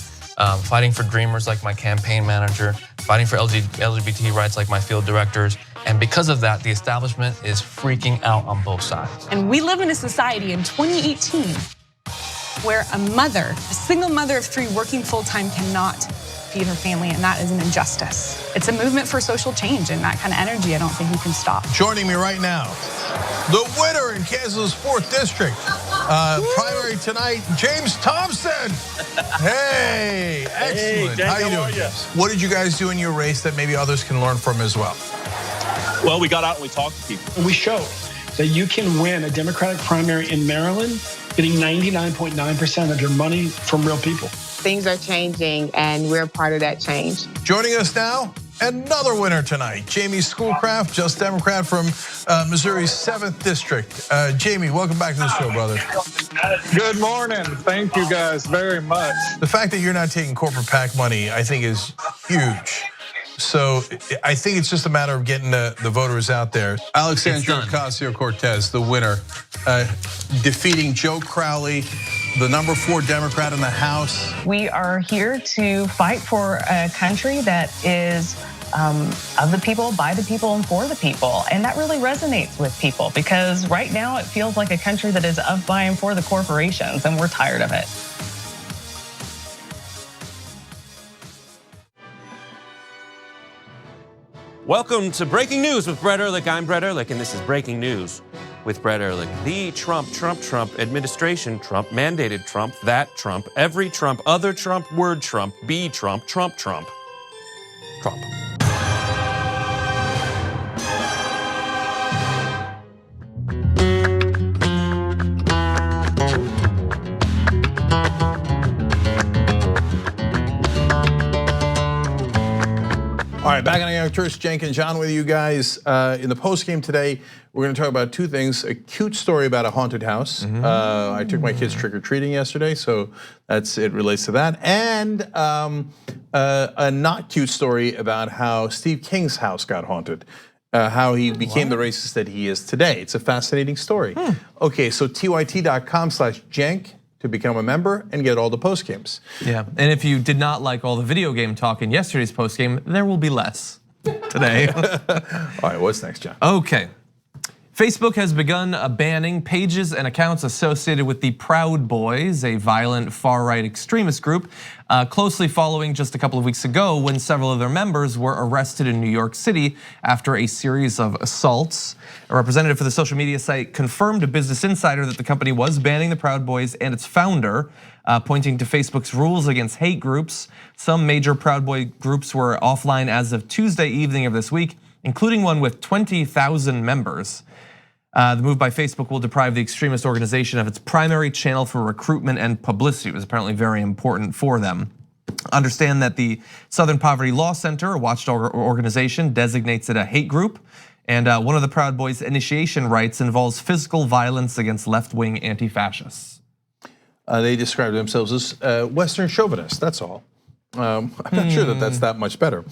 fighting for dreamers like my campaign manager, fighting for LGBT rights like my field directors. And because of that, the establishment is freaking out on both sides. And we live in a society in 2018 where a single mother of 3 working full-time cannot feed her family, and that is an injustice. It's a movement for social change, and that kind of energy I don't think we can stop. Joining me right now, the winner in Kansas 4th District. Primary tonight, James Thompson. Hey, excellent. Hey, how you doing? What did you guys do in your race that maybe others can learn from as well? Well, we got out and we talked to people. We showed that you can win a Democratic primary in Maryland, getting 99.9% of your money from real people. Things are changing, and we're part of that change. Joining us now, another winner tonight, Jamie Schoolcraft, just Democrat from Missouri's 7th District. Jamie, welcome back to the show, brother. Good morning. Thank you guys very much. The fact that you're not taking corporate PAC money, I think, is huge. So I think it's just a matter of getting the voters out there. Alexandria Ocasio-Cortez, the winner, defeating Joe Crowley, the number 4 Democrat in the House. We are here to fight for a country that is of the people, by the people, and for the people. And that really resonates with people because right now it feels like a country that is of, by, and for the corporations, and we're tired of it. Welcome to Breaking News with Brett Ehrlich. I'm Brett Ehrlich, and this is Breaking News with Brett Ehrlich. The Trump administration, Trump mandated Trump, that Trump, every Trump, other Trump, word Trump, be Trump, Trump, Trump, Trump. All right, back on the Young Turks, Cenk and John with you guys. In the post game today, we're going to talk about 2 things. A cute story about a haunted house. I took my kids trick-or-treating yesterday, so it relates to that. And a not cute story about how Steve King's house got haunted. How he became the racist that he is today. It's a fascinating story. Okay, so tyt.com/Cenk to become a member and get all the post games. Yeah, and if you did not like all the video game talk in yesterday's post game, there will be less today. All right, what's next, John? Okay. Facebook has begun banning pages and accounts associated with the Proud Boys, a violent far-right extremist group, closely following just a couple of weeks ago when several of their members were arrested in New York City after a series of assaults. A representative for the social media site confirmed to Business Insider that the company was banning the Proud Boys and its founder, pointing to Facebook's rules against hate groups. Some major Proud Boy groups were offline as of Tuesday evening of this week, including one with 20,000 members. The move by Facebook will deprive the extremist organization of its primary channel for recruitment and publicity. It was apparently very important for them. Understand that the Southern Poverty Law Center, a watchdog organization, designates it a hate group. And one of the Proud Boys' initiation rites involves physical violence against left-wing anti-fascists. They describe themselves as Western chauvinists, that's all. I'm not sure that that's that much better.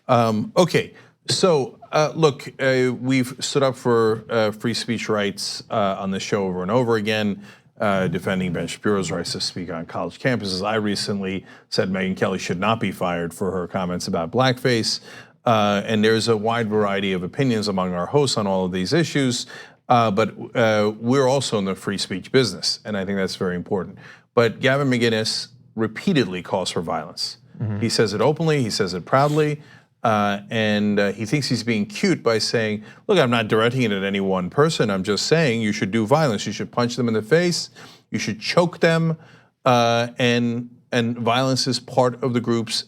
Okay, so look, we've stood up for free speech rights on this show over and over again, defending Ben Shapiro's rights to speak on college campuses. I recently said Megyn Kelly should not be fired for her comments about blackface. And there's a wide variety of opinions among our hosts on all of these issues. But we're also in the free speech business, and I think that's very important. But Gavin McInnes repeatedly calls for violence. He says it openly, he says it proudly, and he thinks he's being cute by saying, look, I'm not directing it at any one person, I'm just saying you should do violence, you should punch them in the face, you should choke them, and violence is part of the group's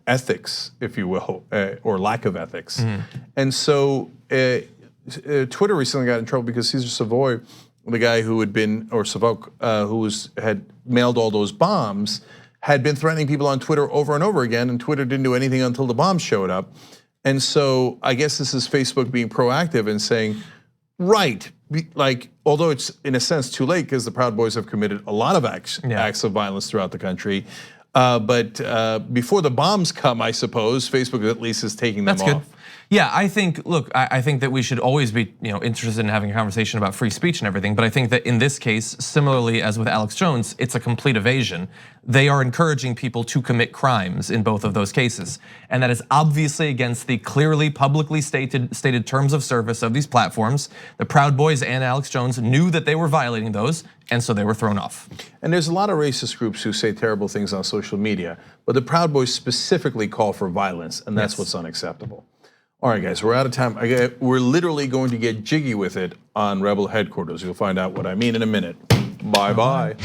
ethics, if you will, or lack of ethics. And so Twitter recently got in trouble because Cesar Savoy, the guy who had been, or Savok, who had mailed all those bombs, had been threatening people on Twitter over and over again, and Twitter didn't do anything until the bombs showed up. And so I guess this is Facebook being proactive and saying, right, like, although it's in a sense too late because the Proud Boys have committed a lot of acts of violence throughout the country. But before the bombs come, I suppose, Facebook at least is taking them off. That's good. Yeah, I think, look, I think that we should always be interested in having a conversation about free speech and everything, but I think that in this case, similarly as with Alex Jones, it's a complete evasion. They are encouraging people to commit crimes in both of those cases. And that is obviously against the clearly publicly stated terms of service of these platforms. The Proud Boys and Alex Jones knew that they were violating those, and so they were thrown off. And there's a lot of racist groups who say terrible things on social media, but the Proud Boys specifically call for violence, and that's what's unacceptable. All right, guys, we're out of time. We're literally going to get jiggy with it on Rebel headquarters. You'll find out what I mean in a minute. Bye-bye.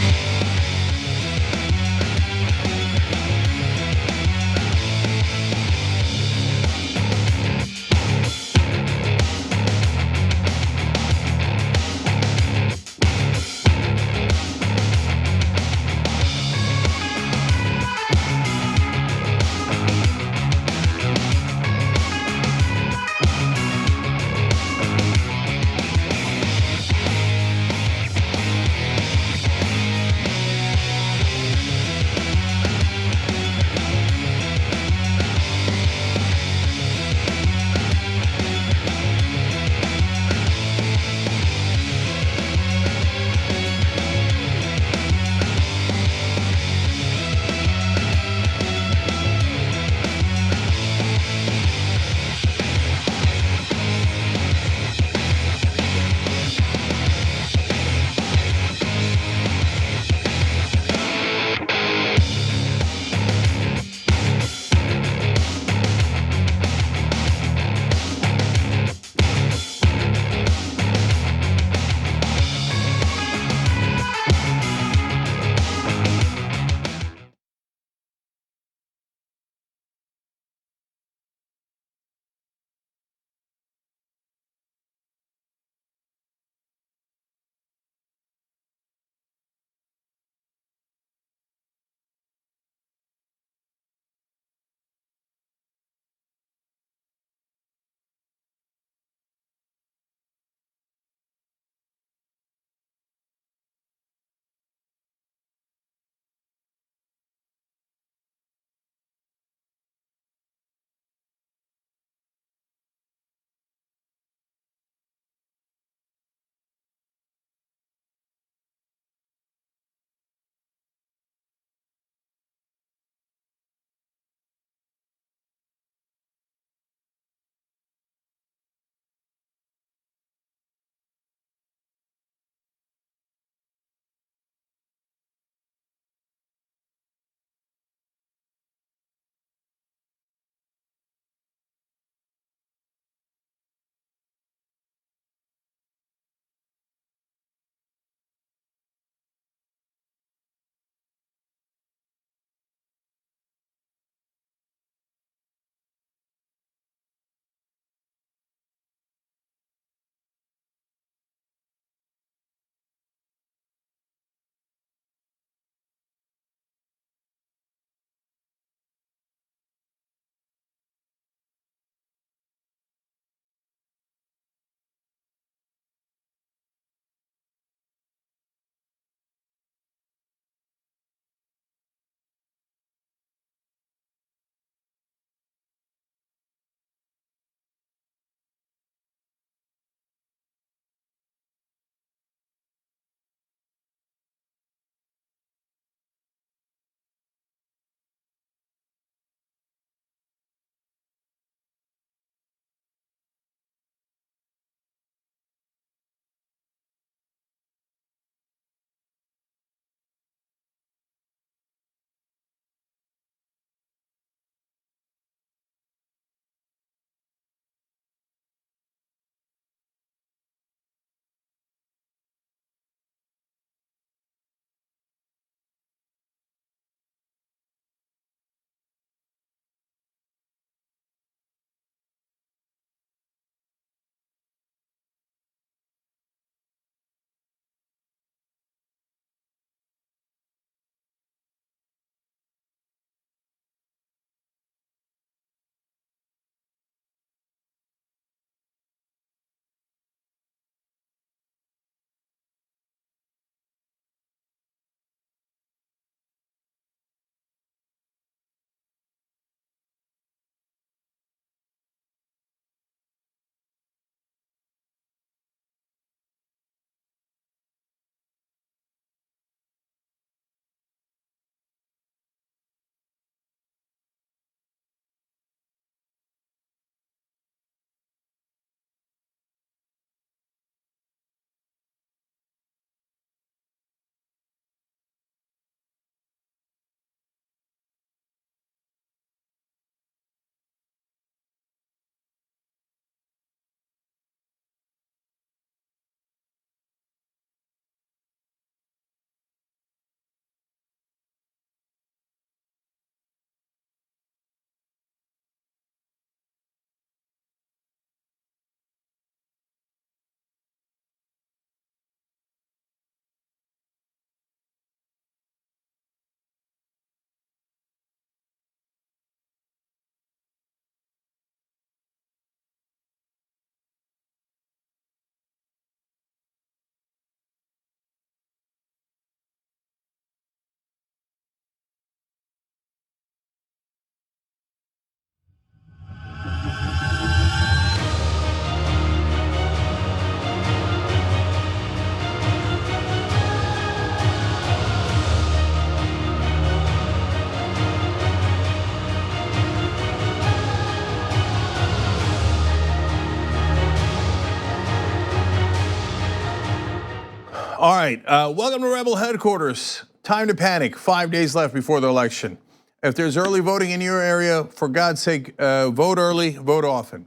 All right, welcome to Rebel headquarters. Time to panic. 5 days left before the election. If there's early voting in your area, for God's sake, vote early, vote often.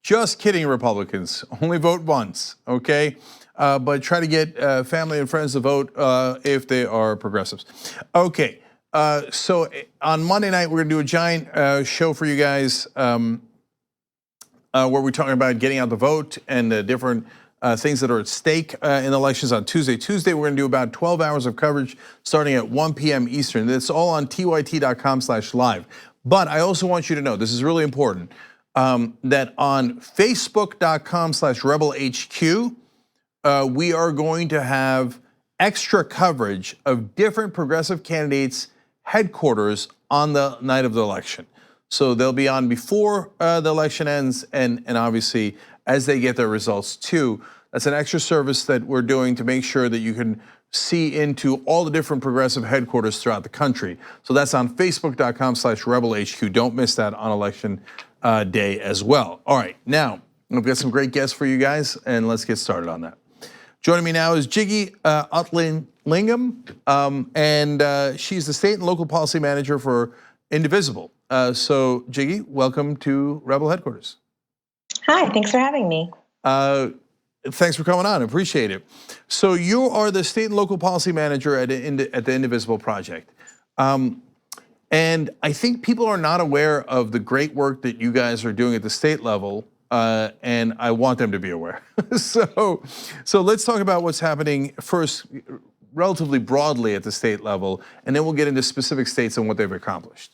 Just kidding, Republicans. Only vote once, okay? But try to get family and friends to vote if they are progressives. Okay, so on Monday night, we're gonna do a giant show for you guys where we're talking about getting out the vote and the different things that are at stake in elections on Tuesday. Tuesday, we're gonna do about 12 hours of coverage starting at 1 p.m. Eastern. It's all on tyt.com/live. But I also want you to know, this is really important, that on facebook.com/rebelhq, we are going to have extra coverage of different progressive candidates' headquarters on the night of the election. So they'll be on before the election ends and obviously as they get their results too. That's an extra service that we're doing to make sure that you can see into all the different progressive headquarters throughout the country. So that's on facebook.com/rebelhq. Don't miss that on election day as well. All right, now I've got some great guests for you guys and let's get started on that. Joining me now is Jiggy Athilingam, and she's the state and local policy manager for Indivisible. So Jiggy, welcome to Rebel headquarters. Hi, thanks for having me. Thanks for coming on, appreciate it. So you are the state and local policy manager at the Indivisible Project. And I think people are not aware of the great work that you guys are doing at the state level, and I want them to be aware. So let's talk about what's happening first, relatively broadly at the state level, and then we'll get into specific states and what they've accomplished.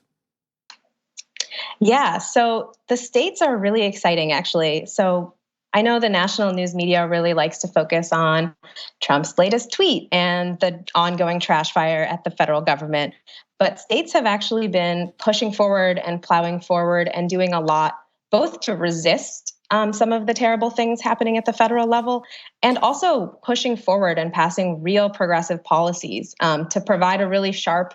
Yeah, so the states are really exciting, actually. So I know the national news media really likes to focus on Trump's latest tweet and the ongoing trash fire at the federal government. But states have actually been pushing forward and plowing forward and doing a lot, both to resist some of the terrible things happening at the federal level and also pushing forward and passing real progressive policies to provide a really sharp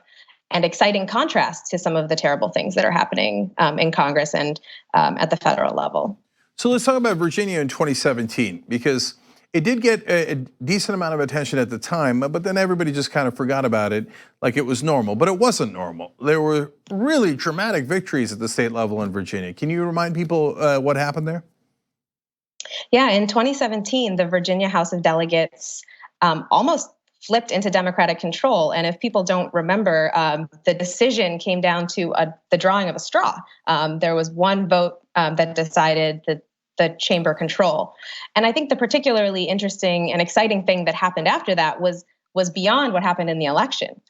and exciting contrast to some of the terrible things that are happening in Congress and at the federal level. So let's talk about Virginia in 2017, because it did get a decent amount of attention at the time, but then everybody just kind of forgot about it like it was normal, but it wasn't normal. There were really dramatic victories at the state level in Virginia. Can you remind people what happened there? Yeah, in 2017, the Virginia House of Delegates almost flipped into Democratic control. And if people don't remember, the decision came down to the drawing of a straw. There was one vote that decided the chamber control. And I think the particularly interesting and exciting thing that happened after that was beyond what happened in the election.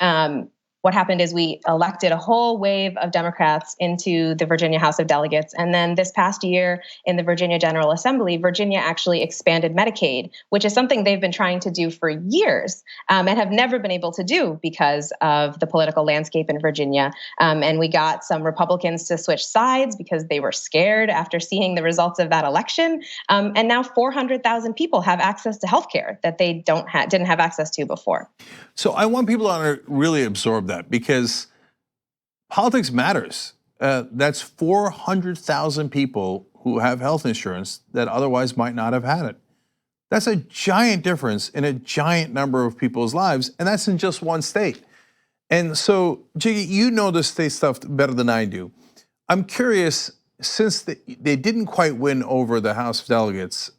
What happened is we elected a whole wave of Democrats into the Virginia House of Delegates. And then this past year in the Virginia General Assembly, Virginia actually expanded Medicaid, which is something they've been trying to do for years and have never been able to do because of the political landscape in Virginia. And we got some Republicans to switch sides because they were scared after seeing the results of that election. And now 400,000 people have access to healthcare that they didn't have access to before. So I want people to really absorb that, because politics matters. That's 400,000 people who have health insurance that otherwise might not have had it. That's a giant difference in a giant number of people's lives, and that's in just one state. And so, Jiggy, you know the state stuff better than I do. I'm curious, since they didn't quite win over the House of Delegates,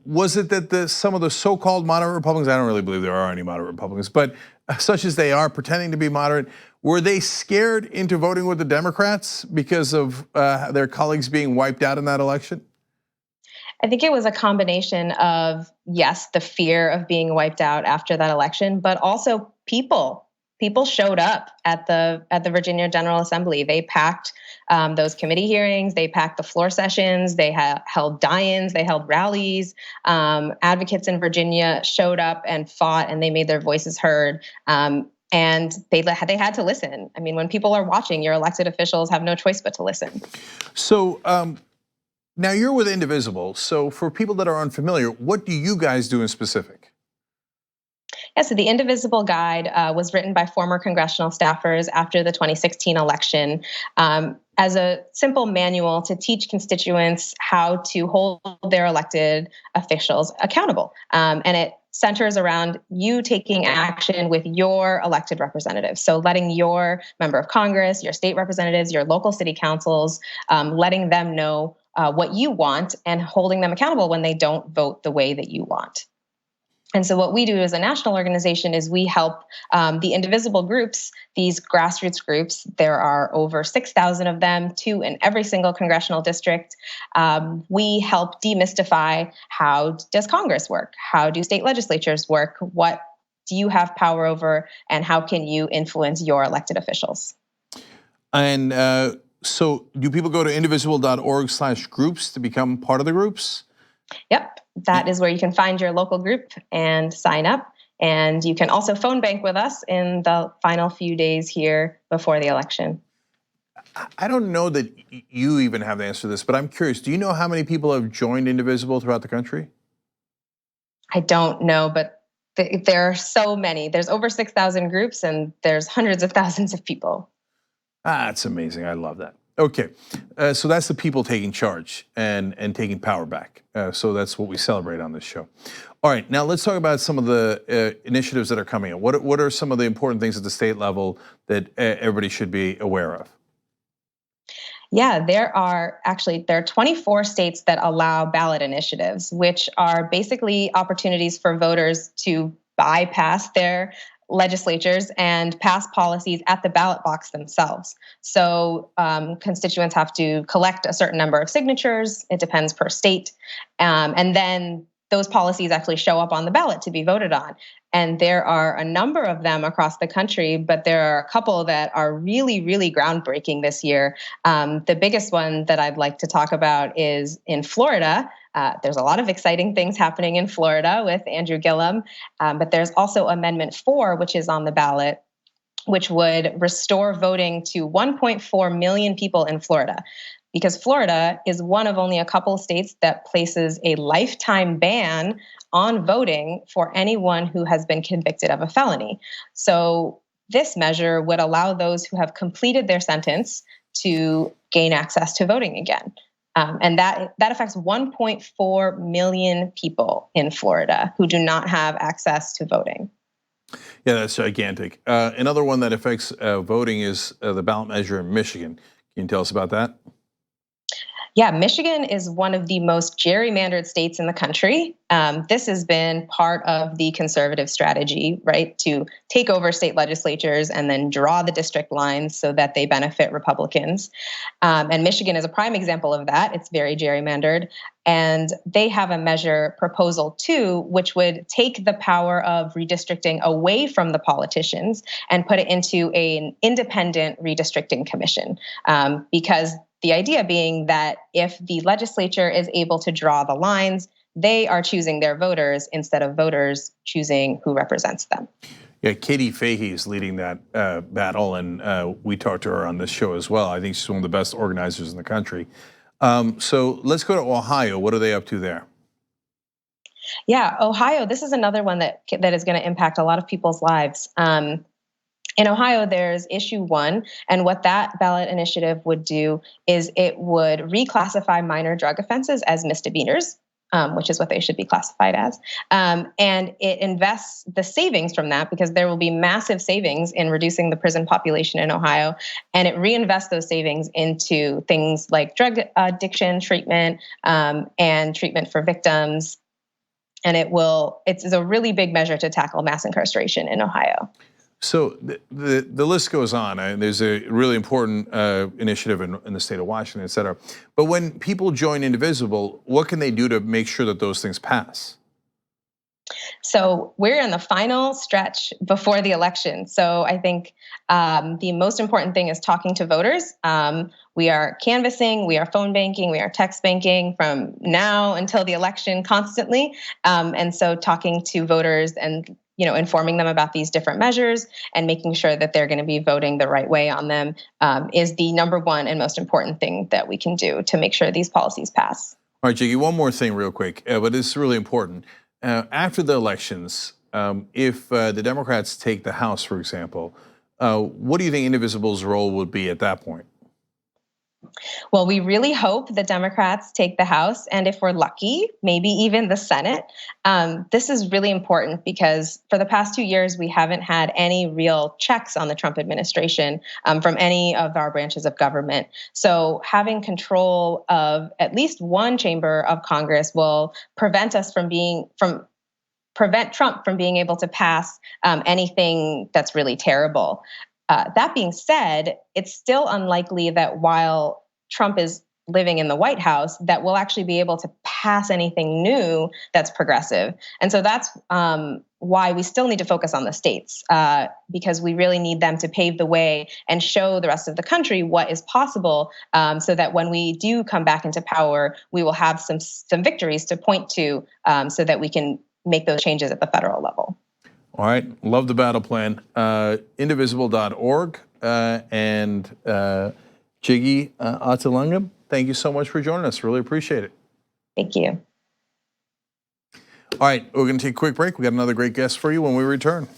was it that some of the so-called moderate Republicans, I don't really believe there are any moderate Republicans, but such as they are, pretending to be moderate, were they scared into voting with the Democrats because of their colleagues being wiped out in that election? I think it was a combination of, yes, the fear of being wiped out after that election, but also people showed up at the Virginia General Assembly. They packed those committee hearings, they packed the floor sessions, they held die-ins, they held rallies. Advocates in Virginia showed up and fought, and they made their voices heard. And they had to listen. I mean, when people are watching, your elected officials have no choice but to listen. So now you're with Indivisible. So for people that are unfamiliar, what do you guys do in specific? Yeah, so the Indivisible Guide was written by former congressional staffers after the 2016 election. as a simple manual to teach constituents how to hold their elected officials accountable. And it centers around you taking action with your elected representatives. So letting your member of Congress, your state representatives, your local city councils, letting them know what you want and holding them accountable when they don't vote the way that you want. And so what we do as a national organization is we help the indivisible groups, these grassroots groups. There are over 6,000 of them, 2 in every single congressional district. We help demystify, how does Congress work? How do state legislatures work? What do you have power over? And how can you influence your elected officials? And so do people go to indivisible.org/groups to become part of the groups? Yep, that is where you can find your local group and sign up. And you can also phone bank with us in the final few days here before the election. I don't know that you even have the answer to this, but I'm curious. Do you know how many people have joined Indivisible throughout the country? I don't know, but there are so many. There's over 6,000 groups and there's hundreds of thousands of people. That's amazing. I love that. Okay, so that's the people taking charge and taking power back. So that's what we celebrate on this show. All right, now let's talk about some of the initiatives that are coming up. What are some of the important things at the state level that everybody should be aware of? Yeah, there are 24 states that allow ballot initiatives, which are basically opportunities for voters to bypass their legislatures and pass policies at the ballot box themselves. So constituents have to collect a certain number of signatures. It depends per state. And then those policies actually show up on the ballot to be voted on. And there are a number of them across the country, but there are a couple that are really, really groundbreaking this year. The biggest one that I'd like to talk about is in Florida. There's a lot of exciting things happening in Florida with Andrew Gillum, but there's also Amendment 4, which is on the ballot, which would restore voting to 1.4 million people in Florida. Because Florida is one of only a couple of states that places a lifetime ban on voting for anyone who has been convicted of a felony. So this measure would allow those who have completed their sentence to gain access to voting again. And that affects 1.4 million people in Florida who do not have access to voting. Yeah, that's gigantic. Another one that affects voting is the ballot measure in Michigan. Can you tell us about that? Yeah, Michigan is one of the most gerrymandered states in the country. This has been part of the conservative strategy, right, to take over state legislatures and then draw the district lines so that they benefit Republicans. And Michigan is a prime example of that. It's very gerrymandered. And they have a measure, Proposal 2, which would take the power of redistricting away from the politicians and put it into an independent redistricting commission. Because the idea being that if the legislature is able to draw the lines, they are choosing their voters instead of voters choosing who represents them. Yeah, Katie Fahey is leading that battle, and we talked to her on this show as well. I think she's one of the best organizers in the country. So let's go to Ohio. What are they up to there? Yeah, Ohio, this is another one that is going to impact a lot of people's lives. In Ohio, there's issue 1, and what that ballot initiative would do is it would reclassify minor drug offenses as misdemeanors, which is what they should be classified as. And it invests the savings from that, because there will be massive savings in reducing the prison population in Ohio, and it reinvests those savings into things like drug addiction treatment and treatment for victims. And it's a really big measure to tackle mass incarceration in Ohio. So the list goes on. There's a really important initiative in the state of Washington, et cetera. But when people join Indivisible, what can they do to make sure that those things pass? So we're in the final stretch before the election. So I think the most important thing is talking to voters. We are canvassing, we are phone banking, we are text banking from now until the election constantly. And so talking to voters and informing them about these different measures and making sure that they're going to be voting the right way on them is the number one and most important thing that we can do to make sure these policies pass. All right, Jiggy, one more thing real quick, but it's really important. After the elections, if the Democrats take the House, for example, what do you think Indivisible's role would be at that point? Well, we really hope the Democrats take the House, and if we're lucky, maybe even the Senate. This is really important because for the past 2 years, we haven't had any real checks on the Trump administration from any of our branches of government. So having control of at least one chamber of Congress will prevent Trump from being able to pass anything that's really terrible. That being said, it's still unlikely that while Trump is living in the White House, that we'll actually be able to pass anything new that's progressive. And so that's why we still need to focus on the states, because we really need them to pave the way and show the rest of the country what is possible, so that when we do come back into power, we will have some victories to point to, so that we can make those changes at the federal level. All right, love the battle plan. Indivisible.org and Jiggy Athilingam, thank you so much for joining us. Really appreciate it. Thank you. All right, we're going to take a quick break. We got another great guest for you when we return.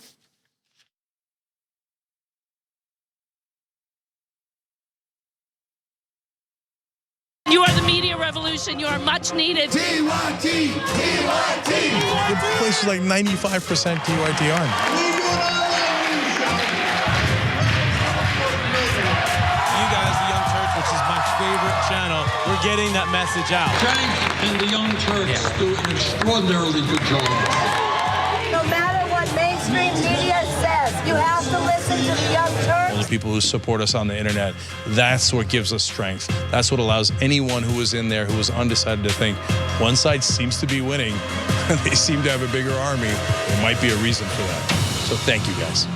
You are the media revolution. You are much needed. TYT, TYT. The place is like 95% TYT on. Which is my favorite channel. We're getting that message out. Frank and the Young Turks do an extraordinarily good job. No matter what mainstream media says, you have to listen to the Young Turks. All the people who support us on the internet, that's what gives us strength. That's what allows anyone who was in there who was undecided to think one side seems to be winning, they seem to have a bigger army. There might be a reason for that. So thank you guys.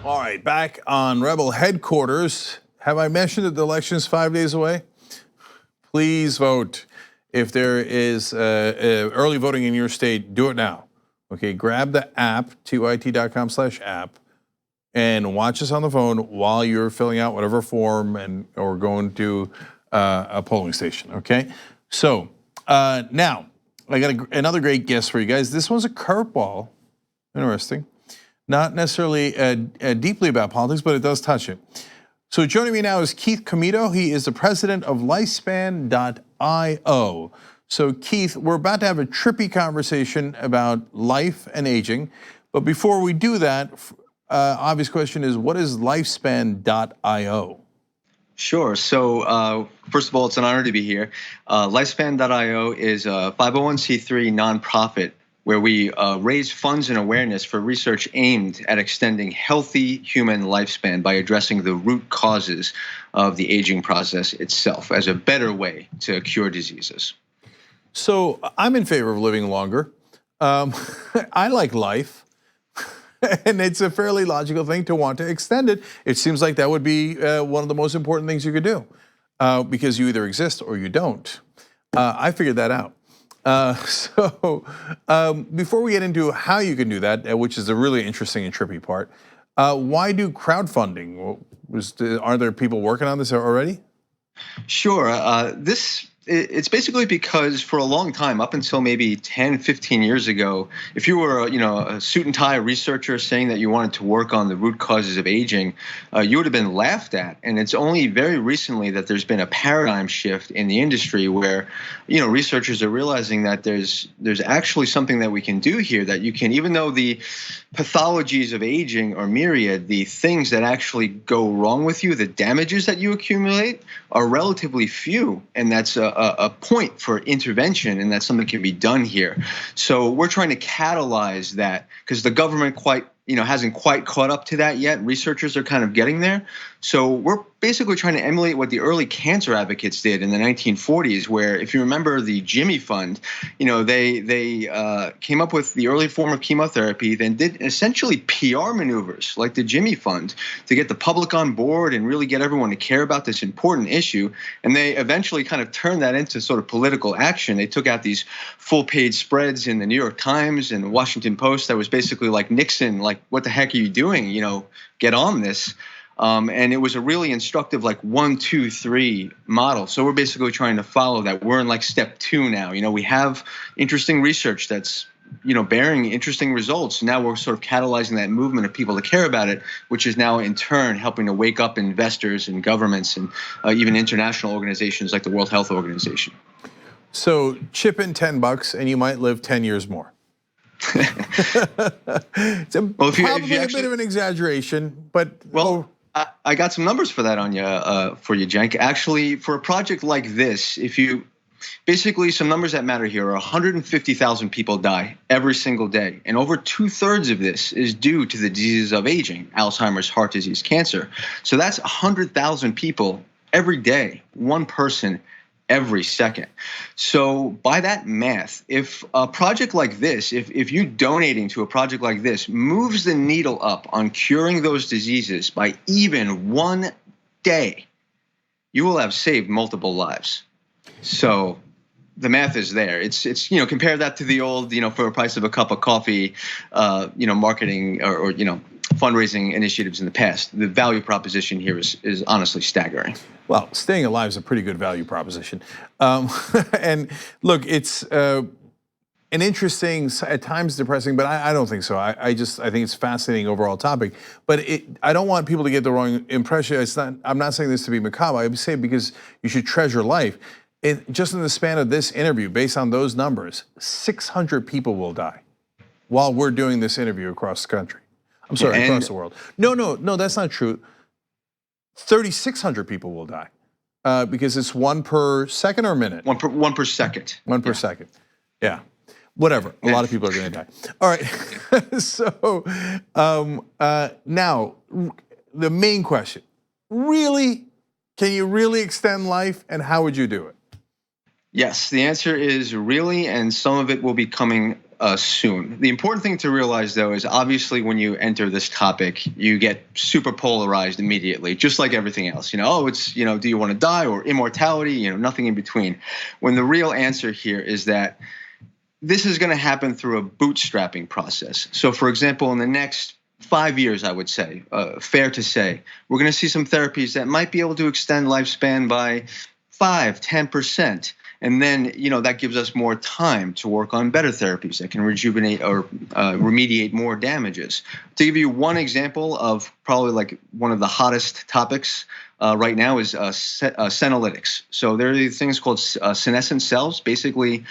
All right, back on Rebel headquarters. Have I mentioned that the election is 5 days away? Please vote. If there is early voting in your state, do it now. Okay, grab the app, tyt.com/app, and watch us on the phone while you're filling out whatever form or going to a polling station, okay? So now, I got another great guest for you guys. This one's a curveball, interesting. Not necessarily deeply about politics, but it does touch it. So joining me now is Kris Comito. He is the president of Lifespan.io. So Keith, we're about to have a trippy conversation about life and aging. But before we do that, obvious question is, what is Lifespan.io? Sure. So first of all, it's an honor to be here. Lifespan.io is a 501c3 nonprofit where we raise funds and awareness for research aimed at extending healthy human lifespan by addressing the root causes of the aging process itself as a better way to cure diseases. So I'm in favor of living longer. I like life. And it's a fairly logical thing to want to extend it. It seems like that would be one of the most important things you could do because you either exist or you don't. I figured that out. So before we get into how you can do that, which is the really interesting and trippy part, why do crowdfunding? Are there people working on this already? Sure. It's basically because for a long time, up until maybe 10, 15 years ago, if you were a suit and tie researcher saying that you wanted to work on the root causes of aging, you would have been laughed at. And it's only very recently that there's been a paradigm shift in the industry where researchers are realizing that there's actually something that we can do here, that you can, even though the pathologies of aging are myriad, the things that actually go wrong with you, the damages that you accumulate are relatively few. And that's a point for intervention, and that something can be done here. So we're trying to catalyze that because the government hasn't quite caught up to that yet. Researchers are kind of getting there. So we're basically trying to emulate what the early cancer advocates did in the 1940s, where if you remember the Jimmy Fund, they came up with the early form of chemotherapy, then did essentially PR maneuvers like the Jimmy Fund to get the public on board and really get everyone to care about this important issue. And they eventually kind of turned that into sort of political action. They took out these full-page spreads in the New York Times and the Washington Post that was basically like, Nixon, like, what the heck are you doing? Get on this. And it was a really instructive 1, 2, 3 model. So we're basically trying to follow that. We're in step 2 now. We have interesting research that's bearing interesting results. Now we're sort of catalyzing that movement of people to care about it, which is now in turn helping to wake up investors and governments and even international organizations like the World Health Organization. So chip in $10 and you might live 10 years more. It's probably a bit of an exaggeration, but I got some numbers for that for you, Cenk. Actually, for a project like this, basically some numbers that matter here are 150,000 people die every single day, and over 2/3 of this is due to the diseases of aging: Alzheimer's, heart disease, cancer. So that's 100,000 people every day, one person every second. So by that math, if a project like this, if you donating to a project like this moves the needle up on curing those diseases by even 1 day, you will have saved multiple lives. So the math is there. It's compare that to the old, for the price of a cup of coffee, marketing or fundraising initiatives in the past. The value proposition here is honestly staggering. Well, staying alive is a pretty good value proposition. And look, it's an interesting, at times depressing, but I don't think so. I think it's a fascinating overall topic. But I don't want people to get the wrong impression. I'm not saying this to be macabre. I'm saying because you should treasure life. Just in the span of this interview, based on those numbers, 600 people will die while we're doing this interview across the country. I'm sorry, across the world. No, that's not true. 3,600 people will die because it's 1 per second or minute? 1 per second. 1 per second, yeah. Whatever, a lot of people are gonna die. All right, so now the main question, can you really extend life, and how would you do it? Yes, the answer is really, and some of it will be coming soon. The important thing to realize, though, is obviously when you enter this topic, you get super polarized immediately, just like everything else. It's do you want to die or immortality? Nothing in between. When the real answer here is that this is going to happen through a bootstrapping process. So, for example, in the next 5 years, I would say, fair to say, we're going to see some therapies that might be able to extend lifespan by 5, 10%. And then, that gives us more time to work on better therapies that can rejuvenate or remediate more damages. To give you one example of probably one of the hottest topics right now is senolytics. So there are these things called senescent cells. Basically,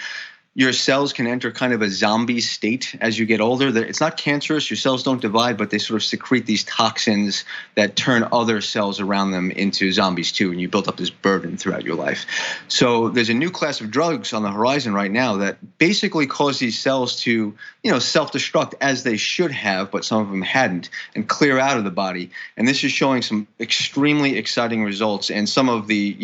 your cells can enter kind of a zombie state as you get older. It's not cancerous, your cells don't divide, but they sort of secrete these toxins that turn other cells around them into zombies too, and you build up this burden throughout your life. So there's a new class of drugs on the horizon right now that basically cause these cells to, self-destruct as they should have, but some of them hadn't, and clear out of the body. And this is showing some extremely exciting results, and some of the,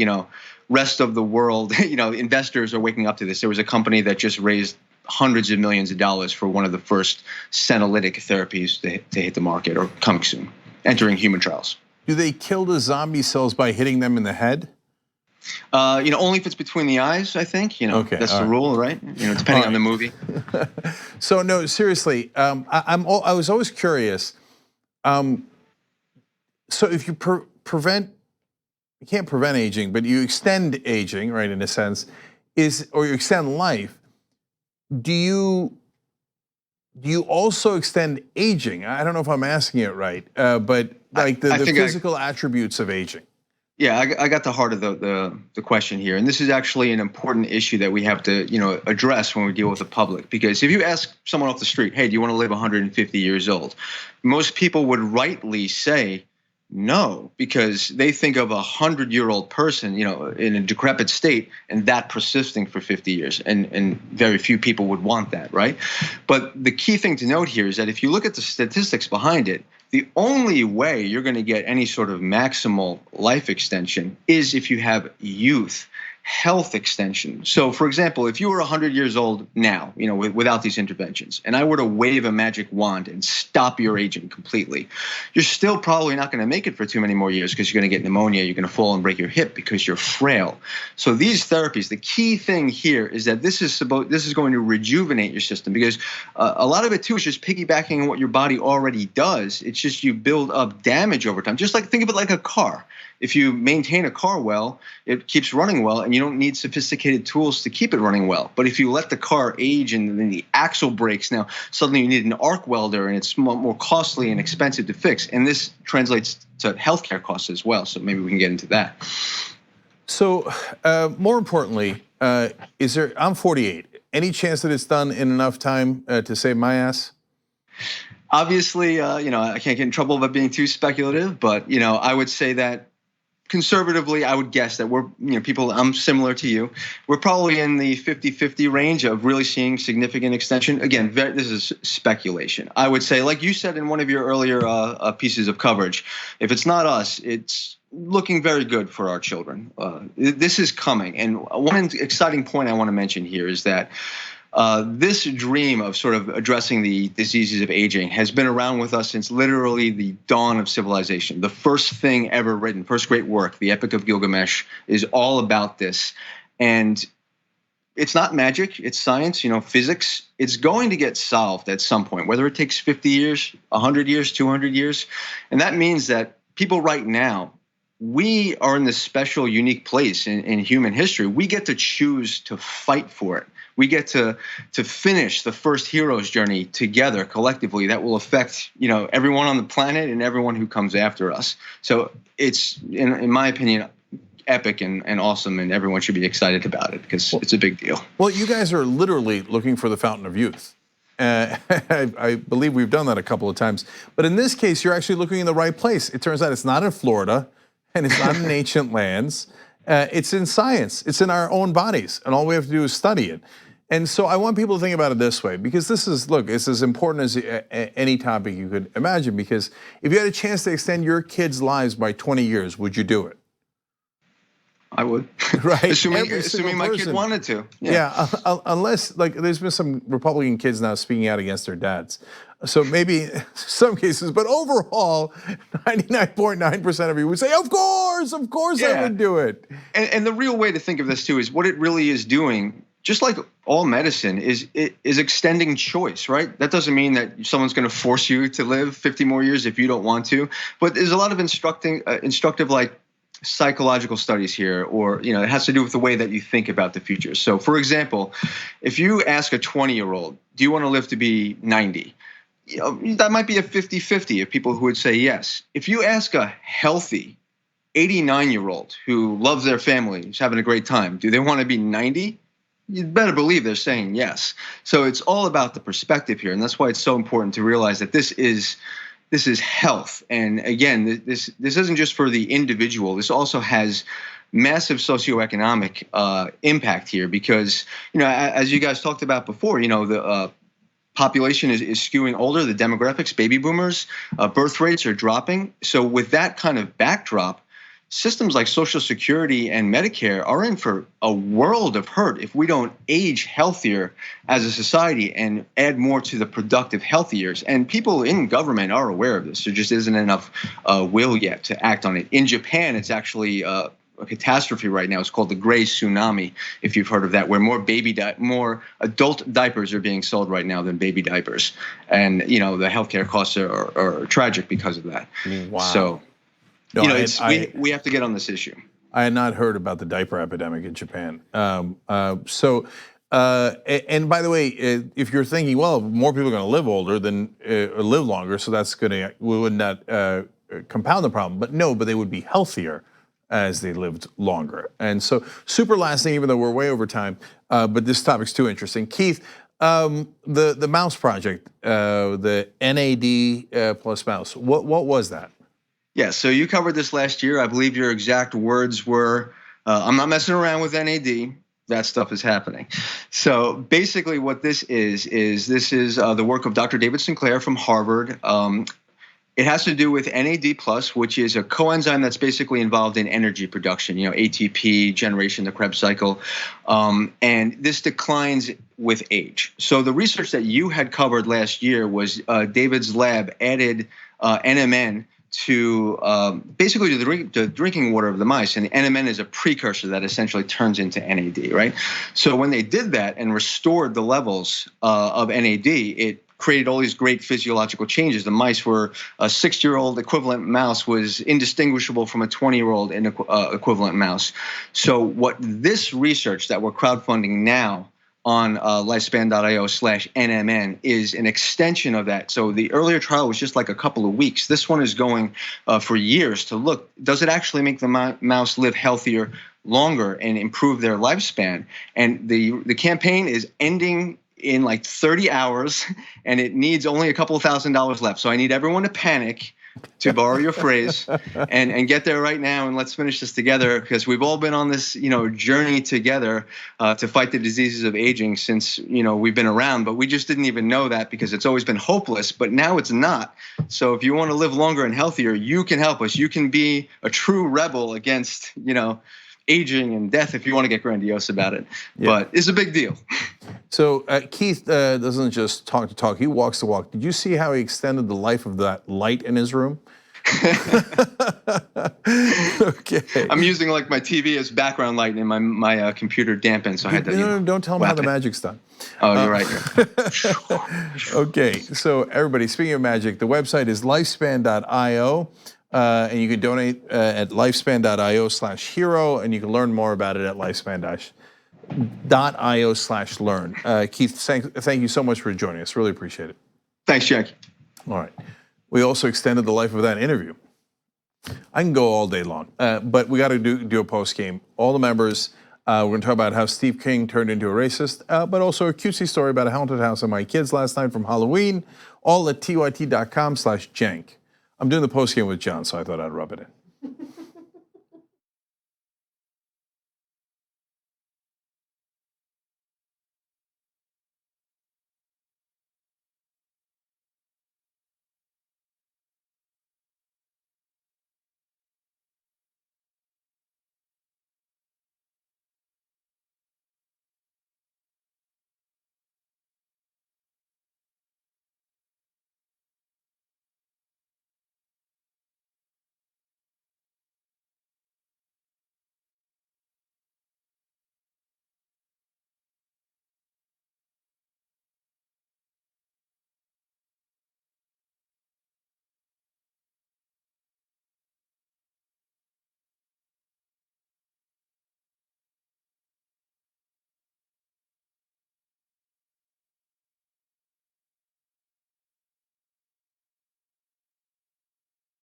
rest of the world, investors are waking up to this. There was a company that just raised hundreds of millions of dollars for one of the first senolytic therapies to hit the market, or coming soon, entering human trials. Do they kill the zombie cells by hitting them in the head? Only if it's between the eyes, I think. Okay, that's the rule, right? Depending on the movie. So no, seriously, I was always curious. So if you you can't prevent aging, but you extend aging, right? In a sense, or you extend life. Do you also extend aging? I don't know if I'm asking it right, but like the physical attributes of aging. Yeah, I got the heart of the question here, and this is actually an important issue that we have to address when we deal with the public. Because if you ask someone off the street, "Hey, do you want to live 150 years old?" most people would rightly say no, because they think of a 100-year-old person, in a decrepit state, and that persisting for 50 years, and very few people would want that, right? But the key thing to note here is that if you look at the statistics behind it, the only way you're going to get any sort of maximal life extension is if you have youth, health extension. So for example, if you were 100 years old now, without these interventions, and I were to wave a magic wand and stop your aging completely, you're still probably not going to make it for too many more years, because you're going to get pneumonia, you're going to fall and break your hip because you're frail. So these therapies, the key thing here is that this is going to rejuvenate your system, because a lot of it too is just piggybacking on what your body already does. It's just you build up damage over time. Just like, think of it like a car. If you maintain a car well, it keeps running well, and you don't need sophisticated tools to keep it running well. But if you let the car age and then the axle breaks, now suddenly you need an arc welder, and it's more costly and expensive to fix. And this translates to healthcare costs as well. So maybe we can get into that. So more importantly, I'm 48. Any chance that it's done in enough time to save my ass? Obviously, I can't get in trouble by being too speculative, but I would say that conservatively, I would guess that we're, people, I'm similar to you. We're probably in the 50-50 range of really seeing significant extension. Again, this is speculation. I would say, like you said in one of your earlier pieces of coverage, if it's not us, it's looking very good for our children. This is coming. And one exciting point I want to mention here is that this dream of sort of addressing the diseases of aging has been around with us since literally the dawn of civilization. The first thing ever written, first great work, the Epic of Gilgamesh, is all about this. And it's not magic, it's science, physics. It's going to get solved at some point, whether it takes 50 years, 100 years, 200 years. And that means that people right now, we are in this special, unique place in human history. We get to choose to fight for it. We get to finish the first hero's journey together collectively that will affect everyone on the planet and everyone who comes after us. So it's, in my opinion, epic and awesome, and everyone should be excited about it because it's a big deal. Well, you guys are literally looking for the fountain of youth. I believe we've done that a couple of times. But in this case, you're actually looking in the right place. It turns out it's not in Florida, and it's not in ancient lands. It's in science. It's in our own bodies, and all we have to do is study it. And so I want people to think about it this way, because this is, look, it's as important as any topic you could imagine, because if you had a chance to extend your kids' lives by 20 years, would you do it? I would, right? Assuming my kid wanted to. Yeah, unless, like, there's been some Republican kids now speaking out against their dads. So maybe some cases, but overall, 99.9% of you would say, of course, I would do it. And the real way to think of this too is what it really is doing, just like all medicine, is extending choice, right? That doesn't mean that someone's going to force you to live 50 more years if you don't want to, but there's a lot of instructive, like, psychological studies here, or it has to do with the way that you think about the future. So for example, if you ask a 20-year-old, do you want to live to be 90? That might be a 50-50 of people who would say yes. If you ask a healthy 89-year-old who loves their family, is having a great time, do they want to be 90? you better believe they're saying yes. So it's all about the perspective here, and that's why it's so important to realize that this is health. And again, this isn't just for the individual. This also has massive socioeconomic impact here, because as you guys talked about before, the population is skewing older. The demographics, baby boomers, birth rates are dropping. So with that kind of backdrop, systems like Social Security and Medicare are in for a world of hurt if we don't age healthier as a society and add more to the productive healthy years. And people in government are aware of this. There just isn't enough will yet to act on it. In Japan, it's actually a catastrophe right now. It's called the gray tsunami, if you've heard of that, where more adult diapers are being sold right now than baby diapers. And the healthcare costs are tragic because of that. Wow. So we have to get on this issue. I had not heard about the diaper epidemic in Japan. And by the way, if you're thinking, well, more people are going to live older than live longer, so that's we would not compound the problem. But no, but they would be healthier as they lived longer. And so, super last thing, even though we're way over time, but this topic's too interesting. Keith, the mouse project, the NAD plus mouse, what was that? Yeah, so you covered this last year. I believe your exact words were, I'm not messing around with NAD. That stuff is happening. So basically what this is the work of Dr. David Sinclair from Harvard. It has to do with NAD+, which is a coenzyme that's basically involved in energy production, ATP generation, the Krebs cycle. And this declines with age. So the research that you had covered last year was David's lab added NMN to basically the drinking water of the mice, and the NMN is a precursor that essentially turns into NAD, right? So when they did that and restored the levels of NAD, it created all these great physiological changes. The mice were a 6-year-old equivalent mouse was indistinguishable from a 20-year-old equivalent mouse. So what this research that we're crowdfunding now on lifespan.io/NMN is an extension of that. So the earlier trial was just like a couple of weeks. This one is going for years to look, does it actually make the mouse live healthier longer and improve their lifespan? And the campaign is ending in like 30 hours, and it needs only a couple of $1,000s left. So I need everyone to panic, to borrow your phrase, and get there right now, and let's finish this together, because we've all been on this journey together to fight the diseases of aging since we've been around, but we just didn't even know that because it's always been hopeless, but now it's not. So if you want to live longer and healthier, you can help us. You can be a true rebel against aging and death if you want to get grandiose about it. Yeah. But it's a big deal. So Keith doesn't just talk the talk, he walks the walk. Did you see how he extended the life of that light in his room? Okay. I'm using like my TV as background light and my computer dampened, so I had to. No, don't tell him how the magic's done. Oh, you're right. Okay, so everybody, speaking of magic, the website is lifespan.io. And you can donate at lifespan.io/hero, and you can learn more about it at lifespan.io/learn. Keith, thank you so much for joining us. Really appreciate it. Thanks, Jack. All right. We also extended the life of that interview. I can go all day long, but we got to do a post game. All the members, we're going to talk about how Steve King turned into a racist, but also a cutesy story about a haunted house and my kids last night from Halloween, all at tyt.com/jank. I'm doing the post game with John, so I thought I'd rub it in.